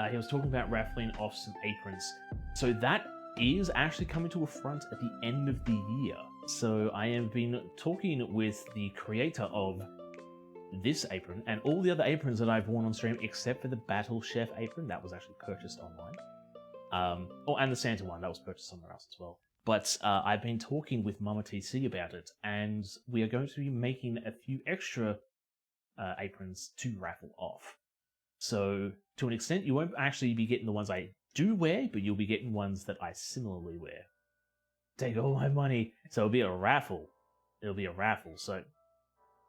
He was talking about raffling off some aprons. So that is actually coming to a front at the end of the year. So I have been talking with the creator of this apron and all the other aprons that I've worn on stream, except for the Battle Chef apron that was actually purchased online. And the Santa one that was purchased somewhere else as well. But I've been talking with Mama TC about it, and we are going to be making a few extra aprons to raffle off. So, to an extent, you won't actually be getting the ones I do wear, but you'll be getting ones that I similarly wear. Take all my money. So it'll be a raffle. It'll be a raffle, so...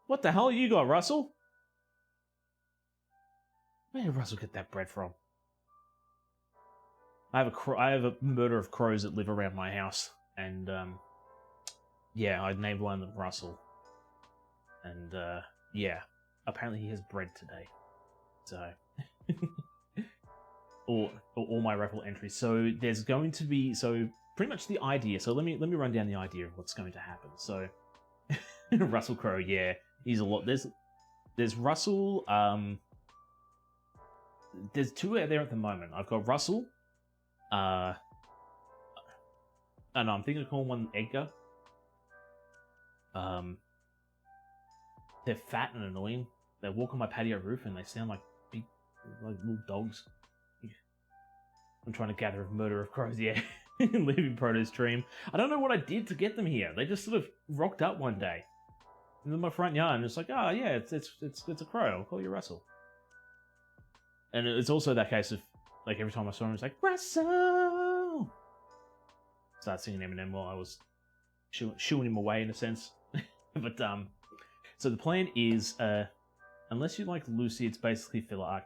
What the hell you got, Russell? Where did Russell get that bread from? I have a murder of crows that live around my house, and, yeah, I named one Russell. And, yeah, apparently he has bread today. So... or all my raffle entries. So there's going to be pretty much the idea. So let me run down the idea of what's going to happen. So Russell Crowe, yeah, he's a lot. There's Russell. There's 2 out there at the moment. I've got Russell. And I'm thinking of calling one Edgar. They're fat and annoying. They walk on my patio roof and they sound like little dogs. I'm trying to gather a murder of crows, yeah. Leaving Proto's dream. I don't know what I did to get them here. They just sort of rocked up one day in my front yard, and it's like, oh yeah, it's a crow. I'll call you Russell. And it's also that case of like every time I saw him, it's like Russell. Start singing Eminem while I was shooing him away in a sense. But so the plan is, unless you like Lucy, it's basically filler arc.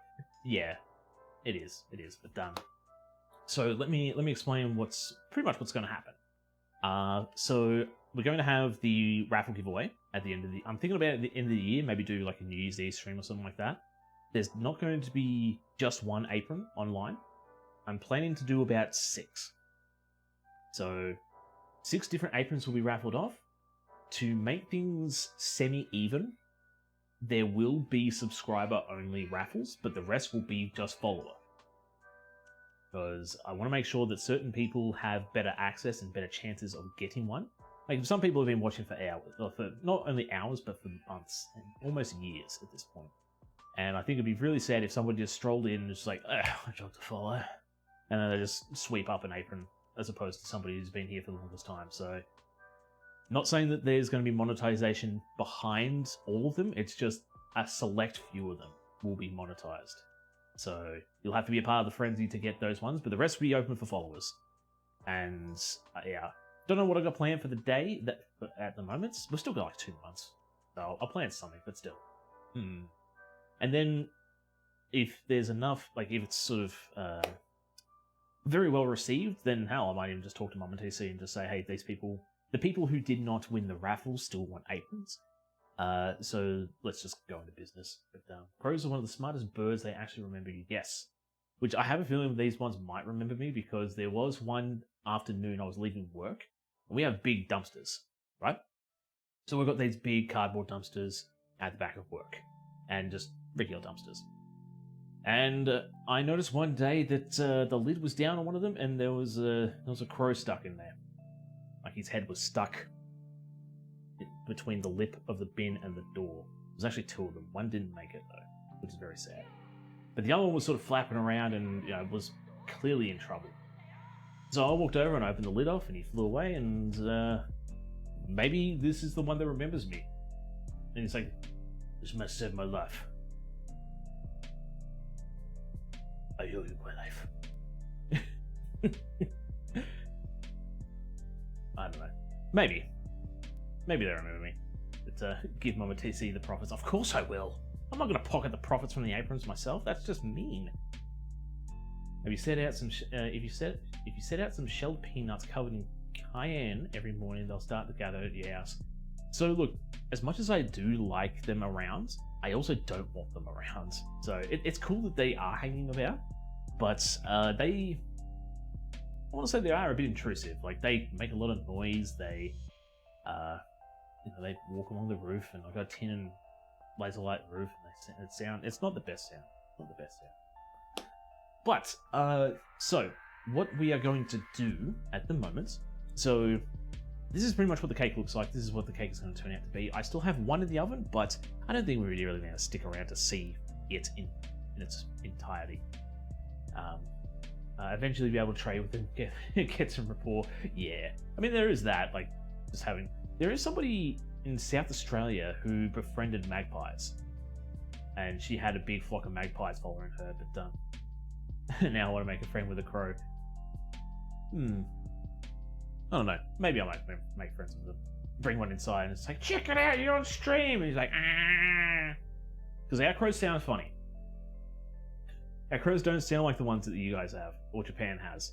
yeah, it is. But so let me explain what's pretty much what's going to happen. So we're going to have the raffle giveaway at the end of the. I'm thinking about at the end of the year, maybe do like a New Year's Eve stream or something like that. There's not going to be just one apron online. I'm planning to do about 6. So 6 different aprons will be raffled off. To make things semi-even, there will be subscriber-only raffles, but the rest will be just follower. Because I want to make sure that certain people have better access and better chances of getting one. Like, some people have been watching for hours, or for not only hours, but for months, and almost years at this point. And I think it'd be really sad if somebody just strolled in and just like, I dropped to follow. And then they just sweep up an apron, as opposed to somebody who's been here for the longest time. So, not saying that there's going to be monetization behind all of them, it's just a select few of them will be monetized. So, you'll have to be a part of the frenzy to get those ones, but the rest will be open for followers. And, yeah, don't know what I got planned for the day that at the moment. We've still got like 2 months. So, I'll plan something, but still. And then, if there's enough, like, if it's sort of very well received, then hell, I might even just talk to Mum and TC and just say, hey, these people, the people who did not win the raffle still want aprons. So let's just go into business. But crows are one of the smartest birds. They actually remember you. Yes. Which I have a feeling these ones might remember me, because there was one afternoon I was leaving work, and we have big dumpsters, right? So we've got these big cardboard dumpsters at the back of work, and just regular dumpsters. And I noticed one day that the lid was down on one of them, and there was a crow stuck in there. Like, his head was stuck between the lip of the bin and the door. There was actually 2 of them. One didn't make it, though, which is very sad. But the other one was sort of flapping around and, you know, was clearly in trouble. So I walked over and I opened the lid off, and he flew away, and maybe this is the one that remembers me. And he's like, this must save my life. I owe you my life. I don't know. Maybe they remember me. But give Mama TC the profits. Of course I will. I'm not going to pocket the profits from the aprons myself. That's just mean. Have you set out some? If you set out some shelled peanuts covered in cayenne every morning, they'll start to gather at your house. So look, as much as I do like them around, I also don't want them around. So it's cool that they are hanging about, but I want to say they are a bit intrusive. Like, they make a lot of noise. They, they walk along the roof, and I've got a tin and laser light roof, and they sound. It's not the best sound. But so what we are going to do at the moment. So this is pretty much what the cake looks like. This is what the cake is going to turn out to be. I still have one in the oven, but I don't think we really need to stick around to see it in its entirety. Eventually be able to trade with them, get some rapport. Yeah. I mean, there is that, like, just having... There is somebody in South Australia who befriended magpies. And she had a big flock of magpies following her, but now I want to make a friend with a crow. I don't know. Maybe I might make friends with them. Bring one inside and it's like, check it out, you're on stream! And he's like, ah! Because our crows sound funny. Our crows don't sound like the ones that you guys have, or Japan has.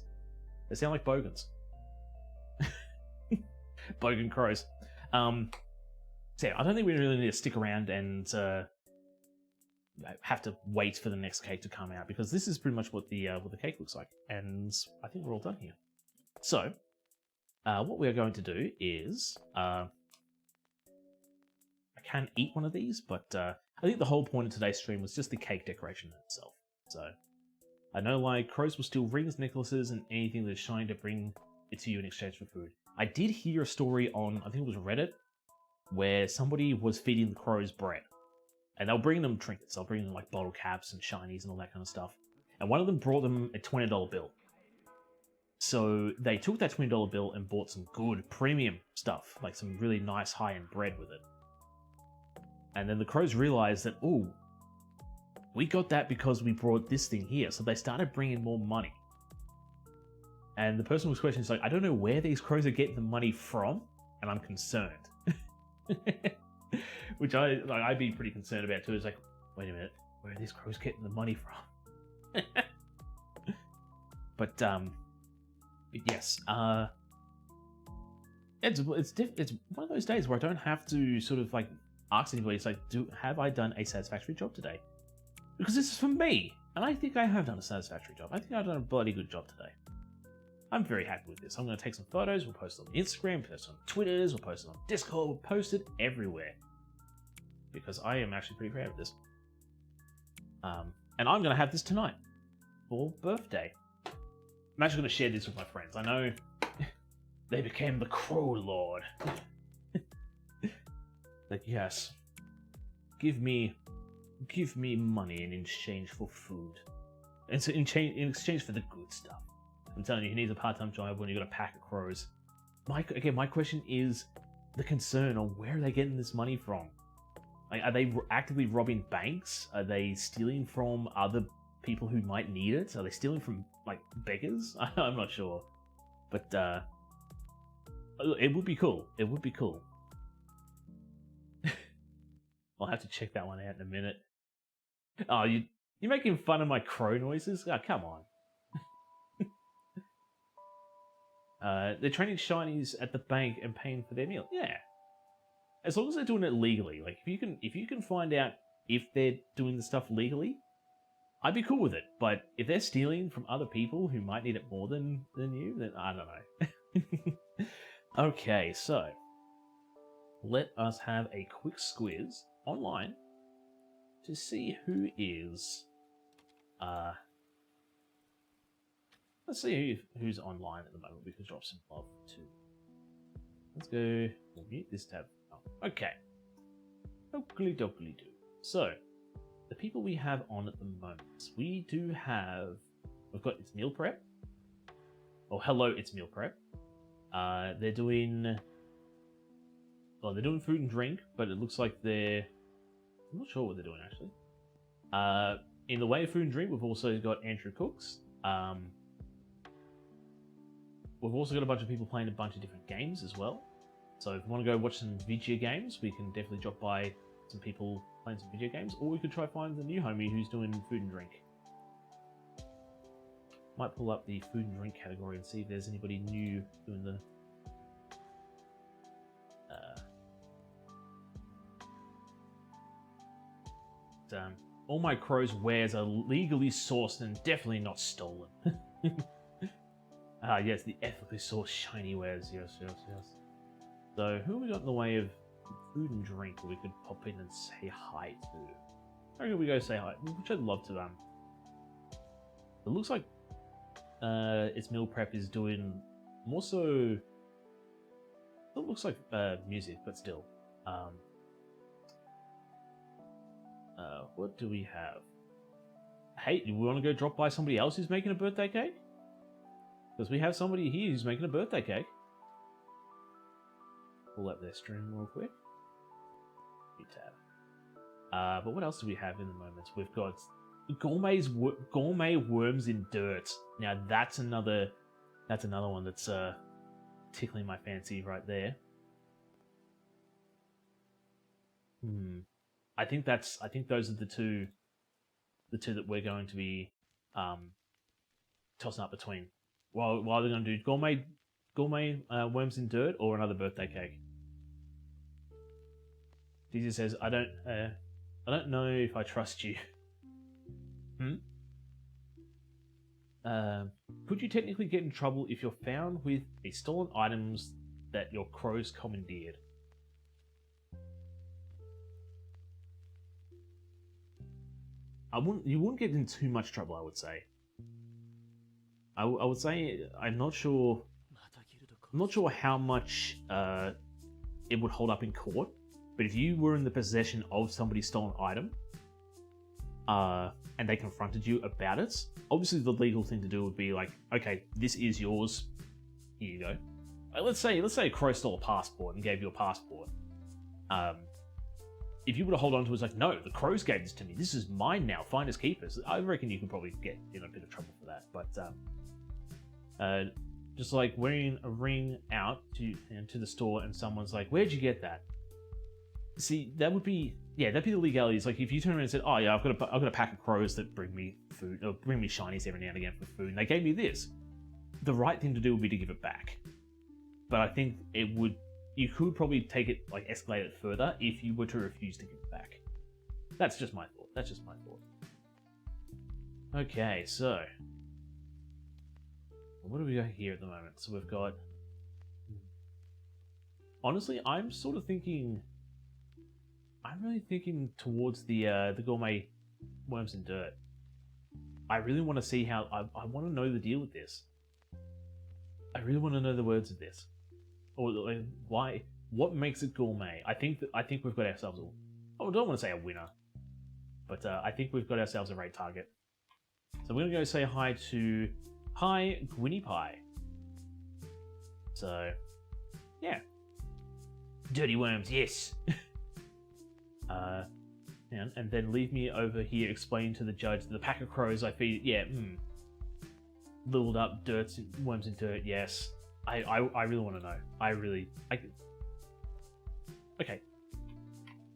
They sound like bogans. Bogan crows. So yeah, I don't think we really need to stick around and have to wait for the next cake to come out, because this is pretty much what the cake looks like, and I think we're all done here. So, what we are going to do is, I can eat one of these, but I think the whole point of today's stream was just the cake decoration itself. So, I know, like, crows will steal rings, necklaces, and anything that's shiny to bring it to you in exchange for food. I did hear a story on, I think it was Reddit, where somebody was feeding the crows bread. And they'll bring them trinkets. They'll bring them, like, bottle caps and shinies and all that kind of stuff. And one of them brought them a $20 bill. So they took that $20 bill and bought some good premium stuff, like some really nice high-end bread with it. And then the crows realized that, ooh, we got that because we brought this thing here. So they started bringing more money. And the person was questioning, like, I don't know where these crows are getting the money from, and I'm concerned. Which I'd be pretty concerned about too. It's like, wait a minute, where are these crows getting the money from? But yes, it's one of those days where I don't have to sort of like ask anybody. It's like, have I done a satisfactory job today? Because this is for me, and I think I have done a satisfactory job. I think I've done a bloody good job today. I'm very happy with this. I'm going to take some photos. We'll post it on Instagram, post it on Twitters, we'll post it on Discord, we'll post it everywhere. Because I am actually pretty proud of this. And I'm going to have this tonight for birthday. I'm actually going to share this with my friends. I know they became the Crow Lord. Like, yes, give me money in exchange for food. And so in exchange for the good stuff. I'm telling you, he needs a part-time job when you got a pack of crows. My question is the concern on where are they getting this money from? Like, are they actively robbing banks? Are they stealing from other people who might need it? Are they stealing from, like, beggars? I'm not sure. But, it would be cool. It would be cool. I'll have to check that one out in a minute. Oh, you're making fun of my crow noises? Oh, come on. They're training shinies at the bank and paying for their meal. Yeah. As long as they're doing it legally. Like, if you can find out if they're doing the stuff legally, I'd be cool with it. But if they're stealing from other people who might need it more than you, then I don't know. Okay, so let us have a quick squiz online to see who is let's see who's online at the moment. We can drop some love too. Let's go. We'll mute this tab. Oh, okay. Oakley dokley do. So, the people we have on at the moment, we've got It's Meal Prep. Oh, hello, It's Meal Prep. They're doing food and drink, but it looks like I'm not sure what they're doing actually. In the way of food and drink, we've also got Andrew Cooks. We've also got a bunch of people playing a bunch of different games as well. So if you want to go watch some video games, we can definitely drop by some people playing some video games, or we could try find the new homie who's doing food and drink. Might pull up the food and drink category and see if there's anybody new doing the all my crow's wares are legally sourced and definitely not stolen. Yes, the ethically sourced shiny wares. Yes. So, who have we got in the way of food and drink that we could pop in and say hi to? I reckon we go say hi, which I'd love to. It looks like It's Meal Prep is doing more so. It looks like music, but still. What do we have? Hey, do we want to go drop by somebody else who's making a birthday cake? Because we have somebody here who's making a birthday cake. Pull up their stream real quick. New tab. But what else do we have in the moment? We've got gourmet worms in dirt. Now that's another one that's tickling my fancy right there. I think those are the two that we're going to be tossing up between. While they're going to do gourmet worms in dirt or another birthday cake. DJ says, I don't know if I trust you. Could you technically get in trouble if you're found with a stolen items that your crows commandeered? You wouldn't get in too much trouble, I would say. I would say I'm not sure how much it would hold up in court, but if you were in the possession of somebody's stolen item, and they confronted you about it, obviously the legal thing to do would be like, okay, this is yours, here you go. Let's say a crow stole a passport and gave you a passport. If you were to hold on to it, it's like, no, the crows gave this to me. This is mine now. Finders keepers. I reckon you can probably get in a bit of trouble for that. But just like wearing a ring out to the store and someone's like, where'd you get that? See, that would be yeah, that'd be the legalities. Like if you turn around and said, "Oh yeah, I've got a pack of crows that bring me food or bring me shinies every now and again for food," and they gave me this, the right thing to do would be to give it back. But I think you could probably take it, like escalate it further if you were to refuse to give it back. That's just my thought. Okay, so what do we got here at the moment? So we've got. Honestly, I'm really thinking towards the gourmet worms and dirt. I really want to see how. I want to know the deal with this. I really want to know the words of this, or like, why. What makes it gourmet? I think we've got ourselves I don't want to say a winner, but I think we've got ourselves a raid target. So we're gonna go say hi to Gwynnie Pie. So, yeah. Dirty worms, yes. And then leave me over here explaining to the judge the pack of crows I feed. Yeah, Littled up worms and dirt. Yes, I really want to know. Okay.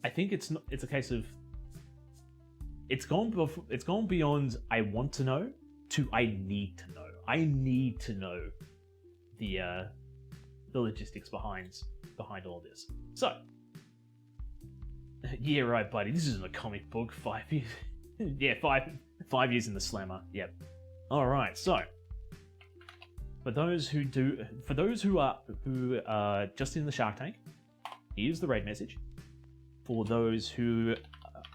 I think it's a case of it's gone beyond I want to know to I need to know. I need to know the logistics behind all this. So, yeah, right, buddy. This isn't a comic book. 5 years. Yeah, 5 years in the slammer. Yep. All right. So, for those who are just in the Shark Tank, here's the raid message. For those who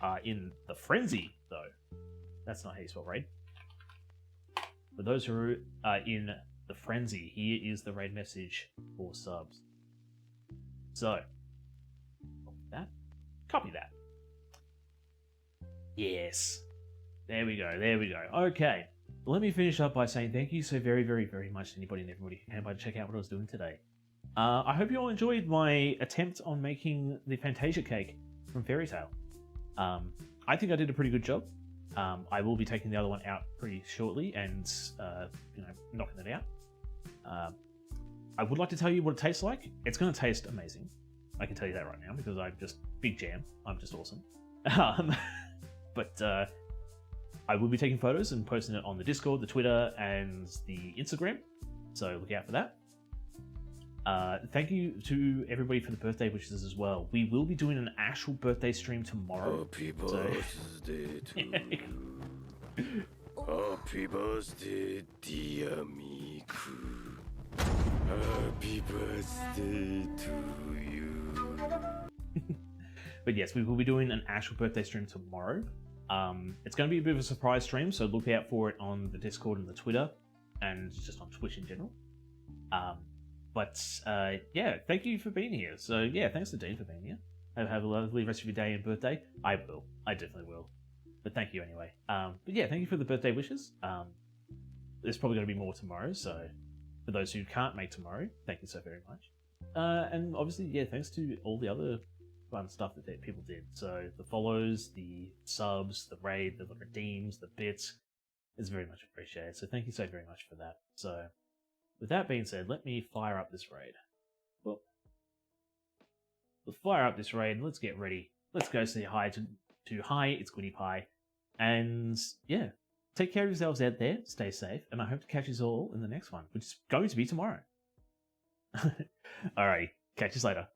are in the frenzy, though, that's not how you spell raid. For those who are in the frenzy, here is the raid message for subs. So, copy that. Yes. There we go. Okay. Let me finish up by saying thank you so very, very, very much to anybody and everybody who came by to check out what I was doing today. I hope you all enjoyed my attempt on making the Fantasia cake from Fairy Tail. I think I did a pretty good job. I will be taking the other one out pretty shortly and knocking it out. I would like to tell you what it tastes like. It's going to taste amazing. I can tell you that right now because I'm just big jam. I'm just awesome. But I will be taking photos and posting it on the Discord, the Twitter, and the Instagram. So look out for that. Thank you to everybody for the birthday wishes as well. We will be doing an actual birthday stream tomorrow. Happy birthday to you. Happy birthday, dear Miku. Happy birthday to you. But yes, we will be doing an actual birthday stream tomorrow. It's going to be a bit of a surprise stream, so look out for it on the Discord and the Twitter, and just on Twitch in general. Yeah, thank you for being here. So yeah, thanks to Dean for being here. Have a lovely rest of your day and birthday. I will. I definitely will. But thank you anyway. But yeah, thank you for the birthday wishes. There's probably going to be more tomorrow, so for those who can't make tomorrow, thank you so very much. And obviously, yeah, thanks to all the other fun stuff that people did. So the follows, the subs, the raid, the redeems, the bits. It's very much appreciated. So thank you so very much for that. So with that being said, let me fire up this raid. Well, let's fire up this raid. Let's get ready. Let's go say hi to hi, it's Gwynnie Pie. And yeah, take care of yourselves out there. Stay safe. And I hope to catch you all in the next one, which is going to be tomorrow. Alrighty, catch you later.